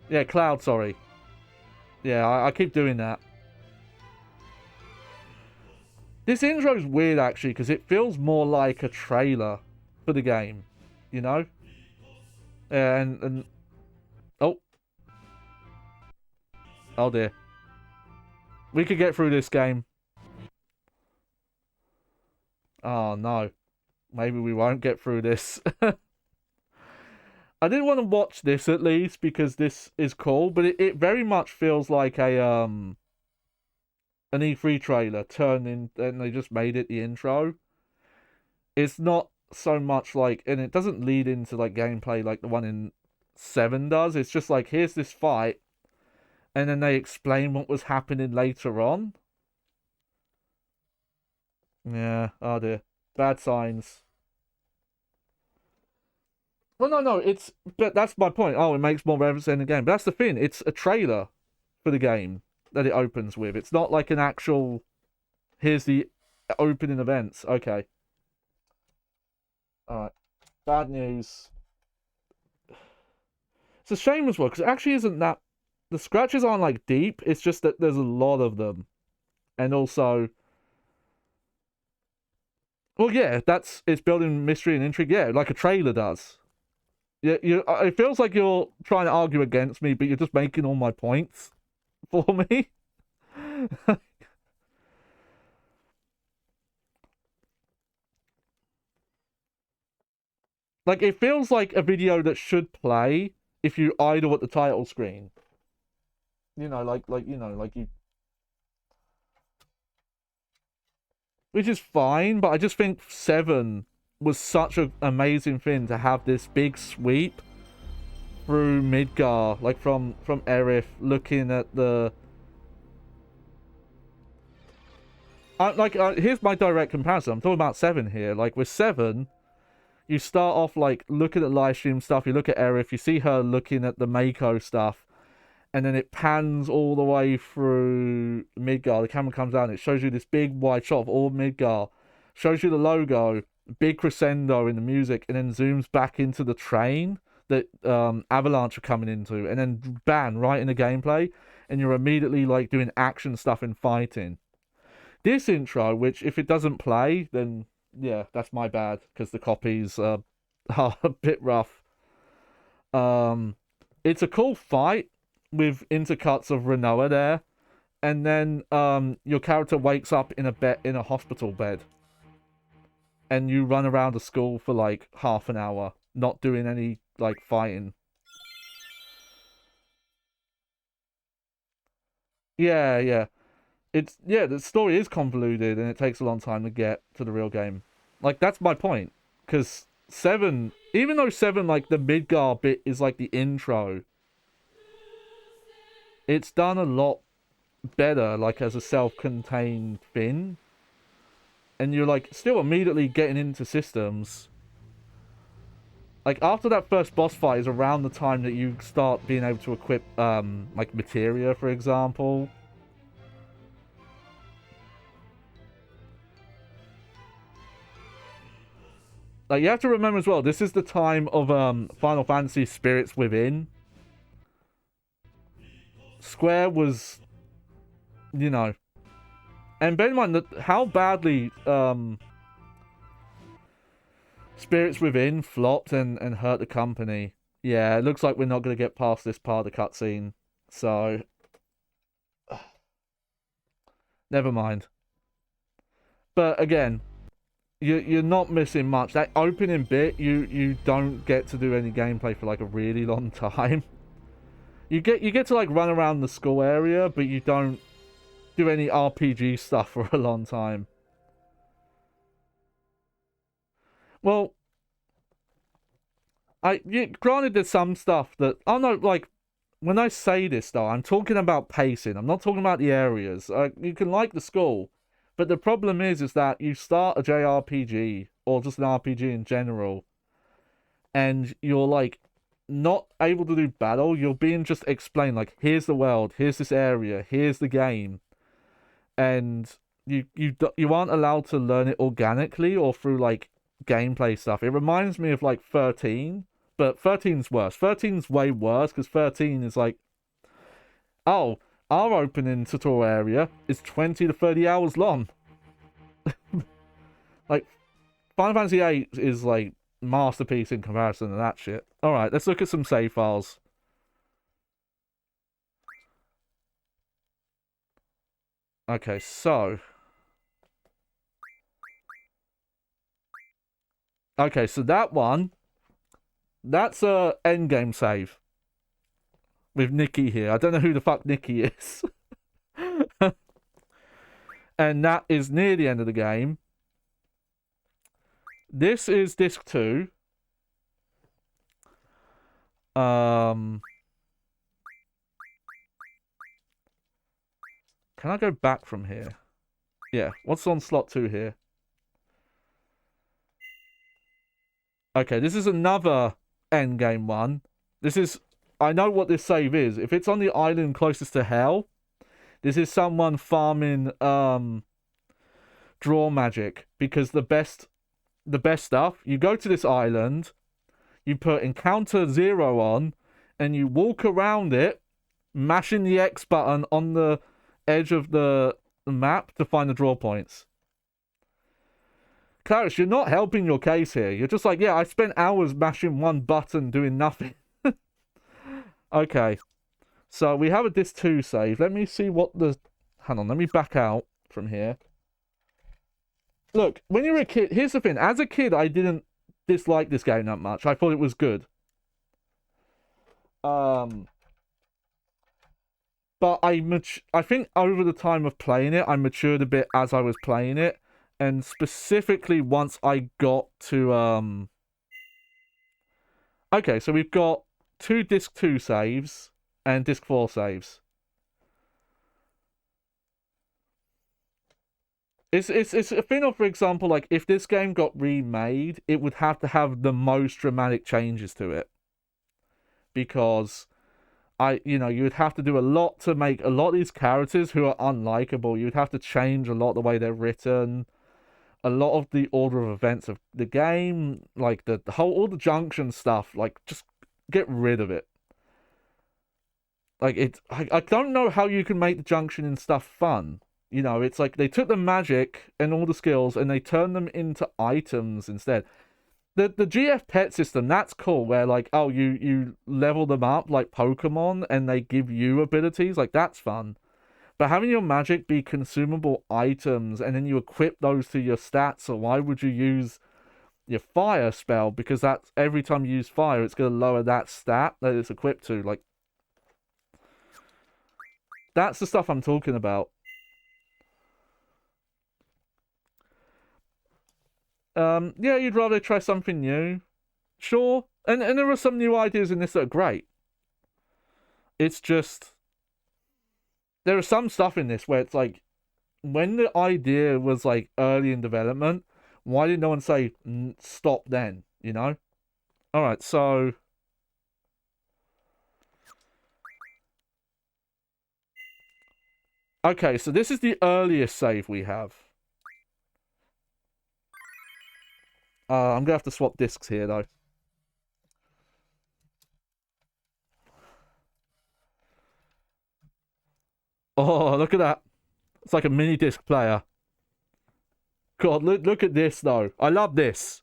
Yeah, Cloud, sorry. Yeah, I keep doing that. This intro's weird, actually, because it feels more like a trailer for the game, you know? And oh. Oh, dear. We could get through this game. Oh, no. Maybe we won't get through this. I didn't want to watch this, at least, because this is cool, but it very much feels like an E3 trailer turned in, and they just made it the intro. It's not so much like, and it doesn't lead into, like, gameplay like the one in 7 does. It's just like, here's this fight, and then they explain what was happening later on. Yeah, oh dear. Bad signs. Well, no, but that's my point. Oh, it makes more reference in the game. But that's the thing. It's a trailer for the game that it opens with. It's not like an actual, here's the opening events. Okay. Alright. Bad news. It's a shame as well, because it actually isn't that... The scratches aren't, like, deep. It's just that there's a lot of them. And also... Well, yeah, it's building mystery and intrigue. Yeah, like a trailer does. Yeah, it feels like you're trying to argue against me, but you're just making all my points for me. Like, it feels like a video that should play if you idle at the title screen. You know, like you... Which is fine, but I just think 7 was such an amazing thing to have this big sweep through Midgar, like from Aerith, looking at the... here's my direct comparison. I'm talking about 7 here. Like, with 7... You start off, like, look at the live stream stuff, you look at Aerith, you see her looking at the Mako stuff, and then it pans all the way through Midgar. The camera comes down, it shows you this big wide shot of all Midgar, shows you the logo, big crescendo in the music, and then zooms back into the train that Avalanche are coming into, and then bam, right in the gameplay, and you're immediately, like, doing action stuff and fighting. This intro, which, if it doesn't play, then... Yeah, that's my bad, because the copies are a bit rough. It's a cool fight with intercuts of Renoa there, and then your character wakes up in a hospital bed, and you run around the school for like half an hour, not doing any like fighting. Yeah. The story is convoluted and it takes a long time to get to the real game. Like, that's my point. Because 7, even though 7, like, the Midgar bit is like the intro, it's done a lot better, like, as a self-contained thing. and you're like still immediately getting into systems. Like after that first boss fight is around the time that you start being able to equip like materia, for example. Like you have to remember as well, this is the time of Final Fantasy Spirits Within. Square was, you know, and bear in mind that how badly Spirits Within flopped and hurt the company. Yeah, it looks like we're not going to get past this part of the cutscene. So, never mind. But again, you're not missing much. That opening bit, you don't get to do any gameplay for like a really long time. You get to like run around the school area, but you don't do any RPG stuff for a long time. Well, granted there's some stuff that like when I say this though, I'm talking about pacing. I'm not talking about the areas. You can like the school, but the problem is that you start a JRPG or just an RPG in general, and you're like not able to do battle. You're being just explained like, here's the world, here's this area, here's the game, and you aren't allowed to learn it organically or through like gameplay stuff. It reminds me of like 13, but 13's worse. 13's way worse because 13 is like, oh, our opening tutorial area is 20 to 30 hours long. Like Final Fantasy VIII is like masterpiece in comparison to that shit. Alright, let's look at some save files. Okay, so... Okay, so that one... That's a endgame save. With Nikki here. I don't know who the fuck Nikki is. And that is near the end of the game. This is disc 2. Can I go back from here? Yeah, what's on slot 2 here? Okay, this is another endgame one. This is... I know what this save is. If it's on the island closest to hell, this is someone farming draw magic. Because the best stuff, you go to this island, you put encounter 0 on, and you walk around it, mashing the X button on the edge of the map to find the draw points. Clarice, you're not helping your case here. You're just like, yeah, I spent hours mashing one button doing nothing. Okay. So we have a disc 2 save. Let me see what the... Hang on, let me back out from here. Look, when you're a kid... Here's the thing. As a kid, I didn't dislike this game that much. I thought it was good. But I think over the time of playing it, I matured a bit as I was playing it. And specifically once I got to... Okay, so we've got 2 disc 2 saves and disc 4 saves. It's a thing of, for example, like, if this game got remade, it would have to have the most dramatic changes to it. Because, you would have to do a lot to make a lot of these characters who are unlikable. You'd have to change a lot of the way they're written. A lot of the order of events of the game. Like, all the junction stuff. Like, just get rid of it. Like, I don't know how you can make the junction and stuff fun. It's like they took the magic and all the skills and they turned them into items instead. The GF pet system, that's cool, where like, oh, you level them up like Pokemon and they give you abilities, like that's fun. But having your magic be consumable items and then you equip those to your stats, so why would you use your fire spell? Because that's every time you use fire, it's going to lower that stat that it's equipped to. Like, that's the stuff I'm talking about. Yeah, you'd rather try something new. Sure. And there are some new ideas in this that are great. It's just... There is some stuff in this where it's like... when the idea was like early in development, why did no one say stop then? You know? Alright, so okay, so this is the earliest save we have. I'm gonna have to swap discs here though. Oh, look at that. It's like a mini disc player. God, look at this though. I love this.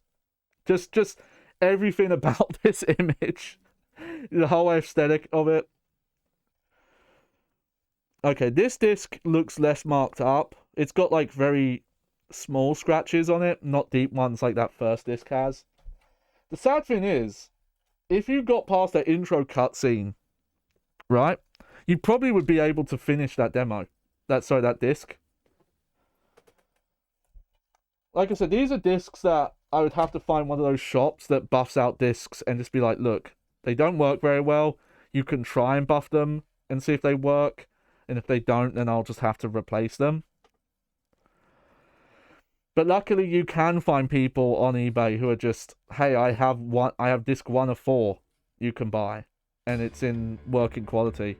Just everything about this image. The whole aesthetic of it. Okay, this disc looks less marked up. It's got like very small scratches on it, not deep ones like that first disc has. The sad thing is, if you got past that intro cutscene, right, you probably would be able to finish that demo. That disc. Like I said, these are discs that I would have to find one of those shops that buffs out discs and just be like, look, they don't work very well. You can try and buff them and see if they work. And if they don't, then I'll just have to replace them. But luckily, you can find people on eBay who are just, hey, I have disc 1 of 4 you can buy. And it's in working quality.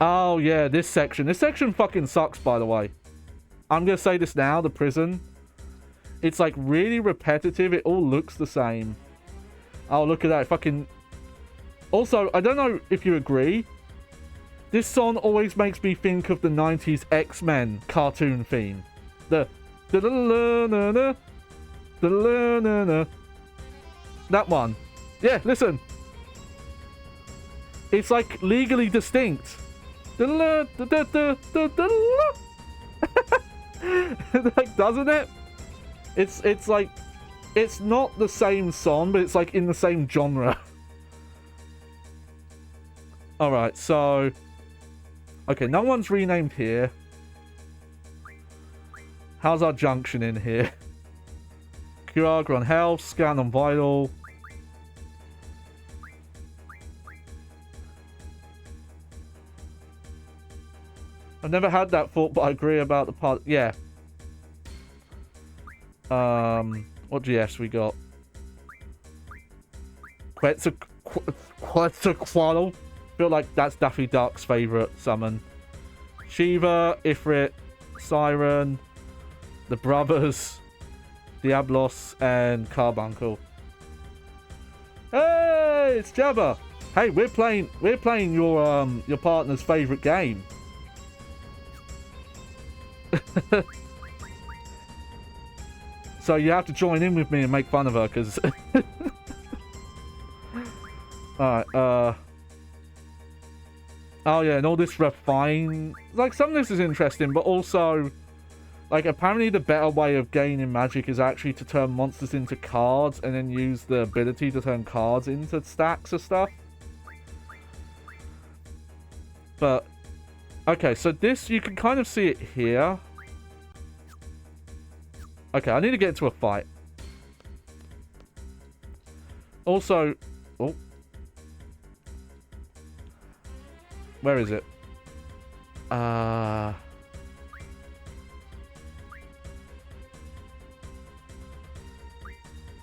Oh, yeah, this section. This section fucking sucks, by the way. I'm going to say this now, the prison. It's like really repetitive. It all looks the same. Oh, look at that. Fucking... Also, I don't know if you agree. This song always makes me think of the 90s X-Men cartoon theme. The... That one. Yeah, listen. It's like legally distinct. Like, doesn't it? It's like... It's not the same song, but it's like in the same genre. Alright, so... Okay, no one's renamed here. How's our junction in here? QR on health, scan on vital. I've never had that thought, but I agree about the part... Yeah. What GS we got? Quetzalcoatl. Feel like that's Daffy Duck's favourite summon. Shiva, Ifrit, Siren, the Brothers, Diablos, and Carbuncle. Hey, it's Jabba. Hey, we're playing your partner's favourite game. So you have to join in with me and make fun of her, because... Alright, oh yeah, and all this refine... Like, some of this is interesting, but also... Like, apparently the better way of gaining magic is actually to turn monsters into cards, and then use the ability to turn cards into stacks of stuff. But... Okay, so this, you can kind of see it here. Okay, I need to get into a fight. Also... Oh. Where is it?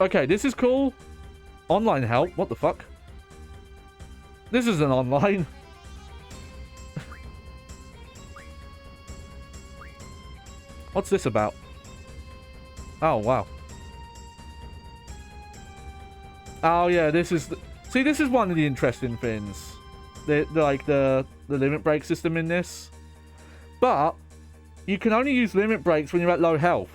Okay, this is cool. Online help? What the fuck? This isn't online. What's this about? Oh, wow. Oh, yeah, this is... See, this is one of the interesting things. The limit break system in this. But, you can only use limit breaks when you're at low health.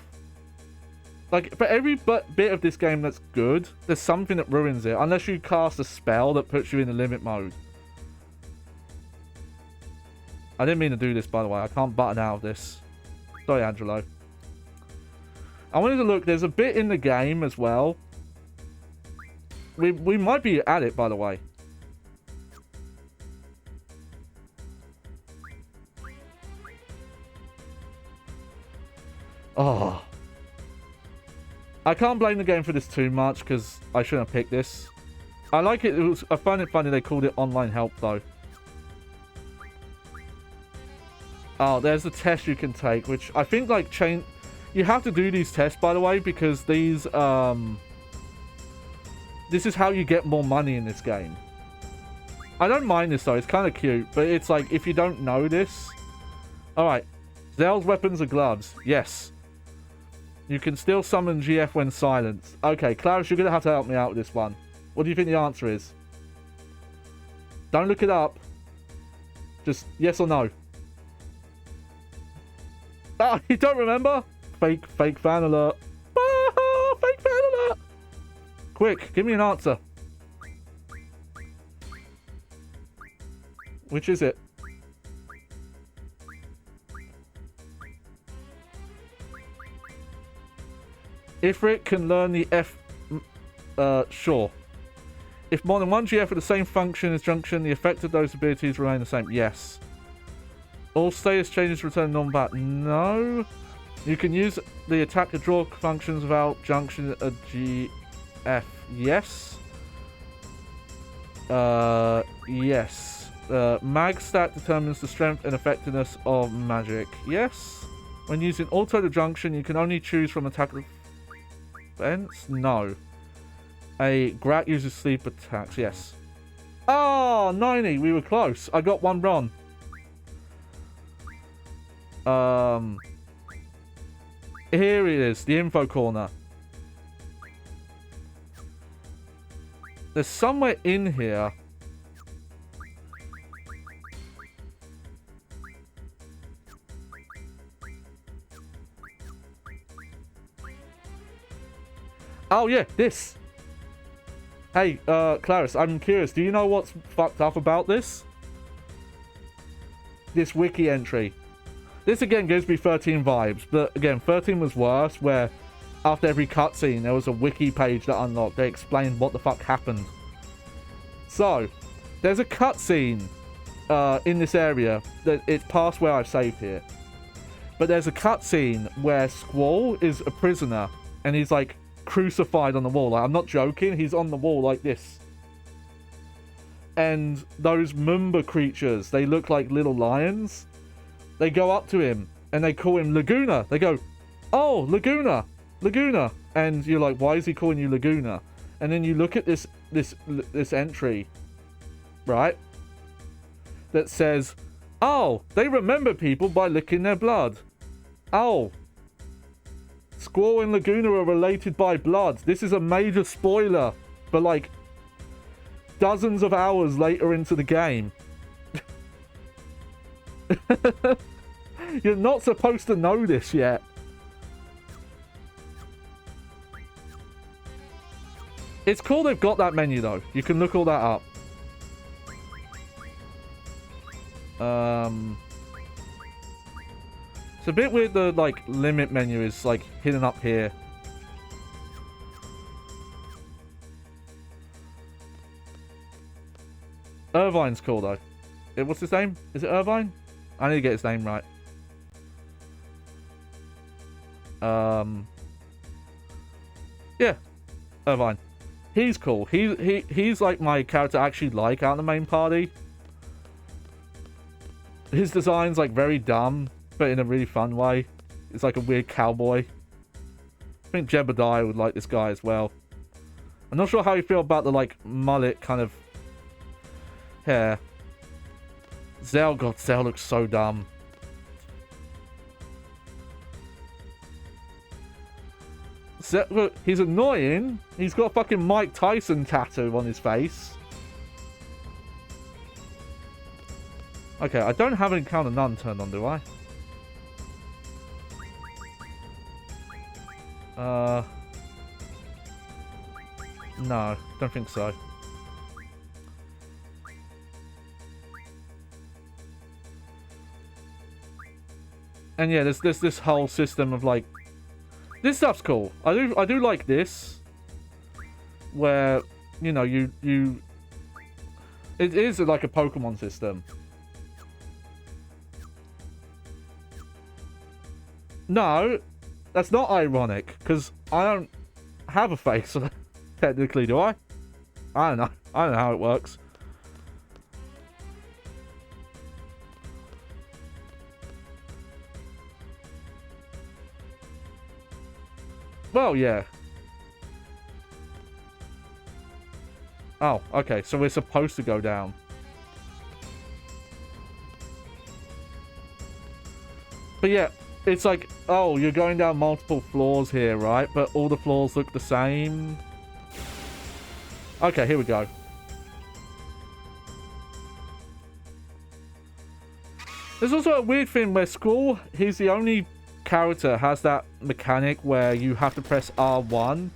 Like, for every bit of this game that's good, there's something that ruins it. Unless you cast a spell that puts you in the limit mode. I didn't mean to do this, by the way. I can't button out of this. Sorry, Angelo. I wanted to look. There's a bit in the game as well. We might be at it, by the way. Oh. I can't blame the game for this too much, because I shouldn't have picked this. I like it. I find it funny they called it online help, though. Oh, there's a test you can take, which I think, like, change... You have to do these tests, by the way, because these, this is how you get more money in this game. I don't mind this, though. It's kind of cute, but it's like, if you don't know this... Alright. Zell's weapons are gloves. Yes. You can still summon GF when silenced. Okay, Clarice, you're going to have to help me out with this one. What do you think the answer is? Don't look it up. Just yes or no. Ah, you don't remember? Fake fan alert. Ah, fake fan alert. Quick, give me an answer. Which is it? Ifrit can learn the F... sure. If more than one GF with the same function is junction, the effect of those abilities remain the same. Yes. All status changes return non-bat. No. You can use the attack to draw functions without junction a GF. Yes. Yes. Mag stat determines the strength and effectiveness of magic. Yes. When using auto junction, you can only choose from attack defense. No. A Grat uses sleep attacks. Yes. Oh, 90. We were close. I got one wrong. Here it is. The info corner. There's somewhere in here. Oh, yeah. This. Hey, Clarice, I'm curious. Do you know what's fucked up about this? This wiki entry. This, again, gives me 13 vibes. But, again, 13 was worse, where after every cutscene, there was a wiki page that unlocked. They explained what the fuck happened. So, there's a cutscene in this area. That it's past where I've saved here. But there's a cutscene where Squall is a prisoner, and he's, like, crucified on the wall. Like, I'm not joking. He's on the wall like this. And those Mumba creatures, they look like little lions. They go up to him and they call him Laguna. They go, oh, Laguna, Laguna. And you're like, why is he calling you Laguna? And then you look at this entry, right? That says, oh, they remember people by licking their blood. Oh, Squall and Laguna are related by blood. This is a major spoiler for, like, dozens of hours later into the game. You're not supposed to know this yet. It's cool they've got that menu, though. You can look all that up. It's a bit weird the, like, limit menu is, like, hidden up here. Irvine's cool, though. What's his name? Is it Irvine? I need to get his name right. Yeah. Irvine. He's cool. He's like my character I actually like out in the main party. His design's, like, very dumb, but in a really fun way. It's like a weird cowboy. I think Jebediah would like this guy as well. I'm not sure how you feel about the, like, mullet kind of hair. Zell, God, Zell looks so dumb. Zell, look, he's annoying. He's got a fucking Mike Tyson tattoo on his face. Okay, I don't have an encounter none turned on, do I? No, don't think so. And yeah, there's this whole system of, like, this stuff's cool. I do like this, where, you know, it is like a Pokemon system. No, that's not ironic, because I don't have a face, technically, do I? I don't know. I don't know how it works. Well, yeah. Oh, okay. So we're supposed to go down. But yeah, it's like, oh, you're going down multiple floors here, right? But all the floors look the same. Okay, here we go. There's also a weird thing where Squall, he's the only character has that mechanic where you have to press R1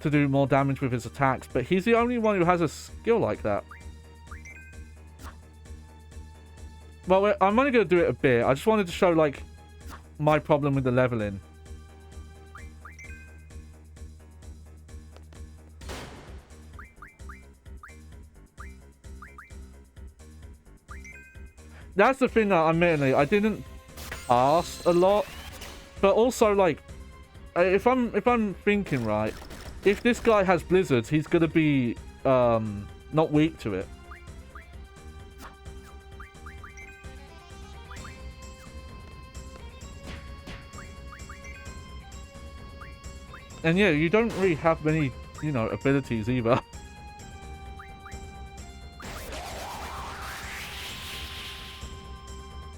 to do more damage with his attacks, but he's the only one who has a skill like that. Well, I'm only going to do it a bit. I just wanted to show, like, my problem with the leveling. That's the thing that, admittedly, I didn't ask a lot, but also, like, if I'm thinking right, if this guy has blizzards, he's gonna be not weak to it. And yeah, you don't really have many, you know, abilities either.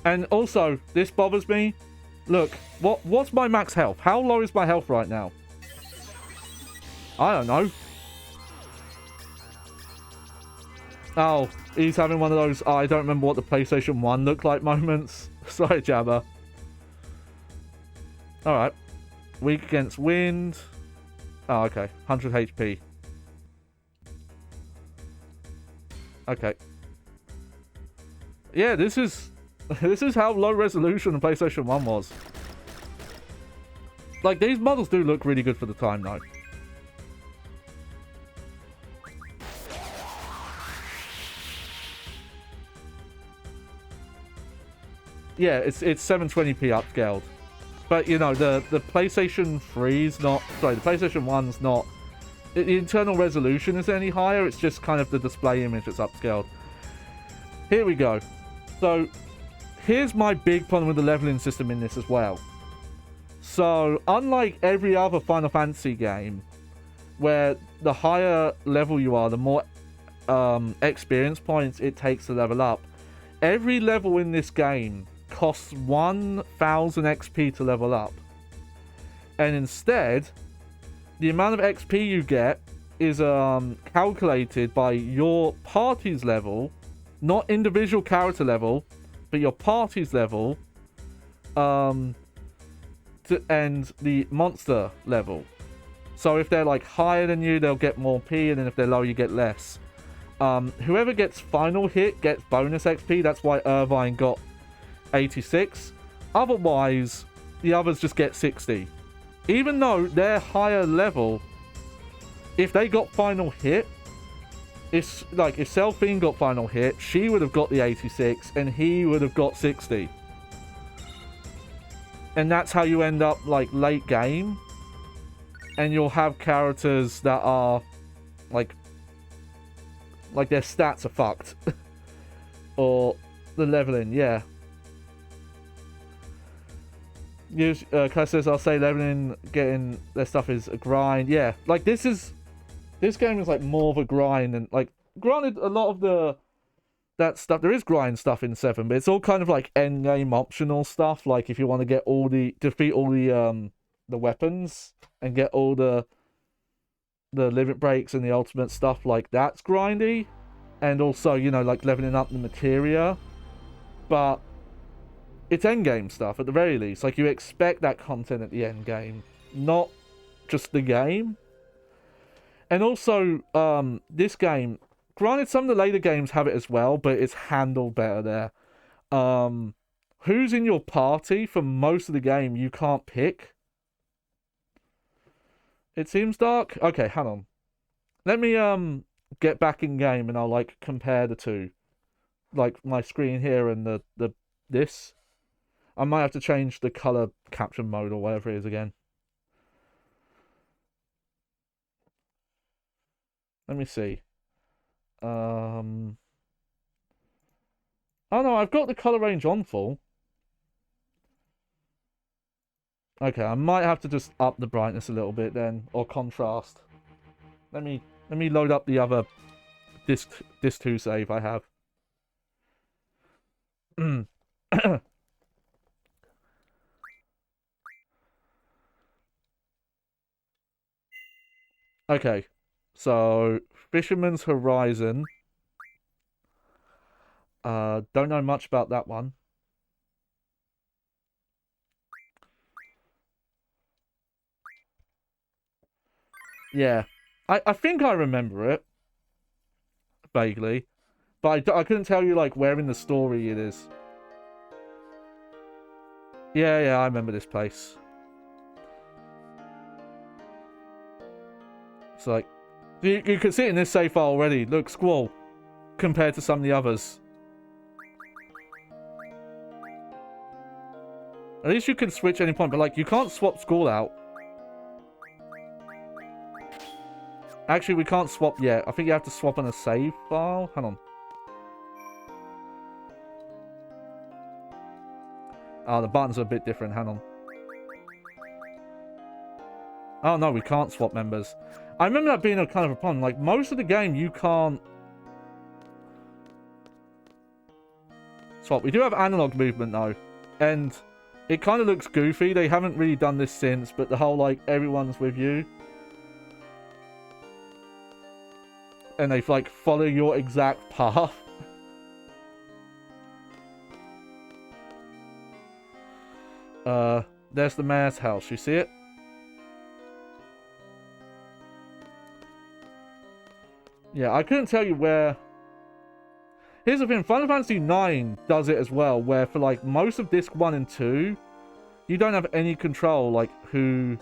And also, this bothers me. Look, what's my max health? How low is my health right now? I don't know. Oh, he's having one of those, oh, I don't remember what the PlayStation 1 looked like moments. Sorry, Jabba. Alright. Weak against wind. Oh, okay. 100 HP. Okay. Yeah, this is how low resolution the PlayStation 1 was. Like, these models do look really good for the time, though. Yeah, it's 720p upscaled. But, you know, the PlayStation 3's not... Sorry, the PlayStation 1's not... The internal resolution isn't any higher. It's just kind of the display image that's upscaled. Here we go. So, here's my big problem with the leveling system in this as well. So, unlike every other Final Fantasy game, where the higher level you are, the more experience points it takes to level up, every level in this game costs 1,000 XP to level up. And instead, the amount of XP you get is calculated by your party's level, not individual character level, but your party's level, and the monster level. So if they're like higher than you, they'll get more P, and then if they're low, you get less. Whoever gets final hit gets bonus XP. That's why Irvine got 86. Otherwise, the others just get 60. Even though they're higher level, if they got final hit, if Selphine got final hit, she would have got the 86 and he would have got 60. And that's how you end up like late game. And you'll have characters that are like their stats are fucked. Or the leveling, yeah. Class says, I'll say leveling, getting their stuff is a grind. Yeah, like this game is like more of a grind, and like granted a lot of that stuff, there is grind stuff in 7, but it's all kind of like end game optional stuff. Like if you want to get defeat all the weapons and get all the limit breaks and the ultimate stuff, like that's grindy. And also, you know, like leveling up the materia. But it's endgame stuff at the very least. Like, you expect that content at the end game, not just the game. And also, this game, granted some of the later games have it as well, but it's handled better there. Who's in your party for most of the game you can't pick. It seems dark. Okay, hang on. Let me get back in game and I'll like compare the two. Like my screen here and this. I might have to change the color caption mode or whatever it is again. Let me see. Oh no, I've got the color range on full. Okay, I might have to just up the brightness a little bit then, or contrast. Let me load up the other disc 2 save I have. Okay, so Fisherman's Horizon. Don't know much about that one. Yeah, I think I remember it vaguely, but I couldn't tell you like where in the story it is. Yeah, I remember this place. It's like you can see it in this save file already. Look, Squall compared to some of the others. At least you can switch any point, but like you can't swap Squall out. Actually, we can't swap yet. I think you have to swap on a save file. Hang on. Oh, the buttons are a bit different. Hang on. Oh, no, we can't swap members. I remember that being a kind of a problem. Like, most of the game, you can't swap. We do have analog movement, though. And it kind of looks goofy. They haven't really done this since, but the whole, like, everyone's with you. And they, like, follow your exact path. There's the mayor's house. You see it? Yeah, I couldn't tell you where. Here's the thing, Final Fantasy IX does it as well, where for like most of Disc 1 and 2, you don't have any control, like who...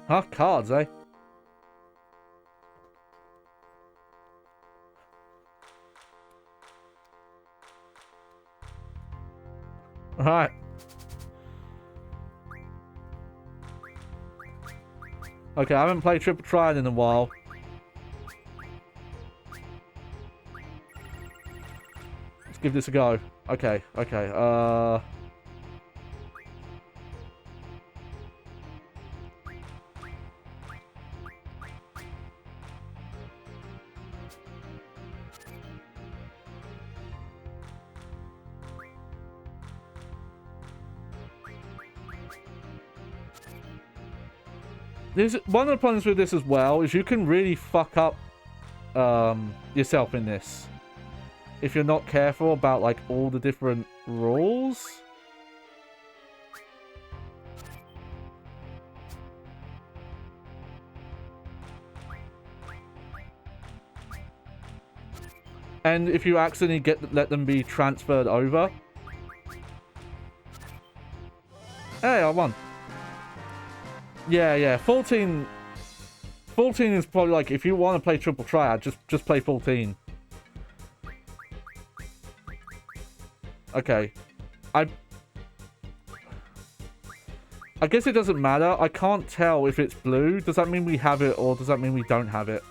Huh? Cards, eh? Alright. Okay, I haven't played Triple Triad in a while. Let's give this a go. Okay. One of the problems with this as well is you can really fuck up yourself in this if you're not careful about like all the different rules. And if you accidentally let them be transferred over. Hey, I won. Yeah. 14 is probably like, if you want to play Triple Triad, just play 14. Okay. I guess it doesn't matter. I can't tell if it's blue. Does that mean we have it, or does that mean we don't have it?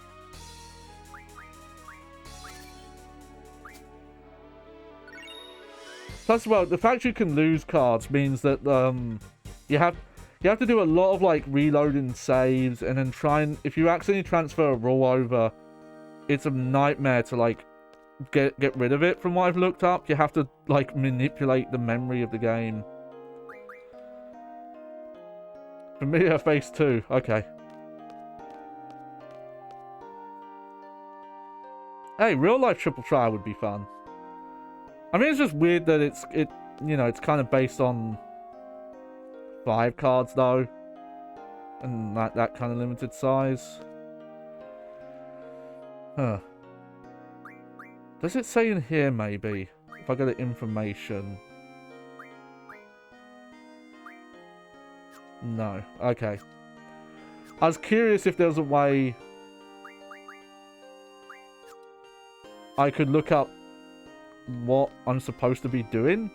Plus, well, the fact you can lose cards means that you have to do a lot of like reloading saves, and then if you accidentally transfer a rule over, it's a nightmare to like get rid of it. From what I've looked up, you have to like manipulate the memory of the game. Familiar face 2. Okay. Hey, real life Triple Triad would be fun. I mean, it's just weird that it's kind of based on 5 cards though, and that kind of limited size. Huh. Does it say in here maybe if I go to information? No. Okay. I was curious if there was a way I could look up what I'm supposed to be doing.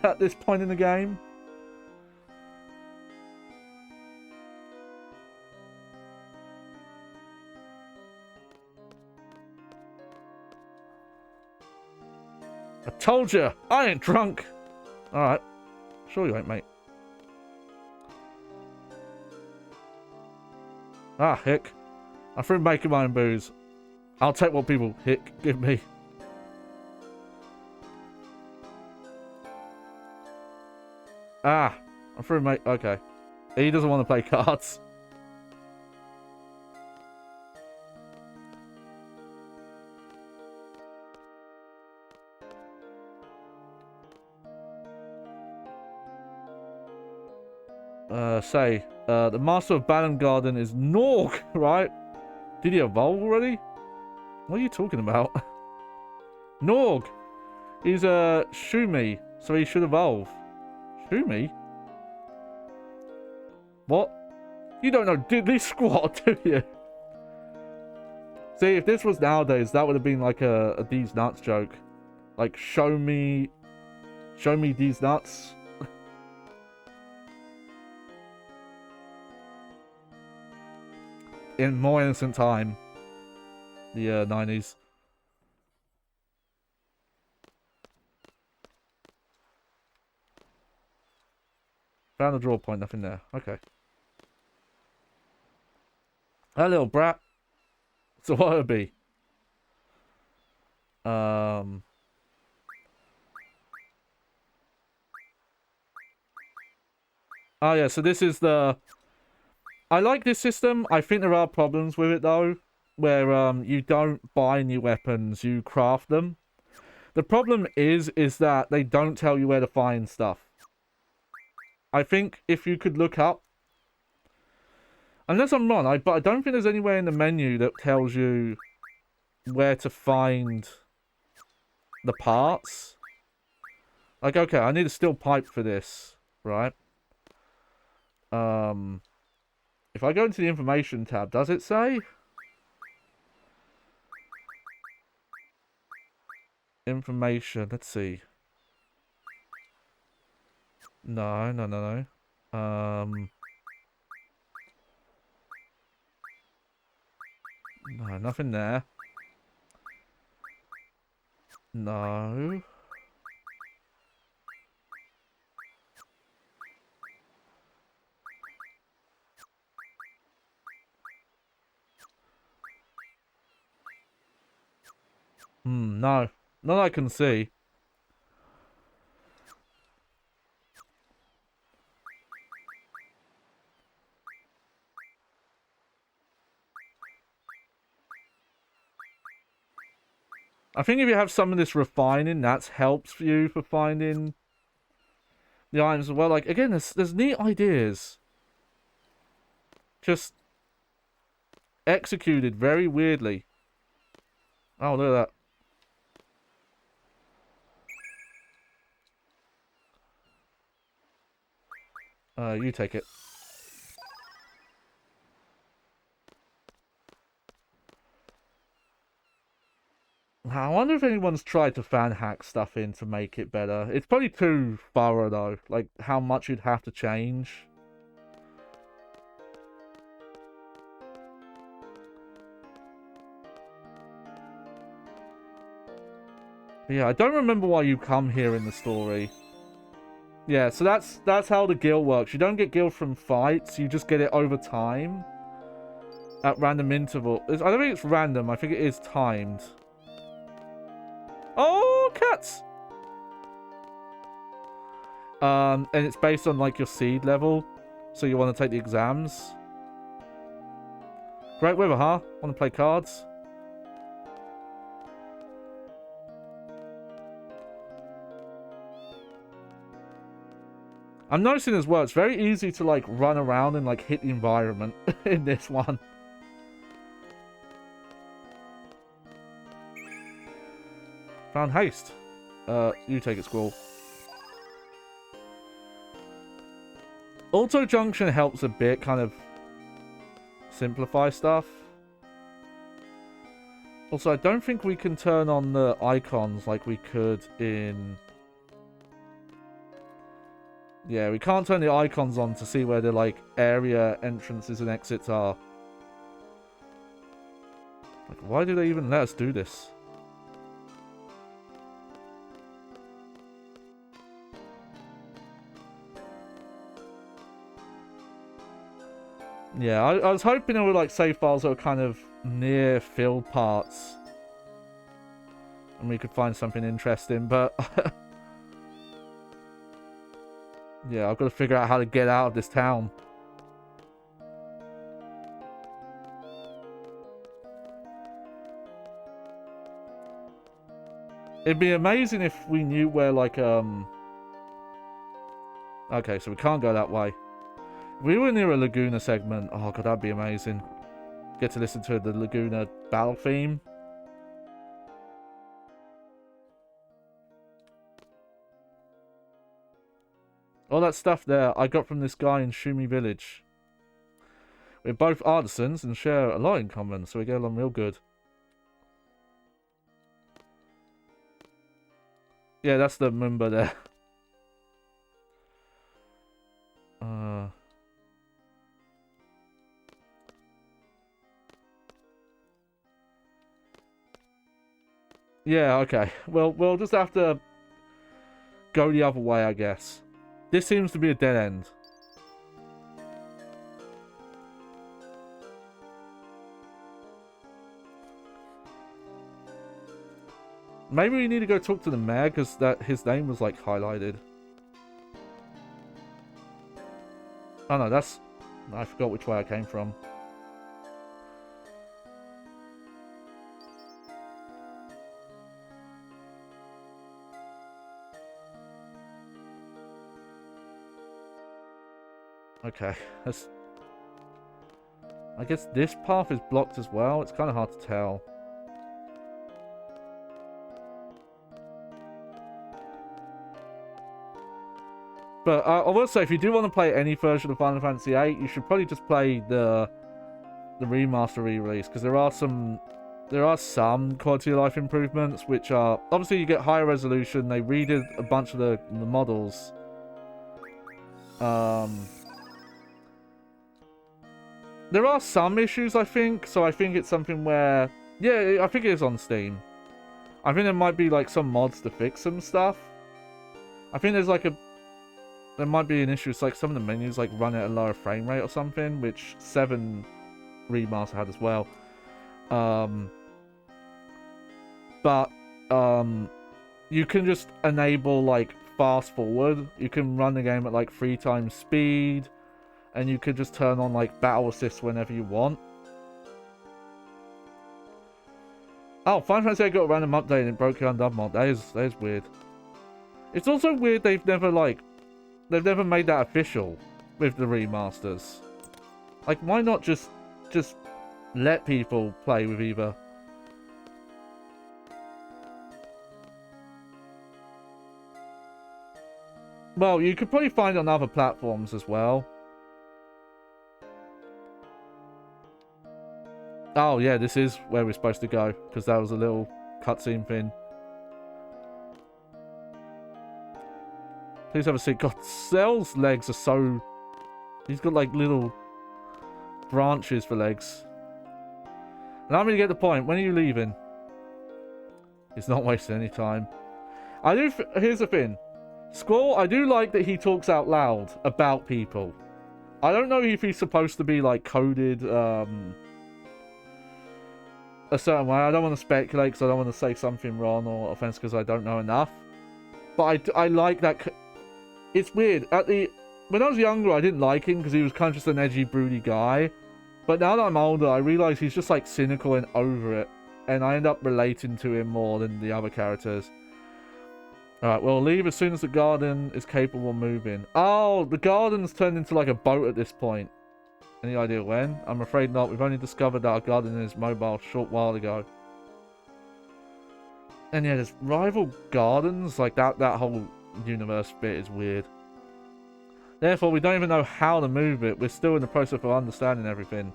at this point in the game. I told you, I ain't drunk. Alright. Sure you ain't, mate. Ah, hick. I'm through making my own booze. I'll take what people, hick, give me. Ah, I'm through, mate. Okay. He doesn't want to play cards. The Master of Baron Garden is Norg, right? Did he evolve already? What are you talking about? Norg! He's a Shumi, so he should evolve. Shumi? What? You don't know diddly squat, do you? See, if this was nowadays, that would have been like a these nuts joke. Like, show me these nuts. In more innocent time. The 90s. Found the draw point, nothing there. Okay. That little brat. It's a Wallaby. Oh yeah, so this is the... I like this system. I think there are problems with it though, where you don't buy new weapons, you craft them. The problem is that they don't tell you where to find stuff. I think if you could look up, unless I'm wrong, but I don't think there's anywhere in the menu that tells you where to find the parts. Like, okay, I need a steel pipe for this, right? If I go into the information tab, does it say? Information, let's see. No. No, nothing there. No. No. Not that I can see. I think if you have some of this refining, that helps you for finding the items as well. Like, again, there's neat ideas. Just executed very weirdly. Oh, look at that. You take it. I wonder if anyone's tried to fan hack stuff in to make it better. It's probably too thorough though, like how much you'd have to change. But yeah, I don't remember why you come here in the story. Yeah, so that's how the guild works. You don't get guild from fights, you just get it over time. At random interval. I don't think it's random, I think it is timed. Oh, cats! And it's based on like your seed level. So you want to take the exams. Great weather, huh? Want to play cards? I'm noticing as well, it's very easy to like run around and like hit the environment in this one. Found haste. You take it, Squirrel. Auto junction helps a bit, kind of simplify stuff. Also, I don't think we can turn on the icons like we could in Yeah, we can't turn the icons on to see where the, like, area entrances and exits are. Like, why do they even let us do this? Yeah, I was hoping there were, like, save files that were kind of near filled parts. And we could find something interesting, but... yeah, I've got to figure out how to get out of this town. It'd be amazing if we knew where, like, okay, so we can't go that way. If we were near a Laguna segment, oh god, that'd be amazing. Get to listen to the Laguna battle theme. All that stuff there I got from this guy in Shumi Village. We're both artisans and share a lot in common, so we get along real good. Yeah, that's the Mumba there. Yeah, okay. Well, we'll just have to go the other way, I guess. This seems to be a dead end. Maybe we need to go talk to the mayor, because his name was, like, highlighted. Oh no, that's... I forgot which way I came from. Okay, that's... I guess this path is blocked as well. It's kind of hard to tell. But I will say, if you do want to play any version of Final Fantasy VIII, you should probably just play the remaster re-release, because there are some quality of life improvements, which are obviously you get higher resolution. They redid a bunch of the models. There are some issues, I think, so I think it's something where, yeah, I think it is on Steam. I think there might be like some mods to fix some stuff. I think there might be an issue. It's like some of the menus like run at a lower frame rate or something, which 7 remaster had as well. But you can just enable like fast forward. You can run the game at like 3 times speed, and you could just turn on like battle assist whenever you want. Oh, Final Fantasy VIII got a random update and it broke your undone mod. That is weird. It's also weird they've never made that official with the remasters. Like, why not just let people play with either? Well, you could probably find it on other platforms as well. Oh yeah, this is where we're supposed to go, because that was a little cutscene thing. Please have a seat. God, Cell's legs are so... He's got like little branches for legs. And I'm going to get the point. When are you leaving? He's not wasting any time. Here's the thing. Squall, I do like that he talks out loud about people. I don't know if he's supposed to be like coded a certain way. I don't want to speculate because I don't want to say something wrong or offensive because I don't know enough. But I like that. It's weird. When I was younger, I didn't like him because he was kind of just an edgy, broody guy. But now that I'm older, I realize he's just like cynical and over it. And I end up relating to him more than the other characters. Alright, we'll leave as soon as the garden is capable of moving. Oh, the garden's turned into like a boat at this point. Any idea when? I'm afraid not. We've only discovered that our garden is mobile a short while ago. And yeah, there's rival gardens. Like that whole universe bit is weird. Therefore, we don't even know how to move it. We're still in the process of understanding everything.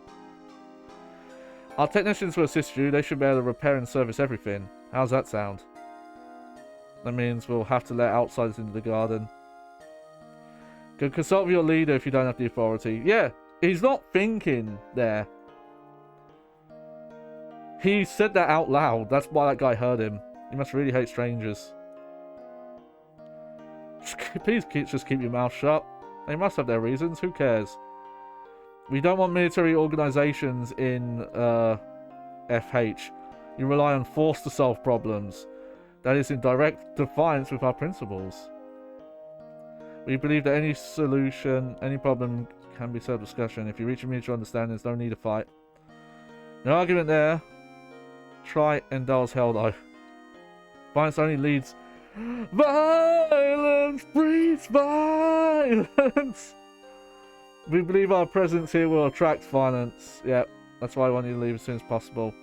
Our technicians will assist you. They should be able to repair and service everything. How's that sound? That means we'll have to let outsiders into the garden. Go consult with your leader if you don't have the authority. Yeah, he's not thinking there. He said that out loud. That's why that guy heard him. He must really hate strangers. Please just keep your mouth shut. They must have their reasons. Who cares? We don't want military organizations in FH. You rely on force to solve problems. That is in direct defiance with our principles. We believe that any solution, any problem can be self-discussion. If you reach a mutual understanding, there's no need to fight. No argument there. Try Endal's hell though. Violence only leads... Violence breeds violence! We believe our presence here will attract violence. Yep, that's why I want you to leave as soon as possible.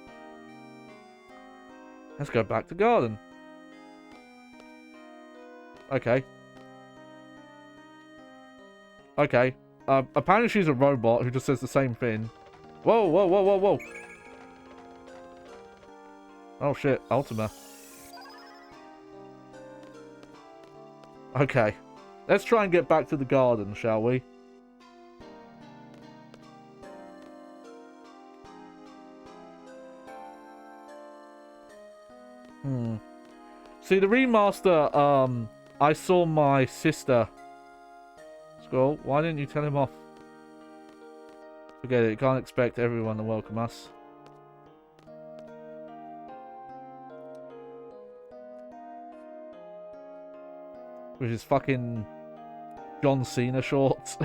Let's go back to garden. Okay. Okay. Apparently she's a robot who just says the same thing. Whoa, whoa, whoa, whoa, whoa. Oh shit, Ultima. Okay. Let's try and get back to the garden, shall we? See, the remaster, I saw my sister. Squirrel, why didn't you tell him off? Forget it, you can't expect everyone to welcome us. With his fucking John Cena shorts.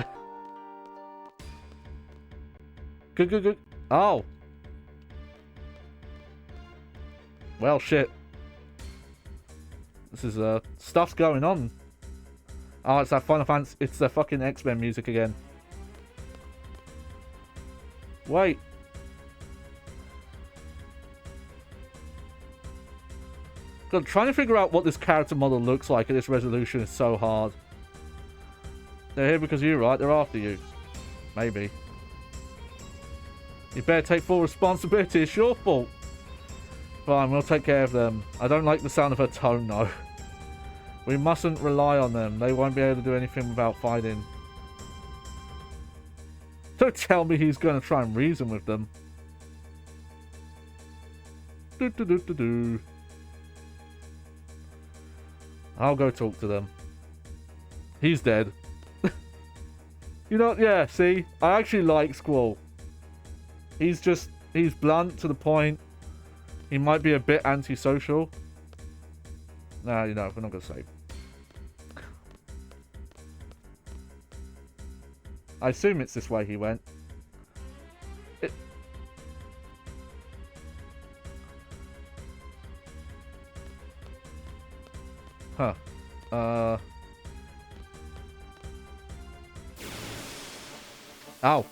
Good, good, good. Oh. Well, shit. This is, stuff's going on. Oh, it's that Final Fantasy. It's the fucking X-Men music again. Wait. God, trying to figure out what this character model looks like at this resolution is so hard. They're here because of you, right? They're after you. Maybe. You better take full responsibility. It's your fault. Fine, we'll take care of them. I don't like the sound of her tone, though. We mustn't rely on them. They won't be able to do anything without fighting. Don't tell me he's going to try and reason with them. Do-do-do-do-do. I'll go talk to them. He's dead. You know, yeah, see? I actually like Squall. He's blunt to the point. He might be a bit antisocial. Nah, you know, we're not going to save. I assume it's this way he went. Huh. Oh.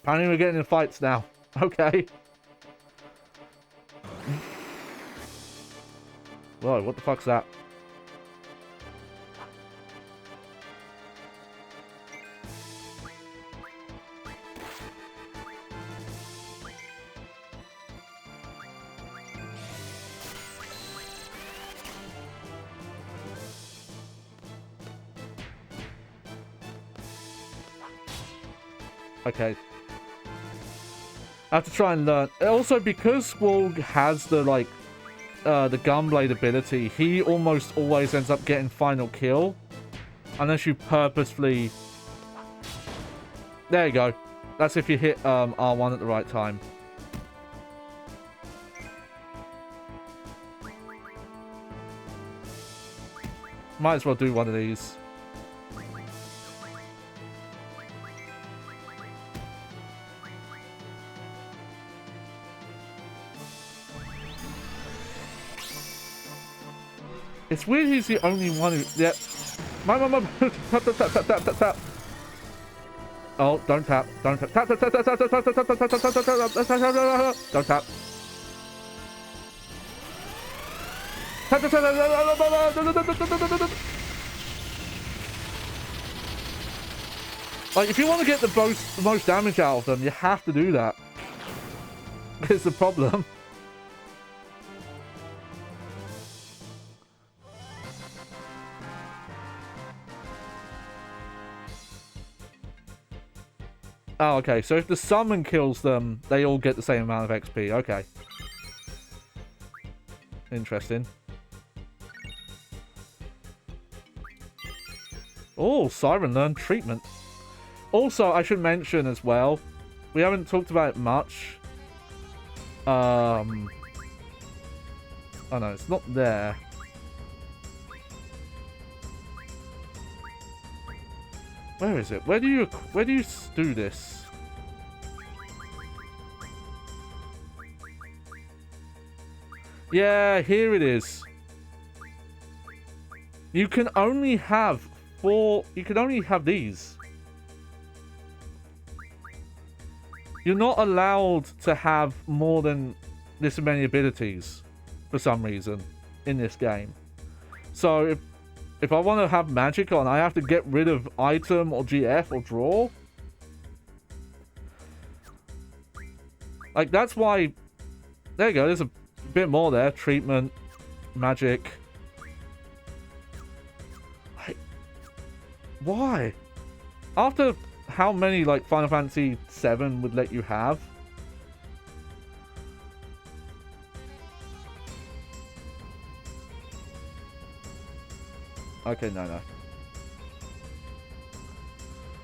Apparently we're getting in fights now. Okay. Whoa, what the fuck's that? Okay. I have to try and learn. Also, because Squall has the, like, the Gunblade ability, he almost always ends up getting final kill. Unless you purposefully... There you go. That's if you hit R1 at the right time. Might as well do one of these. It's weird he's the only one who... Yep. Mum. Tap, tap, tap, tap, tap, tap, tap. Oh, don't tap. Don't tap. Tap, tap, tap, tap, tap, tap, tap, tap, tap, tap, tap, tap, tap. Don't tap. Tap, tap, tap. Like, if you want to get the most damage out of them, you have to do that. It's the problem. Oh, okay. So if the summon kills them, they all get the same amount of XP. Okay. Interesting. Oh, Siren learned treatment. Also, I should mention as well, we haven't talked about it much. Oh no, it's not there. Where is it? Where do you do this? Yeah, here it is. You can only have 4. You can only have these. You're not allowed to have more than this many abilities for some reason in this game. So if I want to have magic on, I have to get rid of item or GF or draw. Like, that's why... There you go, there's a bit more there. Treatment, magic. Like, why? After how many, like, Final Fantasy VII would let you have? Okay, no.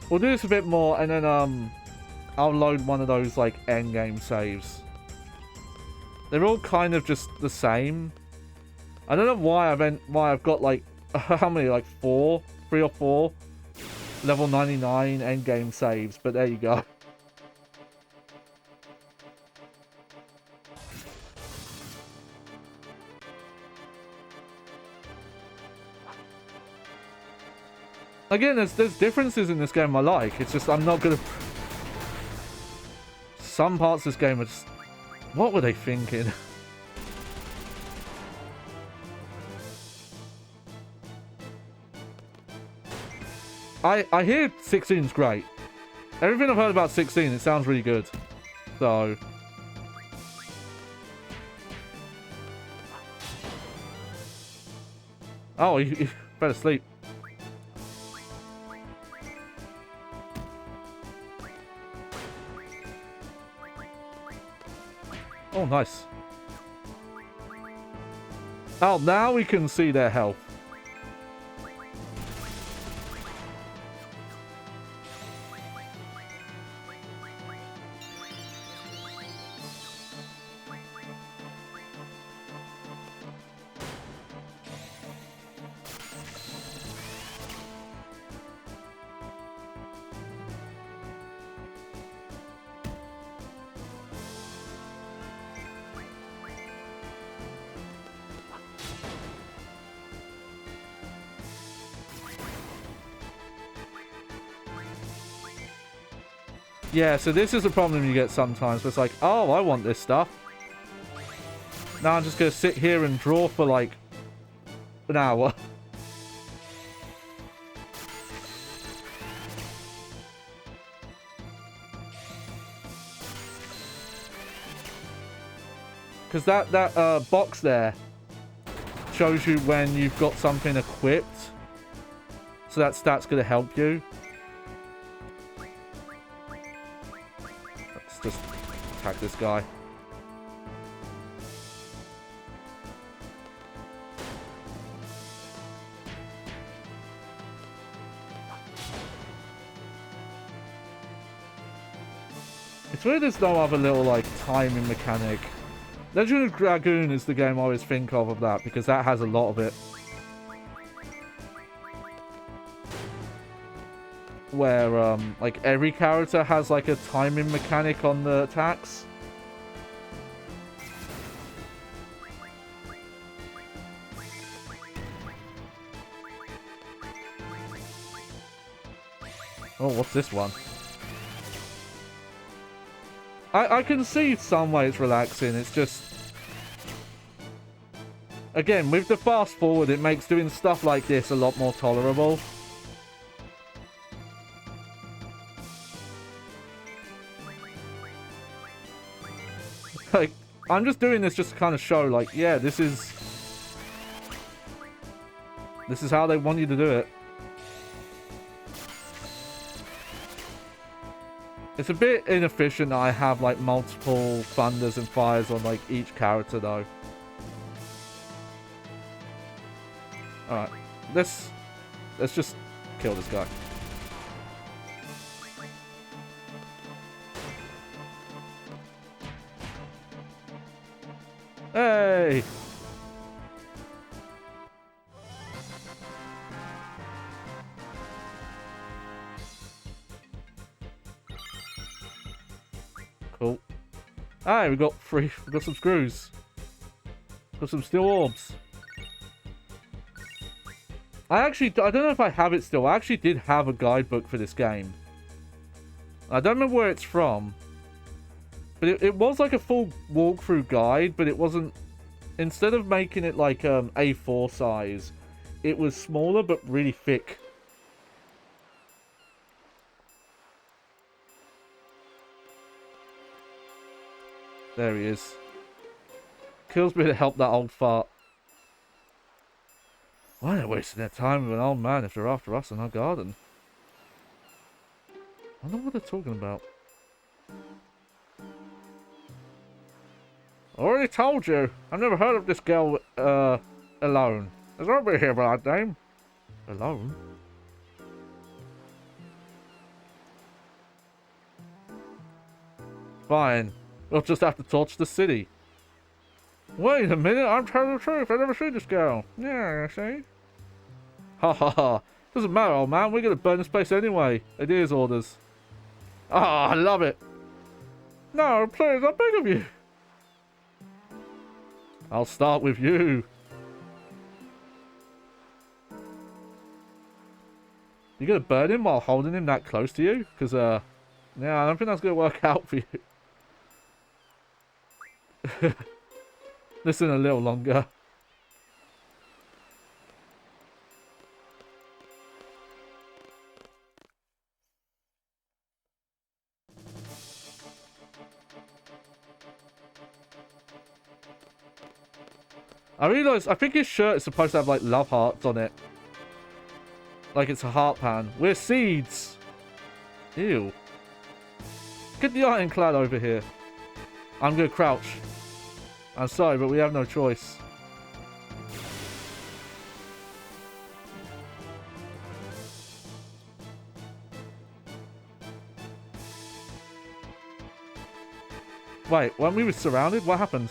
We'll do this a bit more, and then, I'll load one of those, like, endgame saves. They're all kind of just the same. I don't know why I've got, like, how many, like, 3 or 4 level 99 endgame saves, but there you go. Again, there's differences in this game I like. It's just I'm not gonna... Some parts of this game are just... What were they thinking? I hear 16's great. Everything I've heard about 16, it sounds really good. So... Oh, he fell asleep. Oh, nice. Oh, now we can see their health. Yeah, so this is the problem you get sometimes. Where it's like, oh, I want this stuff. Now I'm just going to sit here and draw for like an hour. Because that box there shows you when you've got something equipped. So that stat's going to help you. Just attack this guy. It's weird there's no other little, like, timing mechanic. Legend of Dragoon is the game I always think of that, because that has a lot of it. Where, like, every character has, like, a timing mechanic on the attacks. Oh, what's this one? I can see some way it's relaxing, it's just... Again, with the fast forward, it makes doing stuff like this a lot more tolerable. Like, I'm just doing this just to kind of show, like, yeah, this is how they want you to do it. It's a bit inefficient that I have, like, multiple thunders and fires on, like, each character, though. Alright. Let's just kill this guy. Hey! Cool. Alright, we got some screws. Got some steel orbs. I don't know if I have it still. I actually did have a guidebook for this game. I don't remember where it's from. But it was like a full walkthrough guide, but it wasn't... Instead of making it like A4 size, it was smaller but really thick. There he is. Kills me to help that old fart. Why are they wasting their time with an old man if they're after us in our garden? I don't know what they're talking about. I already told you. I've never heard of this girl, alone. There's nobody here by that name. Alone? Fine. We'll just have to torch the city. Wait a minute, I'm telling the truth. I've never seen this girl. Yeah, see? Ha ha ha. Doesn't matter, old man. We're gonna burn this place anyway. It is orders. Ah, I love it. No, please, I beg of you. I'll start with you. You gonna burn him while holding him that close to you? Because, yeah, I don't think that's gonna work out for you. Listen a little longer. I realised, I think his shirt is supposed to have, like, love hearts on it. Like it's a heart pan. We're seeds! Ew. Get the ironclad over here. I'm gonna crouch. I'm sorry, but we have no choice. Wait, weren't we surrounded? What happened?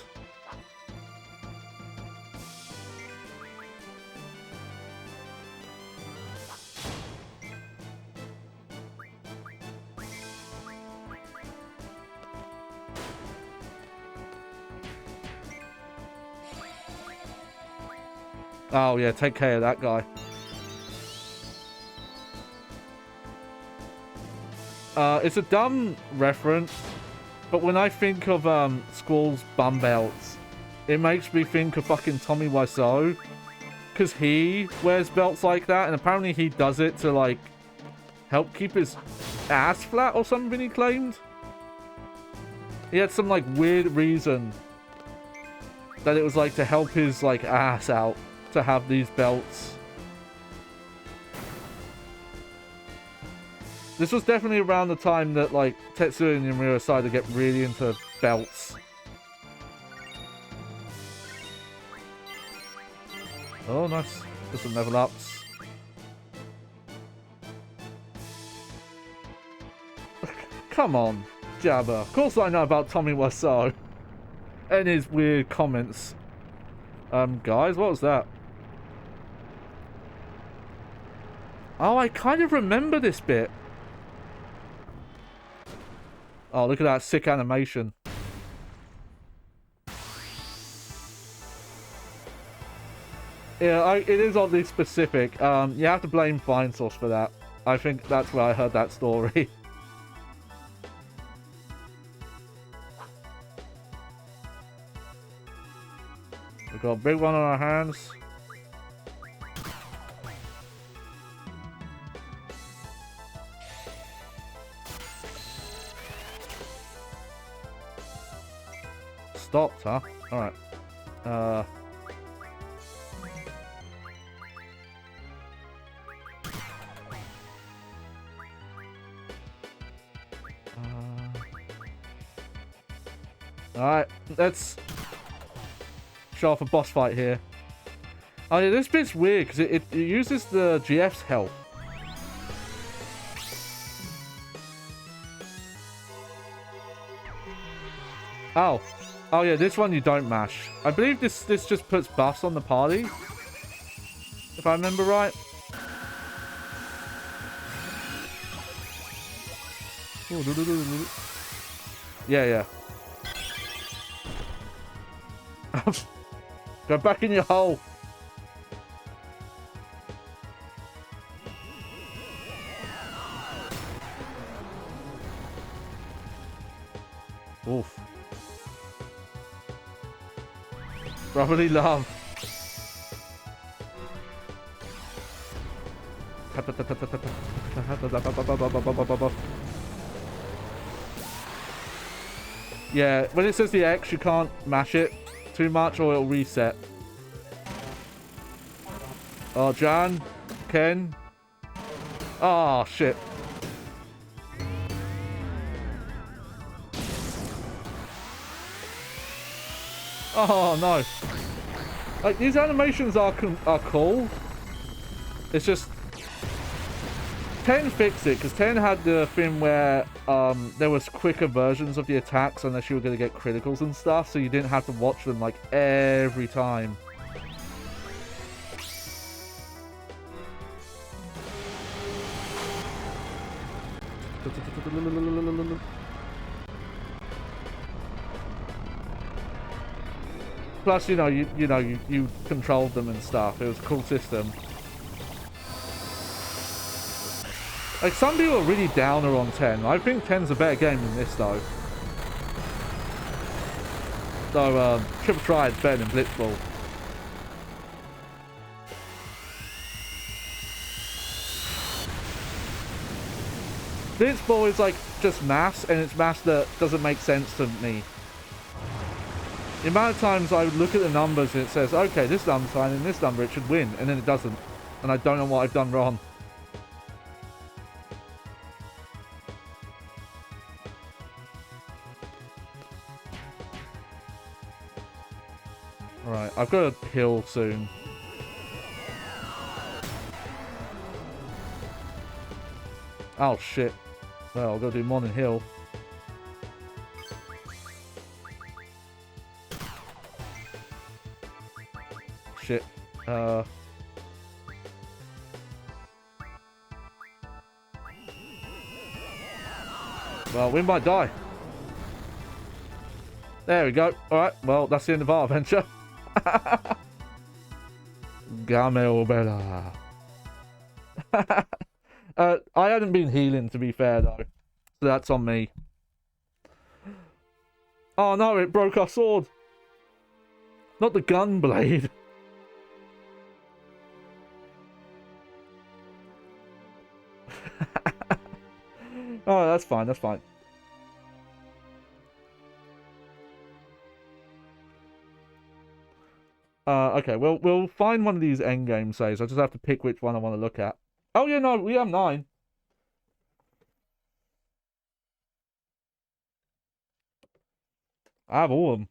Oh yeah, take care of that guy. It's a dumb reference, but when I think of Squall's bum belts, it makes me think of fucking Tommy Wiseau, because he wears belts like that, and apparently he does it to like help keep his ass flat or something. He claimed he had some like weird reason that it was like to help his like ass out to have these belts. This was definitely around the time that like Tetsuya and Yamura decided to get really into belts. Oh nice, just some level ups. Come on, Jabba. Of course I know about Tommy Wiseau and his weird comments. Guys, what was that? Oh, I kind of remember this bit. Oh, look at that sick animation. Yeah, it is oddly specific. You have to blame Fine Sauce for that. I think that's where I heard that story. We've got a big one on our hands. Stopped, huh? Alright. Alright, let's show off a boss fight here. Oh yeah, this bit's weird because it uses the GF's health. Oh. Oh yeah, this one you don't mash. I believe this just puts buffs on the party. If I remember right. Yeah. Go back in your hole. Oof. Brotherly love. Yeah, when it says the X, you can't mash it too much or it'll reset. Oh, Jan, Ken. Oh, shit. Oh, no. Like, these animations are cool. It's just... 10 fixed it, because 10 had the thing where there was quicker versions of the attacks unless you were going to get criticals and stuff, so you didn't have to watch them, like, every time. Plus, you controlled them and stuff. It was a cool system. Like, some people are really downer on 10. I think 10's a better game than this, though. So, Triple Triad's better than Blitzball. Blitzball is, like, just maths, and it's maths that doesn't make sense to me. The amount of times I would look at the numbers and it says, okay, this number's fine, and this number, it should win, and then it doesn't. And I don't know what I've done wrong. Alright, I've got a heal soon. Oh, shit. Well, I'll go do more than heal. Shit. Well, we might die. There we go. Alright, well, that's the end of our adventure. Gamel Bella. I hadn't been healing, to be fair, though. So that's on me. Oh no, it broke our sword. Not the gun blade. Oh, that's fine, that's fine. Okay, well, we'll find one of these endgame saves. I just have to pick which one I want to look at. Oh, yeah, no, we have 9. I have all of them.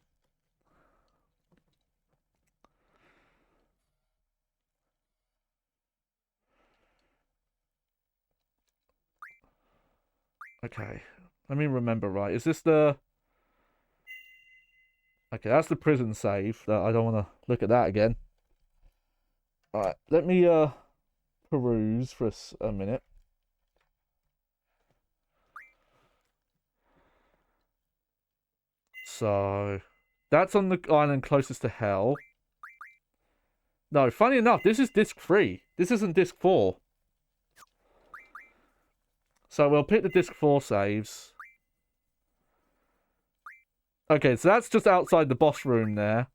Okay, let me remember right. Is this the... Okay, that's the prison save. I don't want to look at that again. Alright, let me peruse for a minute. So, that's on the island closest to hell. No, funny enough, this is disc 3. This isn't disc 4. So we'll pick the disc 4 saves. Okay, so that's just outside the boss room there.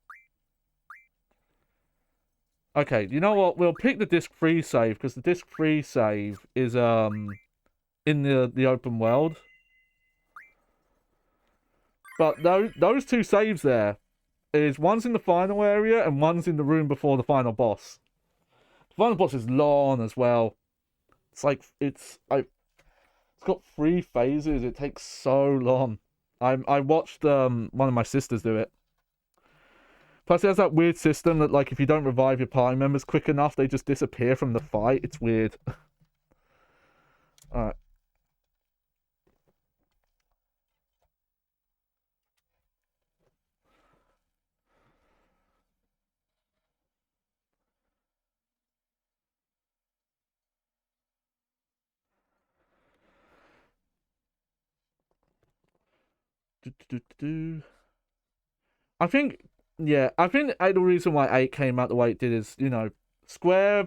Okay, you know what? We'll pick the disc 3 save, because the disc 3 save is in the open world. But those 2 saves there is one's in the final area and one's in the room before the final boss. The final boss is long as well. It's like it's got 3 phases. It takes so long. I watched one of my sisters do it. Plus, it has that weird system that, like, if you don't revive your party members quick enough, they just disappear from the fight. It's weird. Alright. I think, yeah, I think the reason why 8 came out the way it did is, you know, Square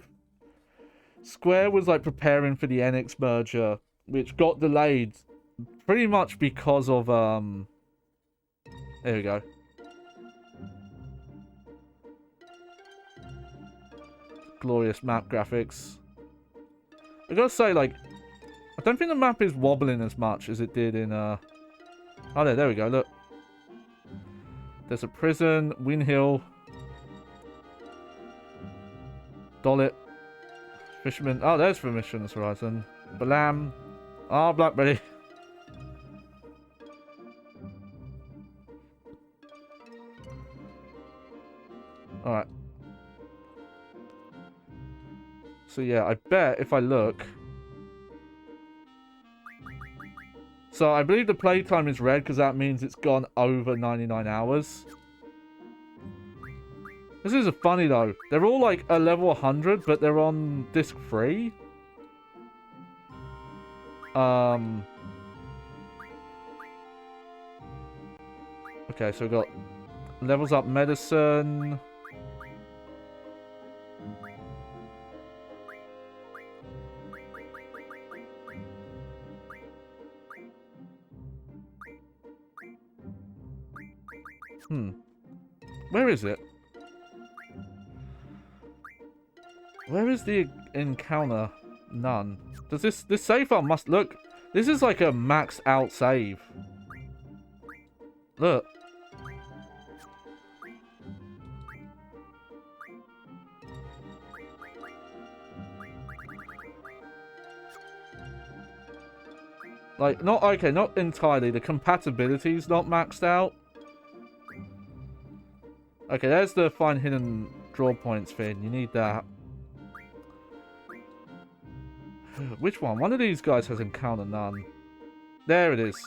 was like preparing for the Enix merger, which got delayed pretty much because of there we go. Glorious map graphics. I gotta say, like, I don't think the map is wobbling as much as it did in oh, there we go, look. There's a prison, Win Hill, Dollet, Fisherman. Oh, there's Fisherman's Horizon. Balam. Ah, oh, Blackberry. Alright. So yeah, I bet if I look... So I believe the playtime is red because that means it's gone over 99 hours. This is funny though. They're all like a level 100, but they're on disc 3. Okay, so we've got levels up medicine. Where is it? Where is the encounter? None. Does this save file must look? This is like a maxed out save. Look. Like, not, okay, not entirely. The compatibility's not maxed out. Okay, there's the find hidden draw points thing. You need that. Which one? One of these guys has encounter none. There it is.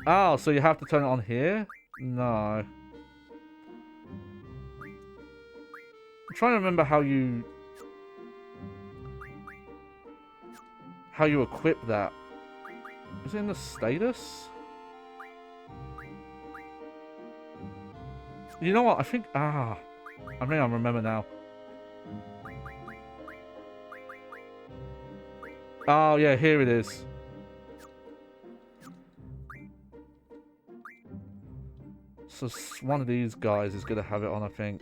Oh, so you have to turn it on here? No. I'm trying to remember how you equip that. Is it in the status? You know what? I think I remember now. Oh yeah, here it is. So one of these guys is gonna have it on, I think.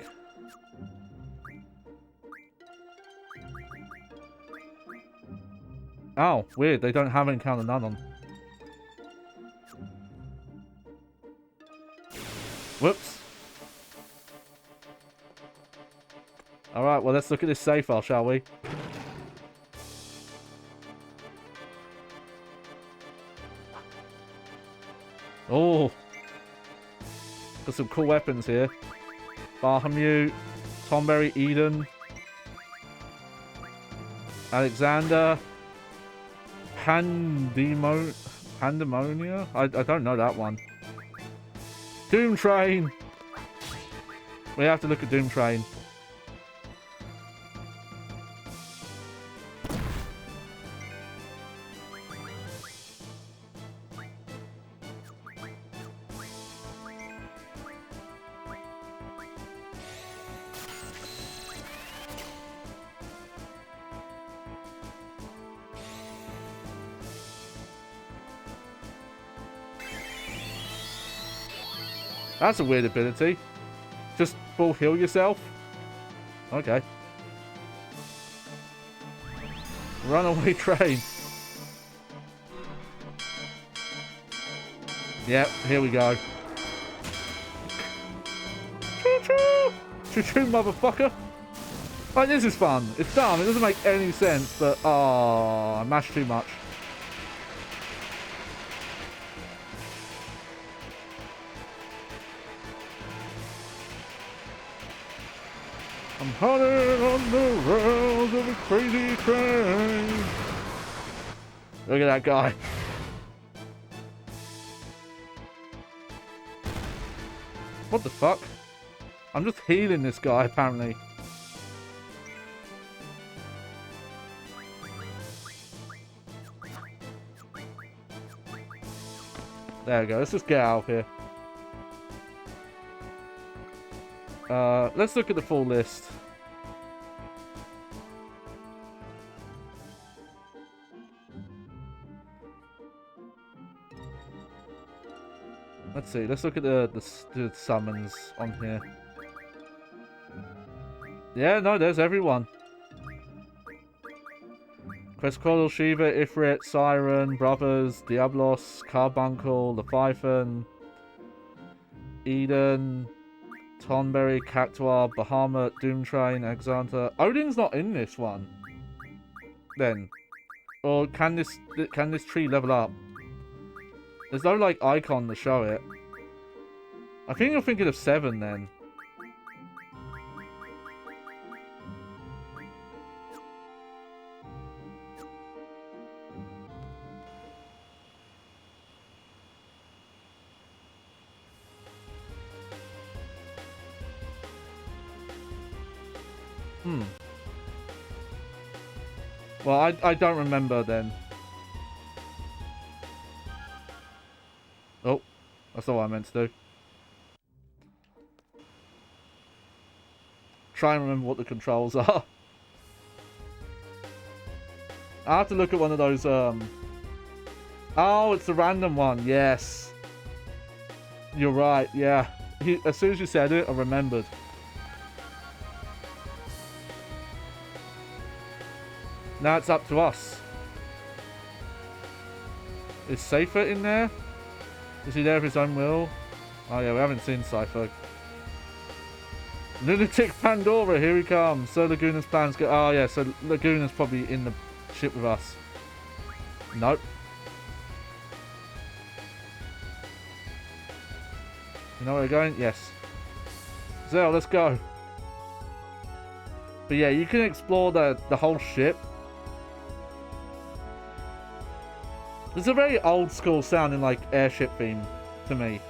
Oh, weird. They don't have encounter none on. Whoops. Alright, well, let's look at this save file, shall we? Oh. Got some cool weapons here. Bahamut, Tomberry, Eden, Alexander, Pandemonia? I don't know that one. Doom Train! We have to look at Doom Train. That's a weird ability. Just full heal yourself? Okay. Runaway train. Yep, here we go. Choo-choo! Choo-choo, motherfucker! Like, this is fun. It's dumb. It doesn't make any sense, but... Oh, I mashed too much. I'm hunting on the rails of a crazy train. Look at that guy. What the fuck? I'm just healing this guy, apparently. There we go. Let's just get out of here. Let's look at the full list. Let's see. Let's look at the summons on here. Yeah, no, there's everyone. Quetzalcoatl, Shiva, Ifrit, Siren, Brothers, Diablos, Carbuncle, Leviathan, Eden, Tonberry, Cactuar, Bahamut, Doomtrain, Exanta. Odin's not in this one. Then. Or can this tree level up? There's no, like, icon to show it. I think you're thinking of 7, then. Well, I don't remember, then. Oh, that's not what I meant to do. Try and remember what the controls are. I have to look at one of those, Oh, it's the random one, yes. You're right, yeah. As soon as you said it, I remembered. Now it's up to us. Is Cypher in there? Is he there of his own will? Oh yeah, we haven't seen Cypher. Lunatic Pandora, here he comes. So Laguna's plans go. Oh yeah, so Laguna's probably in the ship with us. Nope. You know where we're going? Yes. Zell, let's go. But yeah, you can explore the whole ship. It's a very old school sounding like airship theme to me.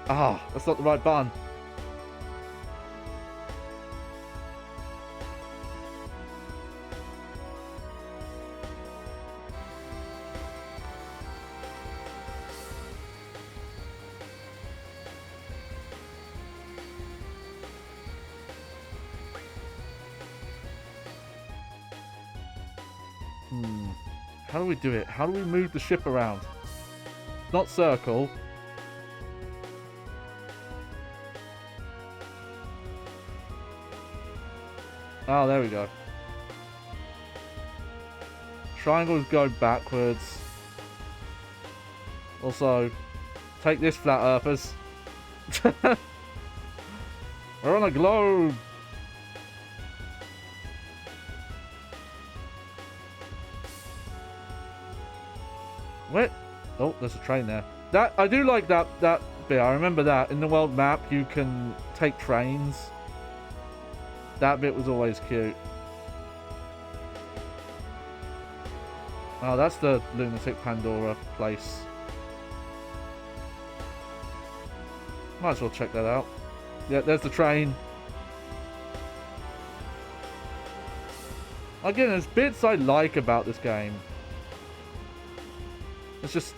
Ah, that's not the right button. How do we do it? How do we move the ship around? Not circle. Oh, there we go. Triangles go backwards. Also, take this, flat earthers. We're on a globe. What? Oh, there's a train there. That I do like that bit. I remember that in the world map you can take trains. That bit was always cute. Oh, that's the Lunatic Pandora place. Might as well check that out. Yeah, there's the train. Again, there's bits I like about this game. There's just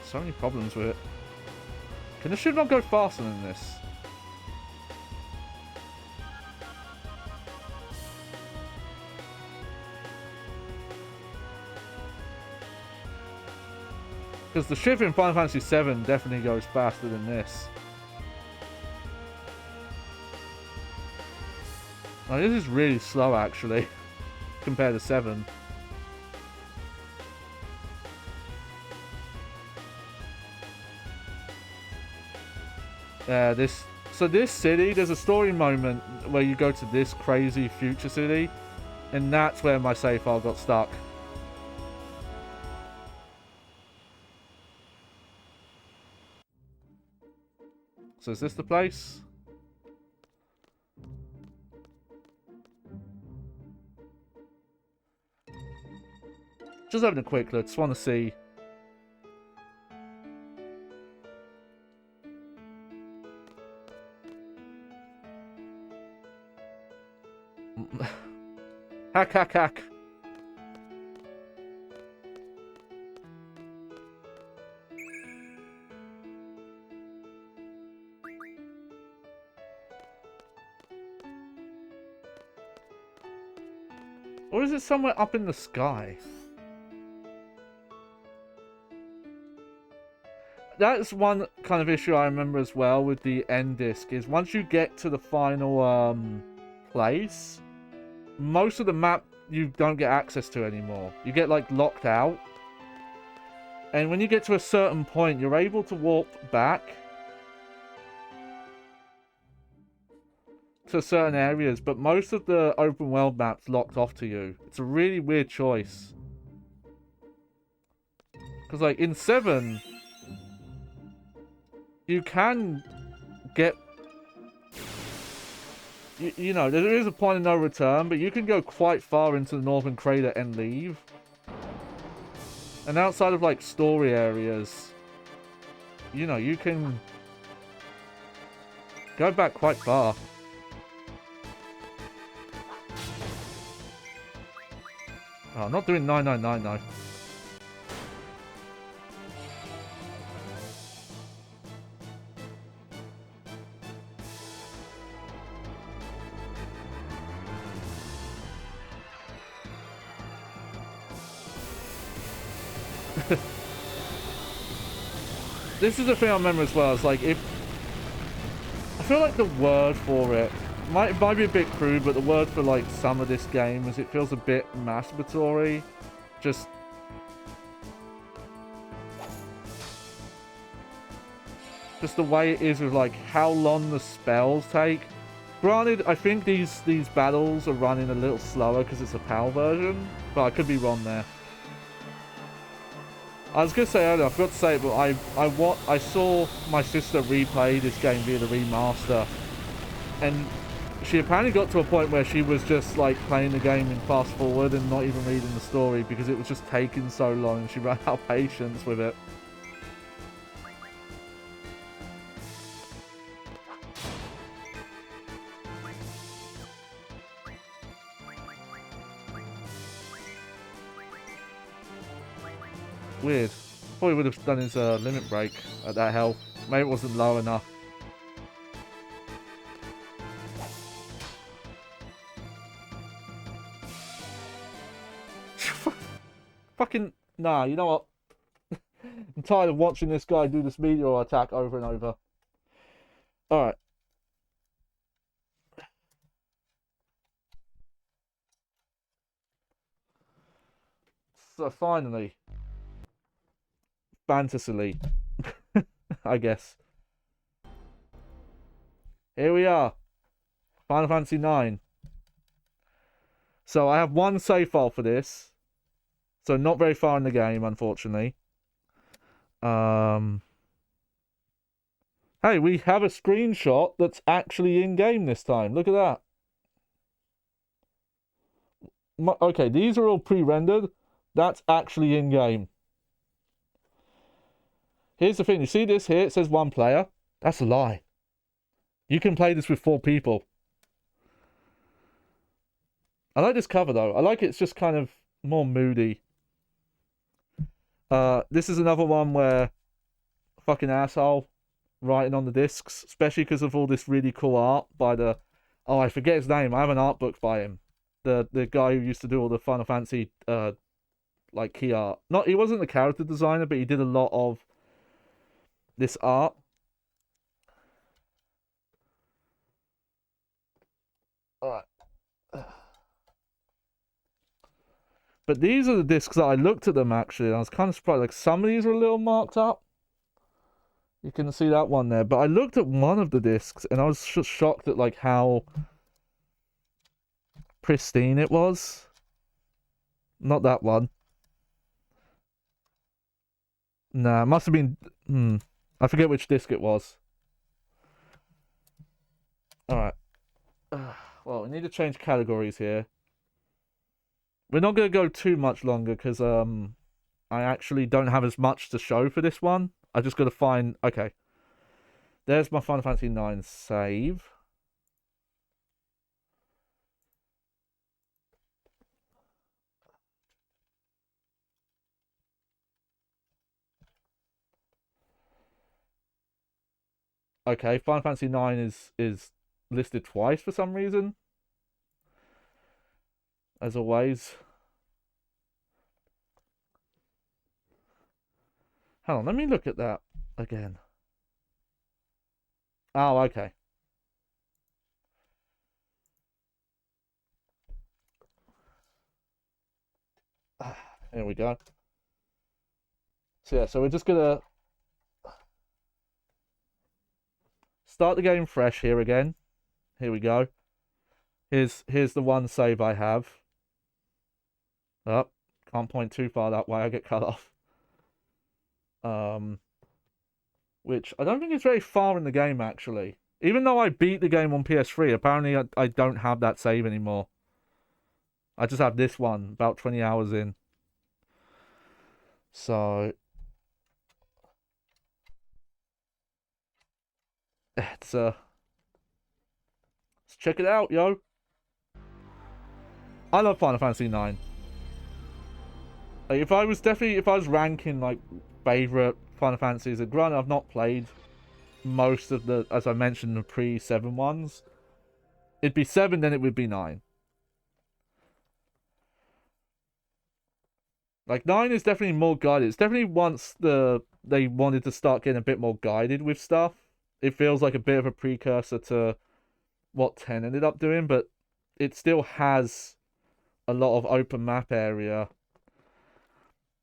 so many problems with it. Can the ship not go faster than this? Because the ship in Final Fantasy VII definitely goes faster than this. Oh, this is really slow, actually, compared to 7. So this city, there's a story moment where you go to this crazy future city, and that's where my save file got stuck. So is this the place? Just having a quick look. Just want to see. Hack, hack, hack. Or is it somewhere up in the sky? That's one kind of issue I remember as well with the end disc, is once you get to the final place, most of the map you don't get access to anymore. You get like locked out. And when you get to a certain point, you're able to warp back to certain areas, but most of the open world maps locked off to you. It's a really weird choice. Because like in 7, you can get... You know, there is a point of no return, but you can go quite far into the northern crater and leave. And outside of like story areas, you know, you can go back quite far. Oh, I'm not doing 999 though. This is the thing I remember as well. It's like, if I feel like the word for it might be a bit crude, but the word for like some of this game is it feels a bit masturbatory. Just the way it is with like how long the spells take. Granted, I think these battles are running a little slower because it's a PAL version, but I could be wrong there. I was going to say earlier, I forgot to say it, but I saw my sister replay this game via the remaster, and she apparently got to a point where she was just like playing the game in fast forward and not even reading the story because it was just taking so long and she ran out of patience with it. Weird. Probably would have done his limit break at that health. Maybe it wasn't low enough. Fucking... Nah, you know what? I'm tired of watching this guy do this meteor attack over and over. Alright. So finally... Fantasy, I guess. Here we are. Final Fantasy IX. So I have one save file for this. So not very far in the game, unfortunately. Hey, we have a screenshot that's actually in-game this time. Look at that. Okay, these are all pre-rendered. That's actually in-game. Here's the thing, you see this here? It says 1 player. That's a lie. You can play this with 4 people. I like this cover though. I like it's just kind of more moody. This is another one where fucking asshole writing on the discs, especially because of all this really cool art by the... Oh, I forget his name. I have an art book by him. The guy who used to do all the Final Fantasy like key art. Not, he wasn't the character designer, but he did a lot of this art. Alright. But these are the discs that I looked at them actually, and I was kind of surprised. Like some of these are a little marked up. You can see that one there. But I looked at one of the discs and I was just shocked at like how pristine it was. Not that one. Nah, it must have been... I forget which disc it was. Alright. Well, we need to change categories here. we're not going to go too much longer because I actually don't have as much to show for this one. I just got to find. Okay, there's my Final Fantasy IX save. Okay, Final Fantasy IX is listed twice for some reason. As always. Hold on, let me look at that again. Oh, okay. Here we go. So yeah, so we're just gonna start the game fresh here again. Here we go. Here's the one save I have. Oh, can't point too far that way, I get cut off. Which I don't think is very far in the game actually. Even though I beat the game on PS3, apparently I don't have that save anymore. I just have this one about 20 hours in. So let's check it out, yo. I love Final Fantasy IX. Like, if I was ranking like favorite Final Fantasies, and granted I've not played most of the, as I mentioned, the pre-7 ones. It'd be 7, then it would be 9. Like 9 is definitely more guided. It's definitely once they wanted to start getting a bit more guided with stuff. It feels like a bit of a precursor to what 10 ended up doing, but it still has a lot of open map area.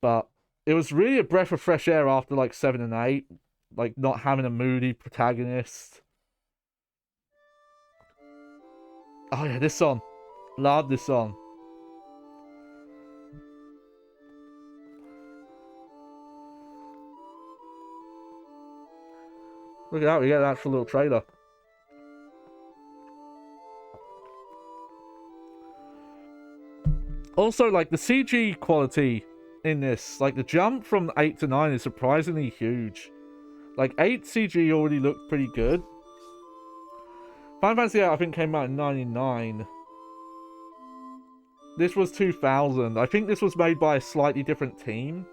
But it was really a breath of fresh air after like 7 and 8, like not having a moody protagonist. Oh yeah, this song. Love this song. Look at that, we get an actual little trailer. Also, like, the CG quality in this, like, the jump from 8 to 9 is surprisingly huge. Like, 8 CG already looked pretty good. Final Fantasy VIII, I think, came out in 99. This was 2000. I think this was made by a slightly different team.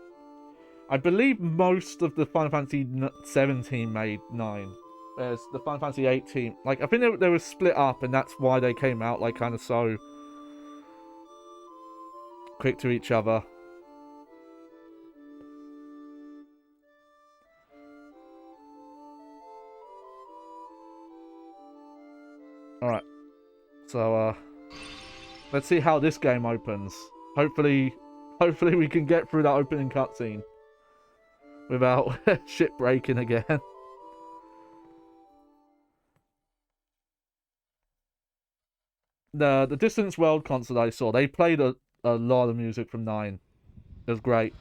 I believe most of the Final Fantasy VII team made 9. Whereas the Final Fantasy VIII team, like, I think they were split up, and that's why they came out, like, kind of so quick to each other. Alright. So, let's see how this game opens. Hopefully we can get through that opening cutscene without shit breaking again. The Distance World concert I saw, they played a lot of music from 9. It was great.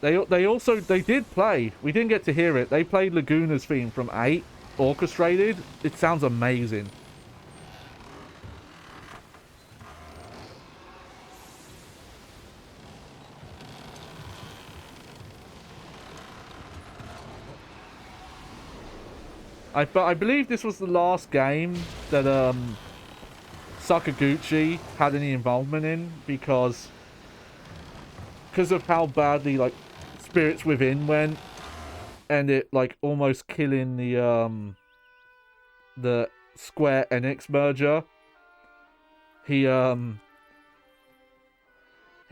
They did play. We didn't get to hear it. They played Laguna's theme from 8, orchestrated. It sounds amazing. I believe this was the last game that Sakaguchi had any involvement in because of how badly like Spirits Within went, and it like almost killing the Square Enix merger. He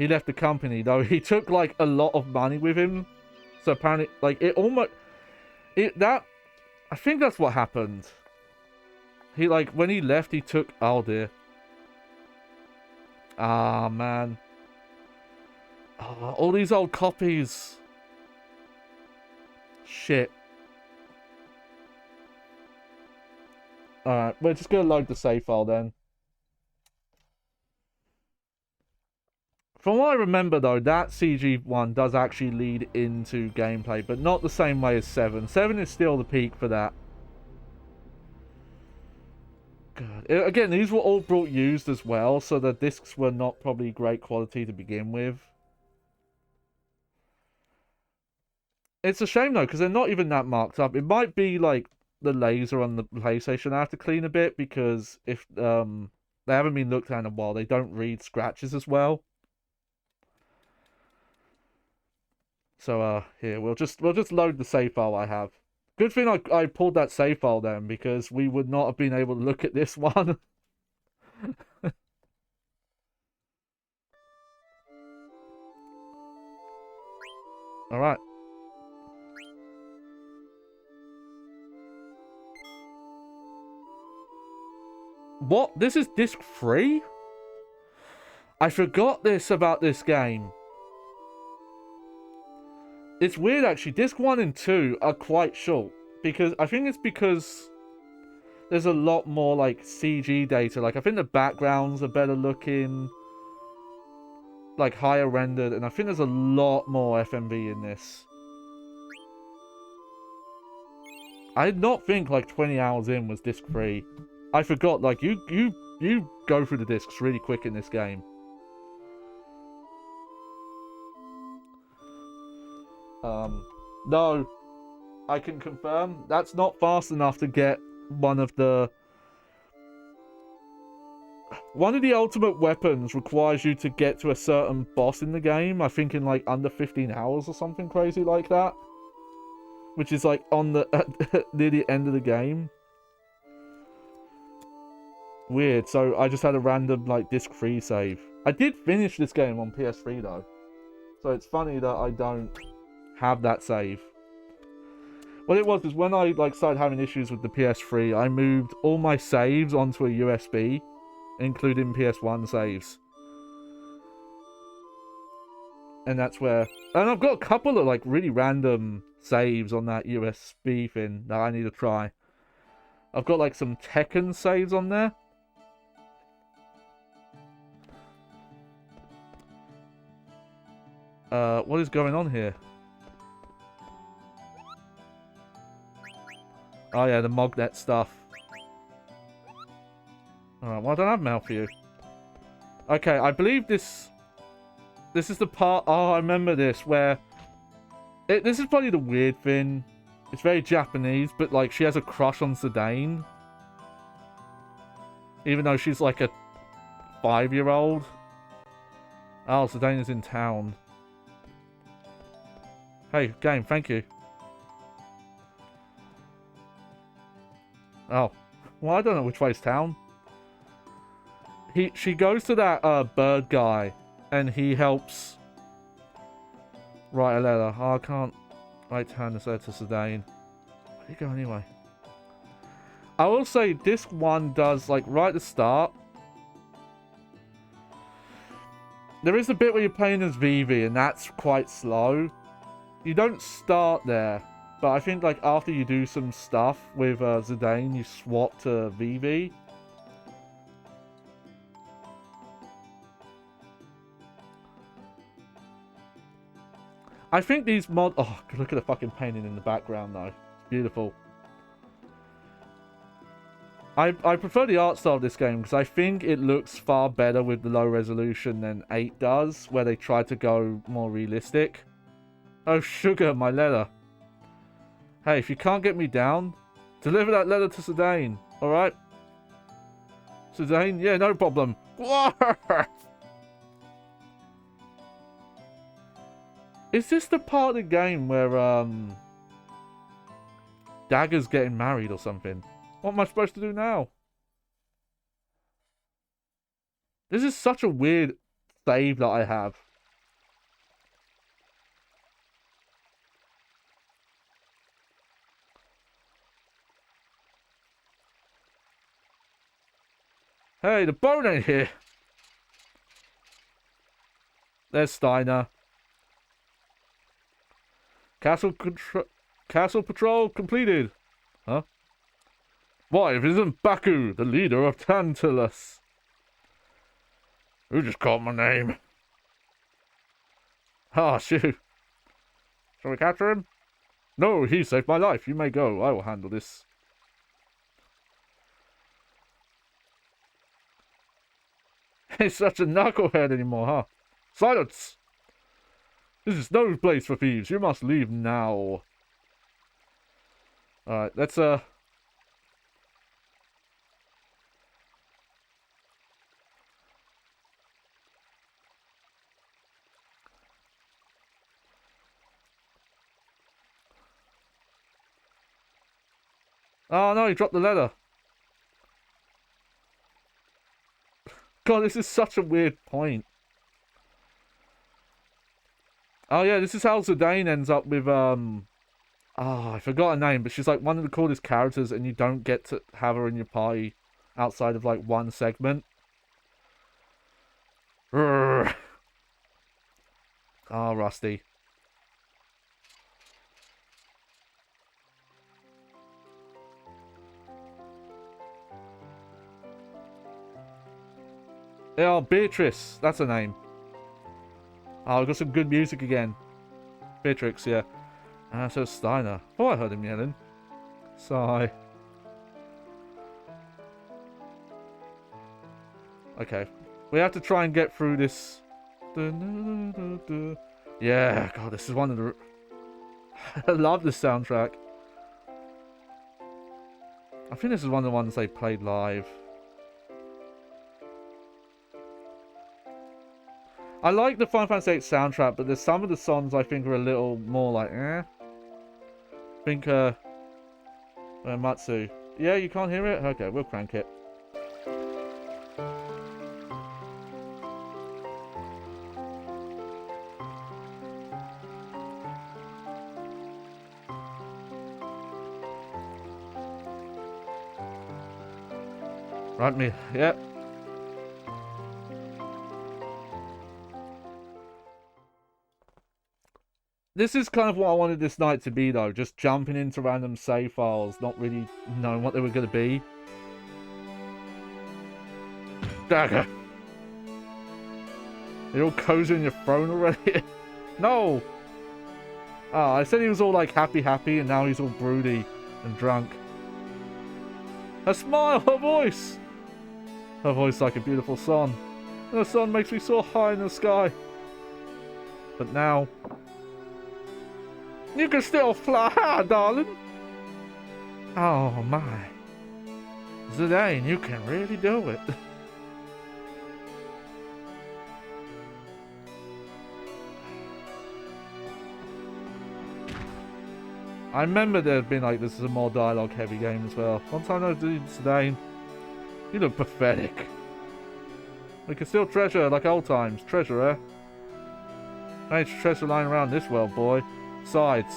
left the company though. He took like a lot of money with him, so apparently like I think that's what happened. He like when he left, he took, oh dear. Ah man. Oh, all these old copies. Shit. Alright, we're just gonna load the save file then. From what I remember though, that CG one does actually lead into gameplay, but not the same way as 7. 7 is still the peak for that. God. Again, these were all brought used as well, so the discs were not probably great quality to begin with. It's a shame though, because they're not even that marked up. It might be like the laser on the PlayStation I have to clean a bit, because if they haven't been looked at in a while, they don't read scratches as well. So here we'll just load the save file I have. Good thing I pulled that save file then, because we would not have been able to look at this one. All right. What? This is disc 3? I forgot this about this game. It's weird actually. Disc 1 and 2 are quite short. Because I think it's because there's a lot more like CG data. Like I think the backgrounds are better looking. Like higher rendered. And I think there's a lot more FMV in this. I did not think like 20 hours in was disc 3. I forgot, like, you go through the discs really quick in this game. No, I can confirm that's not fast enough to get one of the ultimate weapons requires you to get to a certain boss in the game. I think in like under 15 hours or something crazy like that, which is like on the near the end of the game. Weird. So I just had a random like disc 3 save. I did finish this game on PS3 though, so it's funny that I don't have that save. What it was is when I like started having issues with the PS3, I moved all my saves onto a USB, including PS1 saves. And that's where... And I've got a couple of like really random saves on that USB thing that I need to try. I've got like some Tekken saves on there. What is going on here? Oh yeah, the Mognet stuff. Alright, well I don't have mail for you. Okay, I believe this is the part... Oh, I remember this, where... This is probably the weird thing. It's very Japanese, but like she has a crush on Zidane. Even though she's like a 5-year-old. Oh, Zidane is in town. Hey, game, thank you. Oh. Well, I don't know which way's town. She goes to that bird guy, and he helps write a letter. Oh, I can't hand this letter to Zidane. Where do you go anyway? I will say disc 1 does, like, right at the start. There is a bit where you're playing as VIII, and that's quite slow. You don't start there, but I think, like, after you do some stuff with Zidane, you swap to VIII. I think these mod... Oh, look at the fucking painting in the background, though. It's beautiful. I prefer the art style of this game, because I think it looks far better with the low resolution than 8 does, where they try to go more realistic. Oh, sugar, my letter. Hey, if you can't get me down, deliver that letter to Zidane, alright? Zidane? Yeah, no problem. Is this the part of the game where, Dagger's getting married or something? What am I supposed to do now? This is such a weird save that I have. Hey, the bone ain't here. There's Steiner. Castle patrol completed. Huh? Why, if it isn't Baku, the leader of Tantalus. Who just called my name? Ah, shoot. Shall we capture him? No, he saved my life. You may go. I will handle this. He's such a knucklehead anymore, huh? Silence! This is no place for thieves. You must leave now. Alright, let's, Oh, no, he dropped the letter. God, this is such a weird point. Oh, yeah, this is how Zidane ends up with, Oh, I forgot her name, but she's like one of the coolest characters, and you don't get to have her in your party outside of like one segment. Urgh. Oh, Rusty. Oh, Beatrice. That's her name. Oh, we got some good music again. Beatrix, yeah. So Steiner. Oh, I heard him yelling. Sigh. Okay. We have to try and get through this. Yeah, God, this is one of the... I love this soundtrack. I think this is one of the ones they played live. I like the Final Fantasy VIII soundtrack, but there's some of the songs I think are a little more like, eh. I think, Matsu. Yeah, you can't hear it? Okay, we'll crank it. Right, me. Yep. This is kind of what I wanted this night to be, though. Just jumping into random save files, not really knowing what they were going to be. Dagger. You're all cozy in your throne already? No! Ah, I said he was all like happy, and now he's all broody and drunk. Her smile, her voice! Her voice like a beautiful song. And the sun makes me so high in the sky. But now... You can still fly high, darling. Oh my. Zidane, you can really do it. I remember there had been like, this is a more dialogue heavy game as well. One time I did Zidane. You look pathetic. We can still treasure like old times. Treasure, eh? Ain't treasure lying around this world, boy. Besides,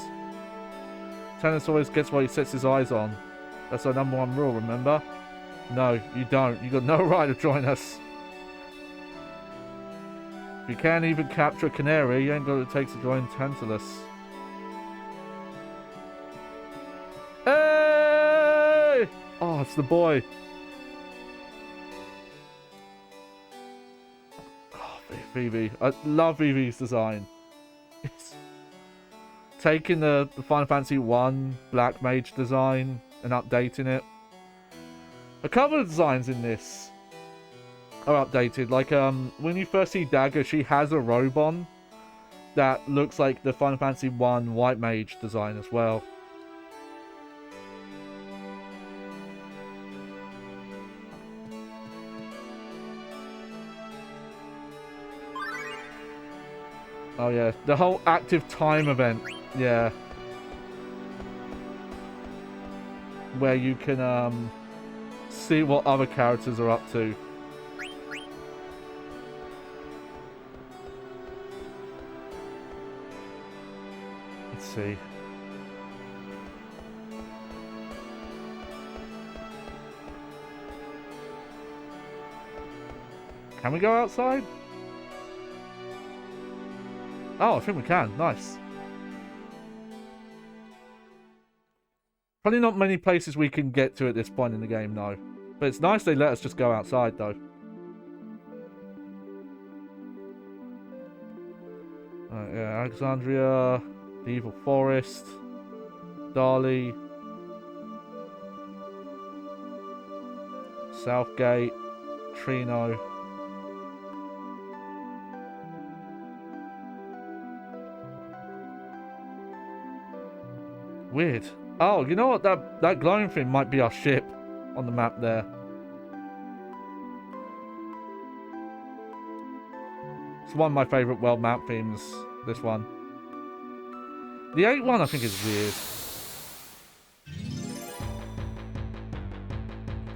Tennis always gets what he sets his eyes on. That's our #1 rule, remember? No, you don't. You got no right to join us. If you can't even capture a canary, you ain't got what it takes to join Tantalus. Hey! Oh, it's the boy. Oh, Vivi. I love Vivi's design. It's taking the Final Fantasy I Black Mage design and updating it. A couple of designs in this are updated. Like, when you first see Dagger, she has a robe on that looks like the Final Fantasy I White Mage design as well. Oh yeah, the whole active time event. Yeah. Where you can see what other characters are up to. Let's see. Can we go outside? Oh, I think we can. Nice. Probably not many places we can get to at this point in the game, no. But it's nice they let us just go outside, though. Yeah, Alexandria, the Evil Forest, Dali, Southgate, Trino. Weird. Oh, you know what? That glowing thing might be our ship on the map there. It's one of my favourite world map themes, this one. The VIII one I think is weird.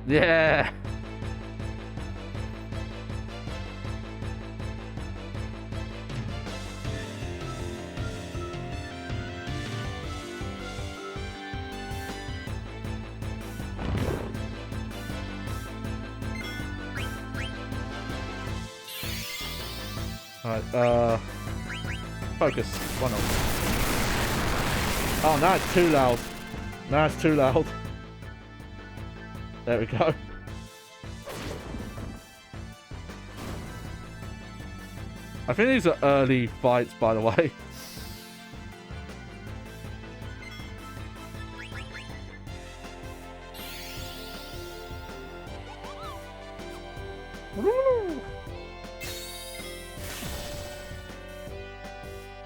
Yeah! Alright, focus. One up. Oh, now it's too loud. Now it's too loud. There we go. I think these are early fights, by the way.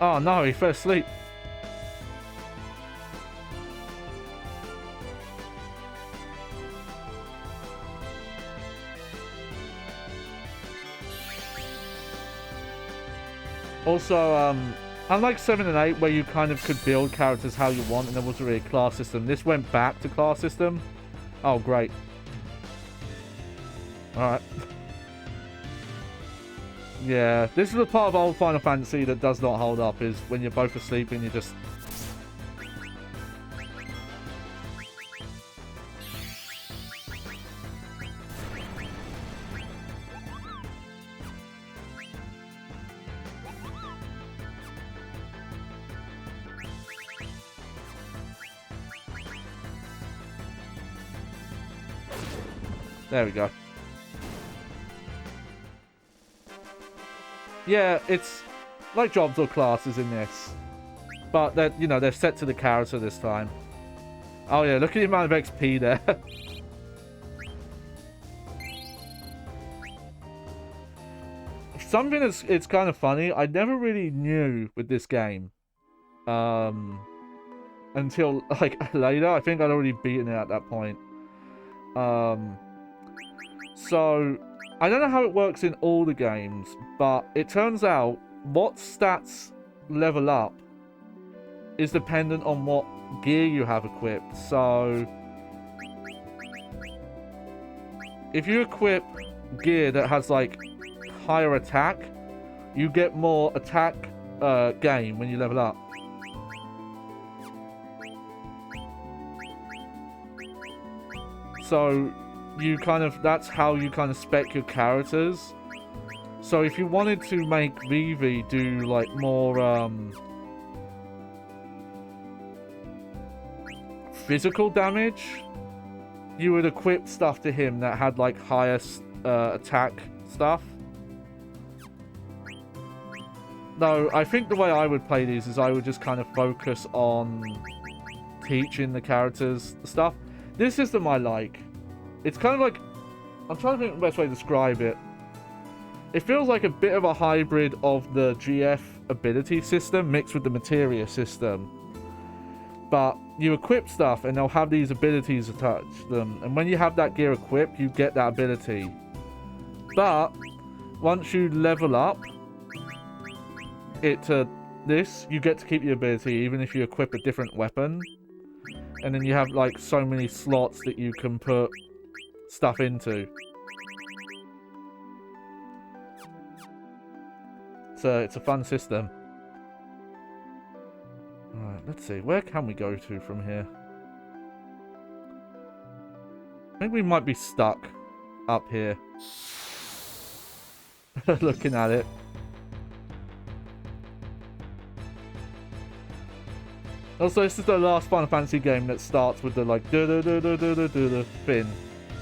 Oh no, he fell asleep. Also, unlike 7 and 8, where you kind of could build characters how you want and there wasn't really a class system, this went back to class system. Oh, great. Alright. Yeah, this is the part of old Final Fantasy that does not hold up, is when you're both asleep and you just... There we go. Yeah, it's like jobs or classes in this, but they're, you know, they're set to the character this time. Oh yeah, look at the amount of XP there. Something that's, it's kind of funny, I never really knew with this game until like later. I think I'd already beaten it at that point. So I don't know how it works in all the games, but it turns out what stats level up is dependent on what gear you have equipped. So if you equip gear that has like higher attack, you get more attack gain when you level up. So you kind of, that's how you kind of spec your characters. So if you wanted to make VIII do like more physical damage, you would equip stuff to him that had like higher attack stuff. No, I think the way I would play these is I would just kind of focus on teaching the characters stuff. This system I like. It's kind of like, I'm trying to think of the best way to describe it. It feels like a bit of a hybrid of the GF ability system mixed with the materia system. But you equip stuff and they'll have these abilities attached to them. And when you have that gear equipped, you get that ability. But once you level up it to this, you get to keep your ability even if you equip a different weapon. And then you have like so many slots that you can put stuff into. So it's a fun system. Alright, let's see. Where can we go to from here? I think we might be stuck up here. Looking at it. Also, this is the last Final Fantasy game that starts with the like do thing.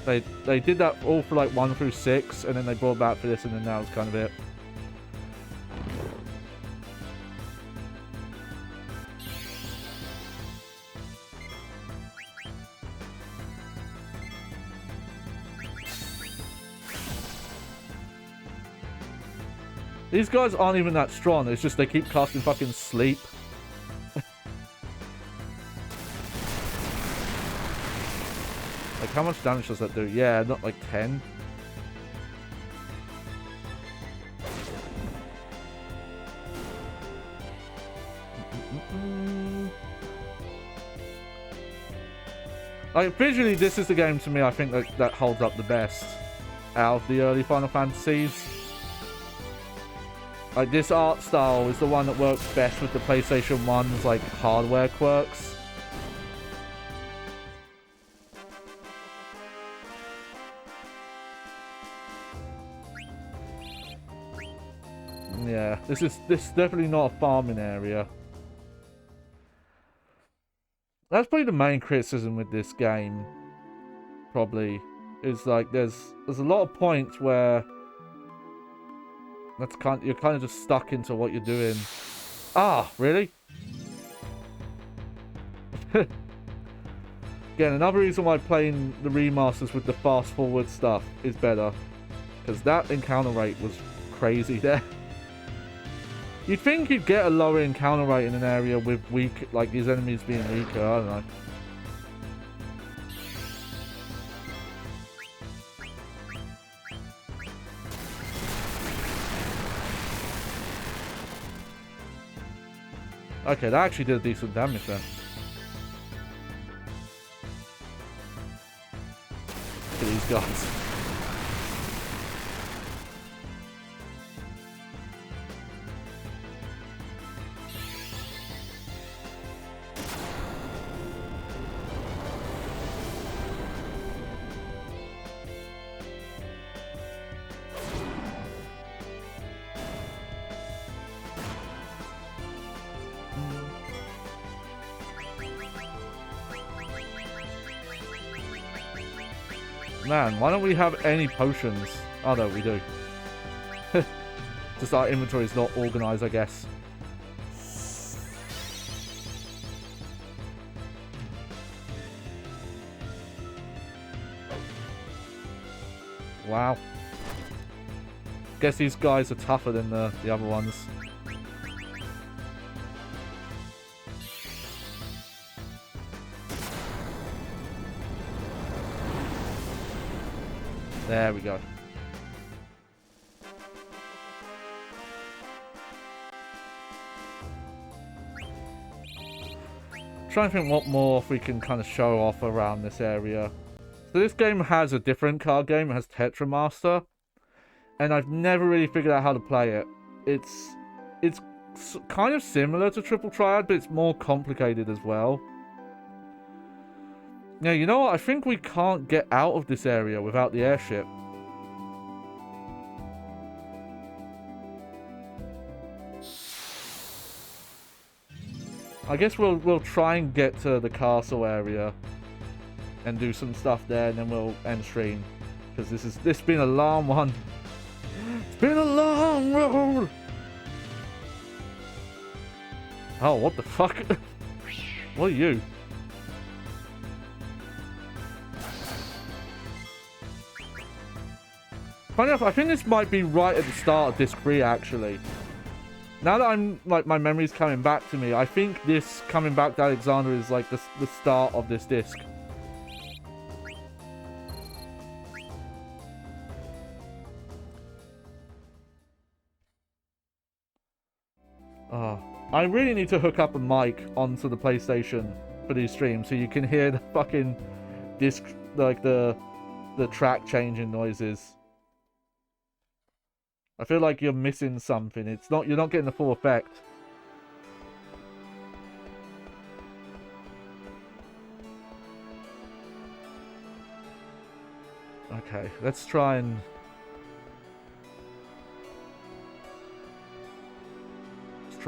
They did that all for like 1 through 6, and then they brought back for this, and then that was kind of it. These guys aren't even that strong, it's just they keep casting fucking sleep. Like, how much damage does that do? Yeah, not like 10. Like, visually, this is the game to me I think that holds up the best out of the early Final Fantasies. Like, this art style is the one that works best with the PlayStation 1's, like, hardware quirks. Yeah, this is definitely not a farming area. That's probably the main criticism with this game. Probably is like there's a lot of points where you're kind of just stuck into what you're doing. Ah, really? Again, another reason why playing the remasters with the fast forward stuff is better, because that encounter rate was crazy there. You'd think you'd get a lower encounter rate in an area with like these enemies being weaker, I don't know. Okay, that actually did decent damage then. Look at these guys. Man, why don't we have any potions? Oh no, we do. Just our inventory is not organized, I guess. Wow. Guess these guys are tougher than the other ones. There we go. Trying to think what more we can kind of show off around this area. So this game has a different card game. It has Tetramaster, and I've never really figured out how to play it. It's kind of similar to Triple Triad, but it's more complicated as well. Yeah, you know what? I think we can't get out of this area without the airship. I guess we'll try and get to the castle area and do some stuff there, and then we'll end stream, because this has been a long one. It's been a long road. Oh, what the fuck? What are you? Funny enough, I think this might be right at the start of Disc 3, actually. Now that I'm, like, my memory's coming back to me, I think this coming back to Alexander is, like, the start of this disc. Oh, I really need to hook up a mic onto the PlayStation for these streams so you can hear the fucking disc, like, the track changing noises. I feel like you're missing something. You're not getting the full effect. Okay, let's try and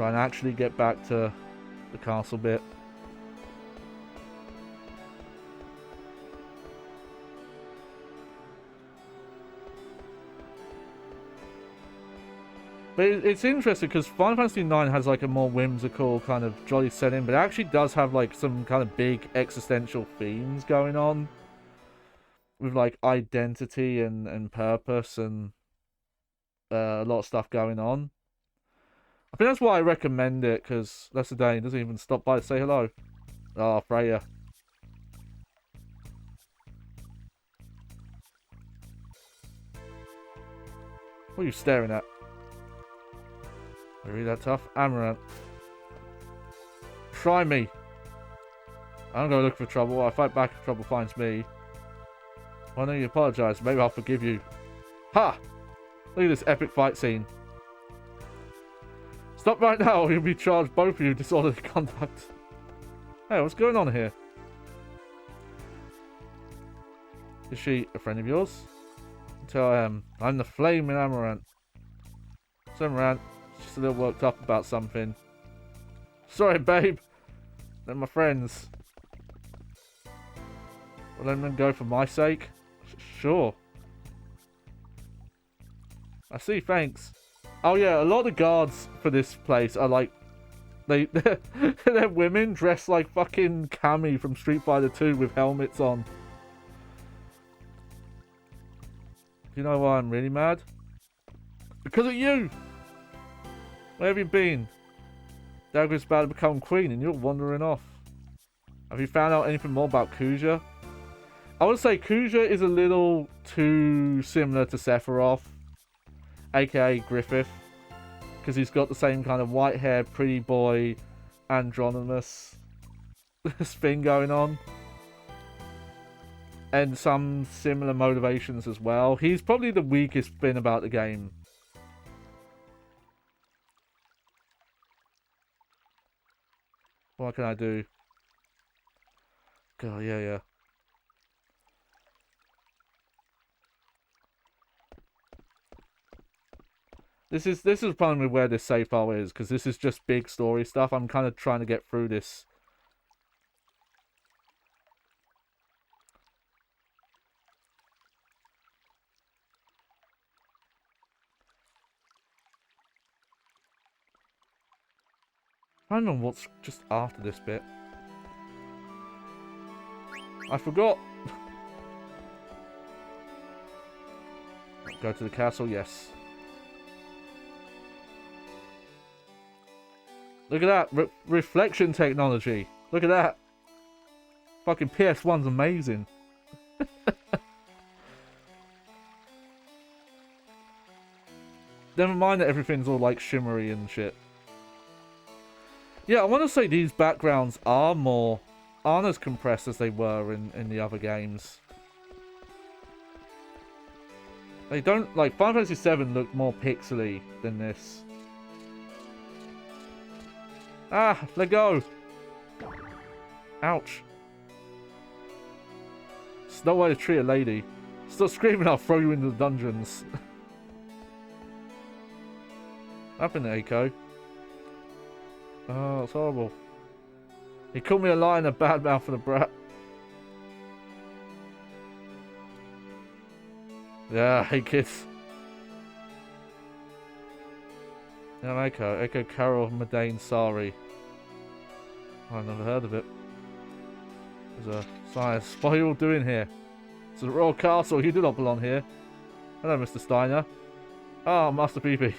actually get back to the castle bit. But it's interesting because Final Fantasy IX has like a more whimsical kind of jolly setting, but it actually does have like some kind of big existential themes going on with like identity and purpose and a lot of stuff going on. I think that's why I recommend it, because Lester Dane doesn't even stop by to say hello. Oh, Freya. What are you staring at? Really that tough? Amaranth. Try me. I'm gonna look for trouble. I fight back if trouble finds me. Why don't you apologize? Maybe I'll forgive you. Ha! Look at this epic fight scene. Stop right now, or you'll be charged both of you with disorderly conduct. Hey, what's going on here? Is she a friend of yours? Until I am. I'm the flaming Amaranth. So Amaranth, just a little worked up about something. Sorry, babe. They're my friends. Will let them go for my sake? Sure. I see, thanks. Oh yeah, a lot of the guards for this place are like... They're women dressed like fucking Cammy from Street Fighter 2 with helmets on. You know why I'm really mad? Because of you! Where have you been? Dagger's about to become queen and you're wandering off. Have you found out anything more about Kuja? I would say Kuja is a little too similar to Sephiroth, aka Griffith, because he's got the same kind of white hair, pretty boy, androgynous thing going on. And some similar motivations as well. He's probably the weakest thing about the game. What can I do? God, yeah. This is probably where this save file is, because this is just big story stuff. I'm kind of trying to get through this. I don't know what's just after this bit. I forgot. Go to the castle, yes. Look at that. Reflection technology. Look at that. Fucking PS1's amazing. Never mind that everything's all like shimmery and shit. Yeah, I want to say these backgrounds aren't as compressed as they were in the other games. They don't, like, Final Fantasy VII looked more pixely than this. Ah, let go! Ouch. It's no way to treat a lady. Stop screaming, I'll throw you into the dungeons. What happened to Eiko? Oh, it's horrible. He called me a liar and a bad mouth and a brat. Yeah, hey kids. Yeah, Eiko. Eiko Carol Medane Sari. I've never heard of it. There's a science. What are you all doing here? It's a royal castle. You do not belong here. Hello, Mr. Steiner. Oh, Master Peepee.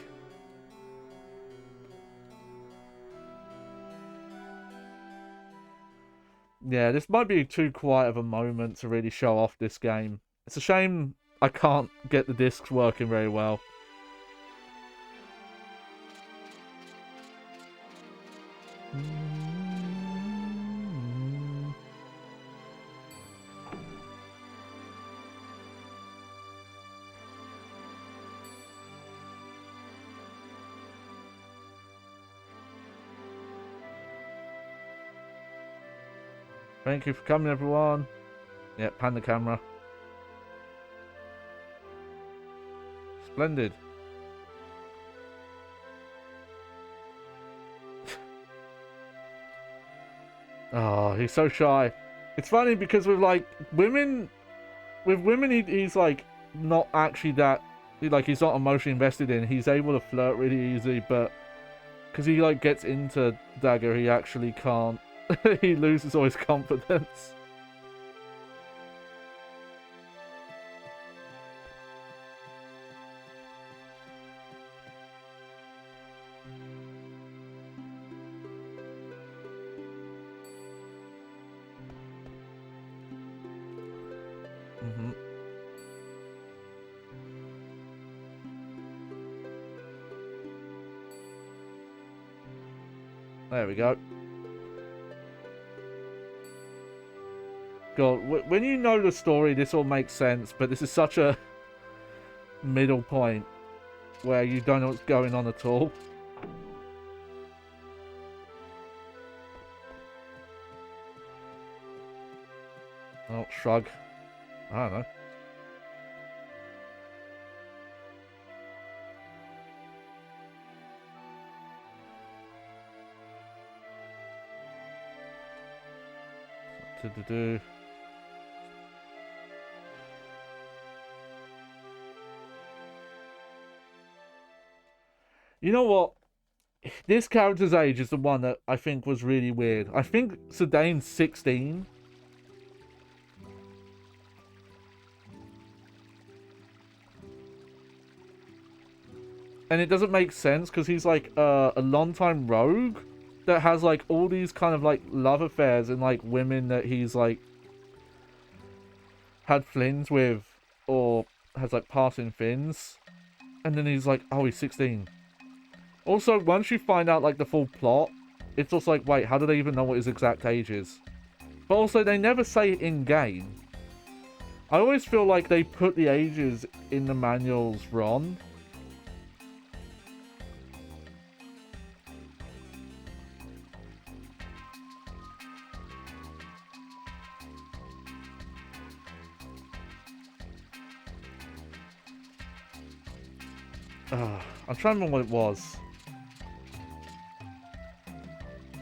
Yeah, this might be too quiet of a moment to really show off this game. It's a shame I can't get the discs working very well. Thank you for coming, everyone. Yeah, pan the camera. Splendid. Oh, he's so shy. It's funny because with like women, he's like not actually that, like he's not emotionally invested in. He's able to flirt really easy, but because he like gets into Dagger, he actually can't. He loses all his confidence. There we go. God, when you know the story, this all makes sense, but this is such a middle point where you don't know what's going on at all. Oh, shrug. I don't know. Do. You know what? This character's age is the one that I think was really weird. I think Sedane's 16. And it doesn't make sense because he's like a long-time rogue that has like all these kind of like love affairs and like women that he's like had flings with or has like passing fins. And then he's like, oh, he's 16. Also, once you find out like the full plot, it's just like, wait, how do they even know what his exact age is? But also, they never say it in-game. I always feel like they put the ages in the manuals wrong. I'm trying to remember what it was.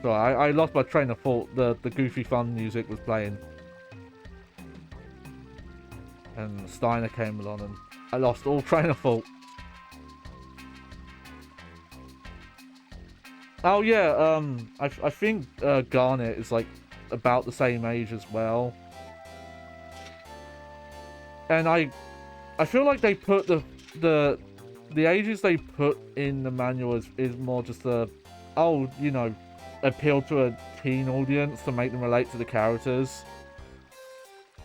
So I lost my train of thought. The Goofy Fun music was playing. And Steiner came along and I lost all train of thought. Oh yeah, I think Garnet is like about the same age as well. And I feel like they put the ages they put in the manual is more just you know, appeal to a teen audience to make them relate to the characters.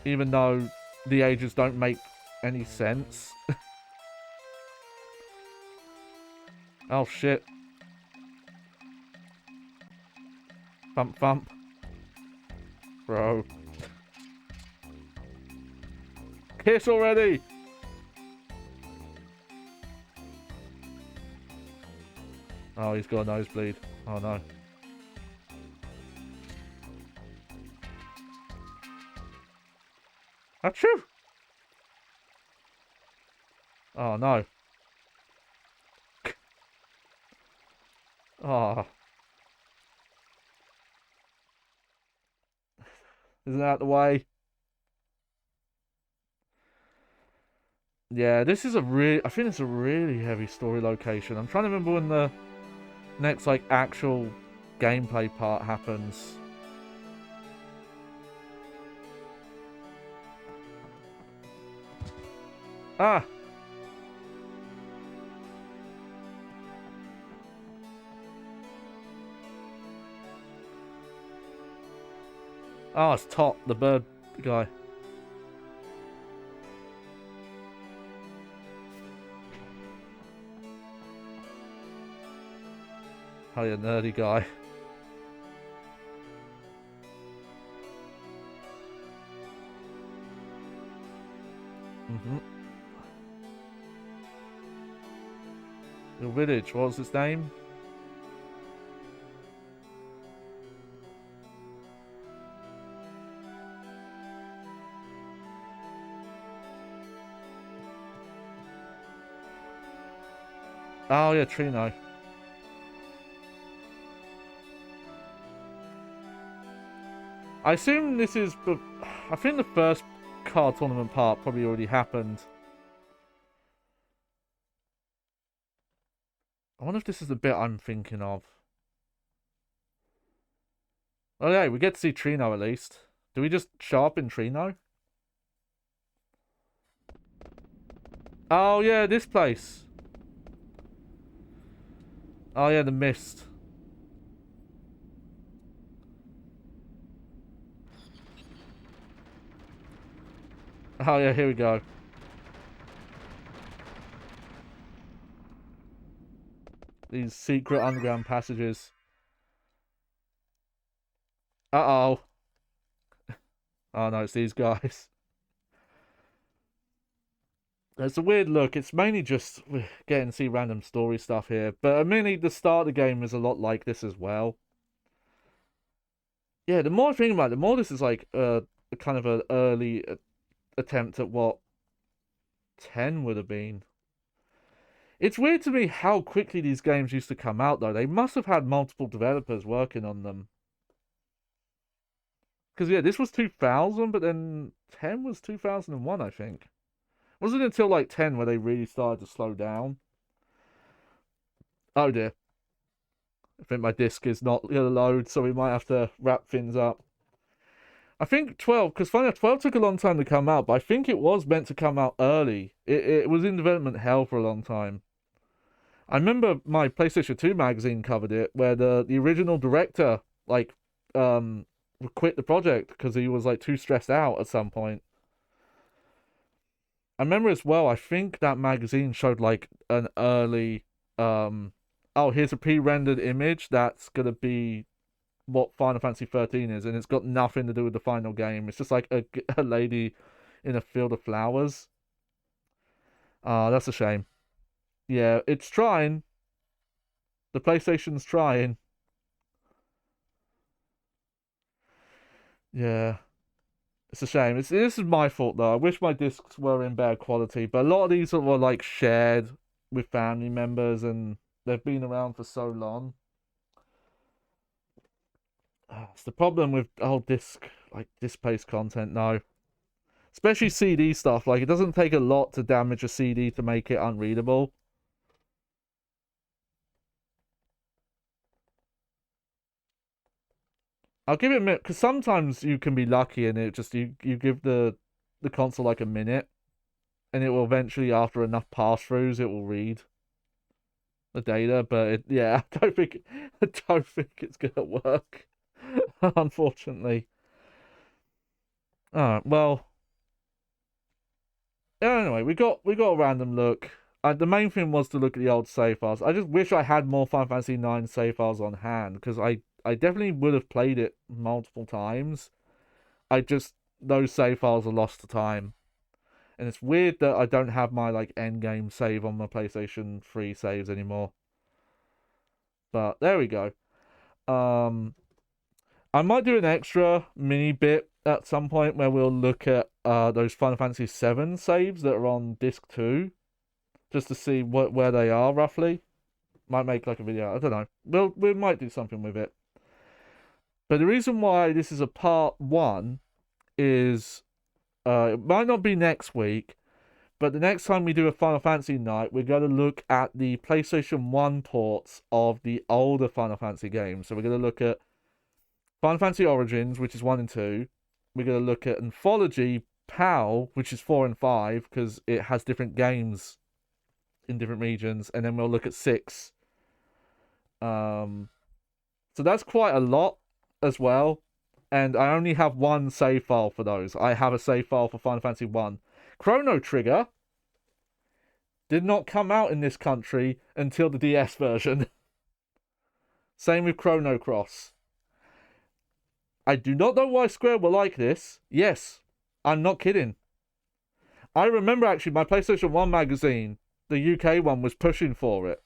Even though the ages don't make any sense. Oh shit. Thump thump. Bro. Kiss already! Oh, he's got a nosebleed. Oh no. Achoo! Oh no. Oh. Isn't that the way? Yeah, this is I think it's a really heavy story location. I'm trying to remember when the next, like, actual gameplay part happens. Ah! Oh, it's Tot, the bird guy. Oh, yeah, nerdy guy. Your village, what was its name? Oh, yeah, Trino. I assume this is... I think the first card tournament part probably already happened. I wonder if this is the bit I'm thinking of. Oh yeah, we get to see Trino at least. Do we just show up in Trino? Oh yeah, this place. Oh yeah, the mist. Oh yeah, here we go. These secret underground passages. Uh-oh. Oh no, it's these guys. It's a weird look. It's mainly just getting to see random story stuff here. But mainly the start of the game is a lot like this as well. Yeah, the more I think about it, the more this is like a kind of an early attempt at what 10 would have been. It's weird to me how quickly these games used to come out, though. They must have had multiple developers working on them. Because, yeah, this was 2000, but then 10 was 2001, I think. Wasn't it until, like, 10 where they really started to slow down? Oh, dear. I think my disc is not going to load, so we might have to wrap things up. I think 12, because funny enough, 12 took a long time to come out, but I think it was meant to come out early. It was in development hell for a long time. I remember my PlayStation 2 magazine covered it, where the original director, like, quit the project because he was, like, too stressed out at some point. I remember as well, I think that magazine showed, like, an early, oh, here's a pre-rendered image that's gonna be what Final Fantasy 13 is, and it's got nothing to do with the final game. It's just like a lady in a field of flowers. Ah, that's a shame. Yeah, it's trying. The PlayStation's trying. Yeah, it's a shame. This is my fault though. I wish my discs were in better quality, but a lot of these were like shared with family members, and they've been around for so long. It's the problem with oh disc like disc-based content now. Especially CD stuff. Like, it doesn't take a lot to damage a CD to make it unreadable. I'll give it a minute, because sometimes you can be lucky and it just, you give the console like a minute, and it will eventually, after enough pass-throughs, it will read the data, but yeah, I don't think it's gonna work, unfortunately. Alright, well, anyway, we got a random look. The main thing was to look at the old save files. I just wish I had more Final Fantasy IX save files on hand because I definitely would have played it multiple times. I just those save files are lost to time, and it's weird that I don't have my like end game save on my PlayStation 3 saves anymore. But there we go. Um, I might do an extra mini bit at some point where we'll look at those Final Fantasy VII saves that are on disc 2 just to see where they are roughly. Might make like a video. I don't know. We might do something with it. But the reason why this is a part one is it might not be next week, but the next time we do a Final Fantasy night, we're going to look at the PlayStation 1 ports of the older Final Fantasy games. So we're going to look at Final Fantasy Origins, which is 1 and 2. We're going to look at Anthology PAL, which is 4 and 5, because it has different games in different regions. And then we'll look at 6. So that's quite a lot as well. And I only have one save file for those. I have a save file for Final Fantasy 1. Chrono Trigger did not come out in this country until the DS version. Same with Chrono Cross. I do not know why Square were like this. Yes, I'm not kidding. I remember actually my PlayStation 1 magazine, the UK one, was pushing for it.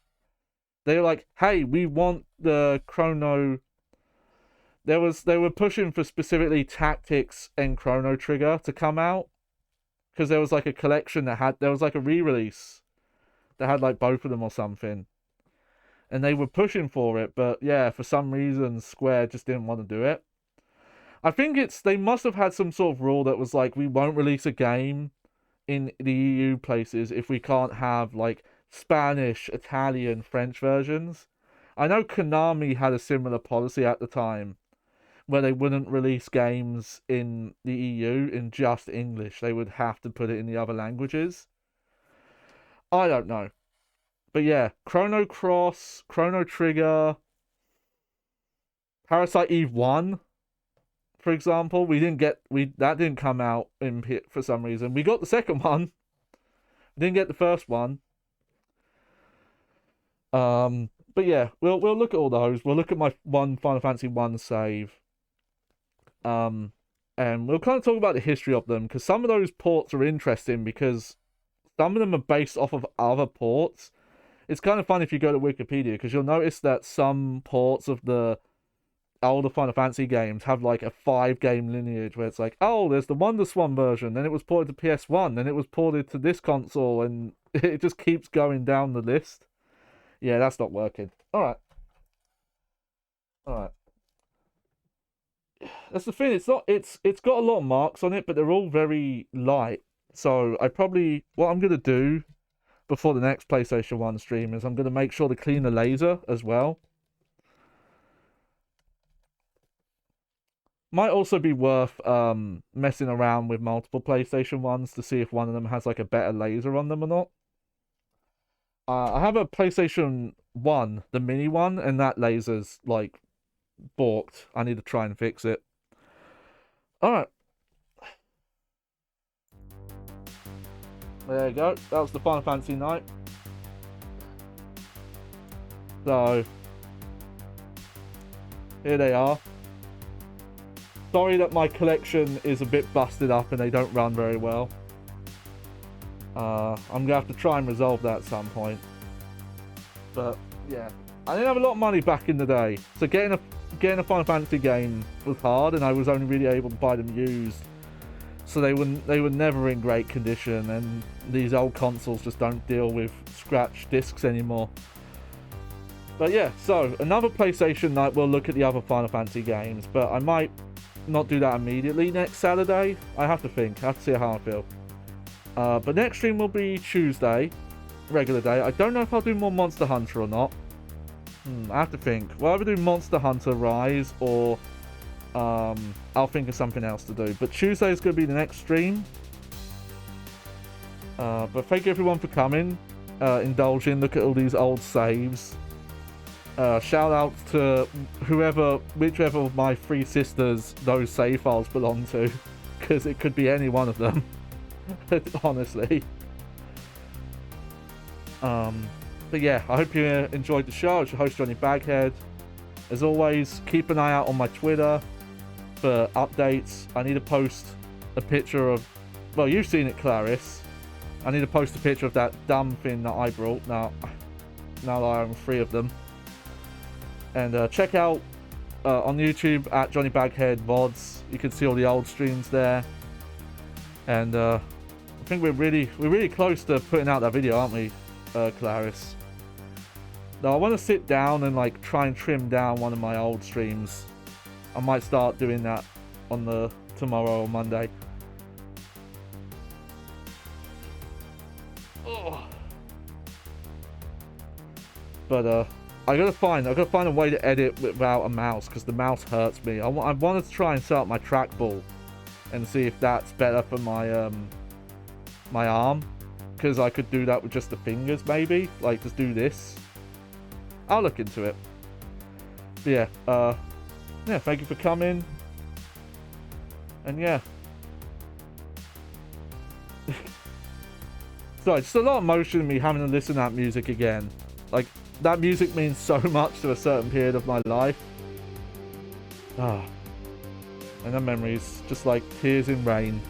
They were like, hey, we want the Chrono. They were pushing for specifically Tactics and Chrono Trigger to come out. Because there was like a collection there was like a re-release that had like both of them or something. And they were pushing for it, but yeah, for some reason Square just didn't want to do it. I think they must have had some sort of rule that was like, we won't release a game in the EU places if we can't have like Spanish, Italian, French versions. I know Konami had a similar policy at the time where they wouldn't release games in the EU in just English. They would have to put it in the other languages. I don't know. But yeah, Chrono Cross, Chrono Trigger, Parasite Eve 1, for example, that didn't come out in PIT for some reason. We got the second one. We didn't get the first one. But yeah, we'll look at all those. We'll look at my one Final Fantasy 1 save. And we'll kind of talk about the history of them, because some of those ports are interesting because some of them are based off of other ports. It's kind of fun if you go to Wikipedia, because you'll notice that some ports of the older Final Fantasy games have like a 5-game lineage where it's like, oh, there's the WonderSwan version, then it was ported to PS1, then it was ported to this console, and it just keeps going down the list. Yeah, that's not working. Alright. Alright. That's the thing, it's got a lot of marks on it, but they're all very light. So what I'm gonna do before the next PlayStation 1 stream is I'm gonna make sure to clean the laser as well. Might also be worth messing around with multiple PlayStation 1s to see if one of them has like a better laser on them or not. I have a PlayStation 1, the mini one, and that laser's like balked. I need to try and fix it. Alright. There you go. That was the Final Fantasy night. So, here they are. Sorry that my collection is a bit busted up and they don't run very well. I'm gonna have to try and resolve that at some point. But yeah, I didn't have a lot of money back in the day, so getting a Final Fantasy game was hard, and I was only really able to buy them used. So they were never in great condition, and these old consoles just don't deal with scratched discs anymore. But yeah, so another PlayStation night, we'll look at the other Final Fantasy games, but I might not do that immediately next Saturday. I have to think. I have to see how I feel. But next stream will be Tuesday, regular day. I don't know if I'll do more Monster Hunter or not. I have to think. We'll either do Monster Hunter Rise or I'll think of something else to do. But Tuesday is going to be the next stream. But thank you everyone for coming, indulging, look at all these old saves. Shout out to whichever of my 3 sisters those save files belong to, because it could be any one of them. Honestly. But yeah, I hope you enjoyed the show. It's your host, Johnny Baghead. As always, keep an eye out on my Twitter for updates. I need to post a picture of, well, you've seen it, Clarice. I need to post a picture of that dumb thing that I brought now that I own 3 of them. And check out on YouTube at Johnny Baghead VODs. You can see all the old streams there. And I think we're really close to putting out that video, aren't we, Clarice? Now I want to sit down and like try and trim down one of my old streams. I might start doing that on the tomorrow or Monday. Oh. But I gotta find a way to edit without a mouse, because the mouse hurts me. I wanted to try and set up my trackball and see if that's better for my my arm, because I could do that with just the fingers, maybe, like just do this. I'll look into it. But yeah, thank you for coming. And yeah. Sorry, just a lot of emotion in me having to listen to that music again. Like, that music means so much to a certain period of my life. And the memories, just like tears in rain.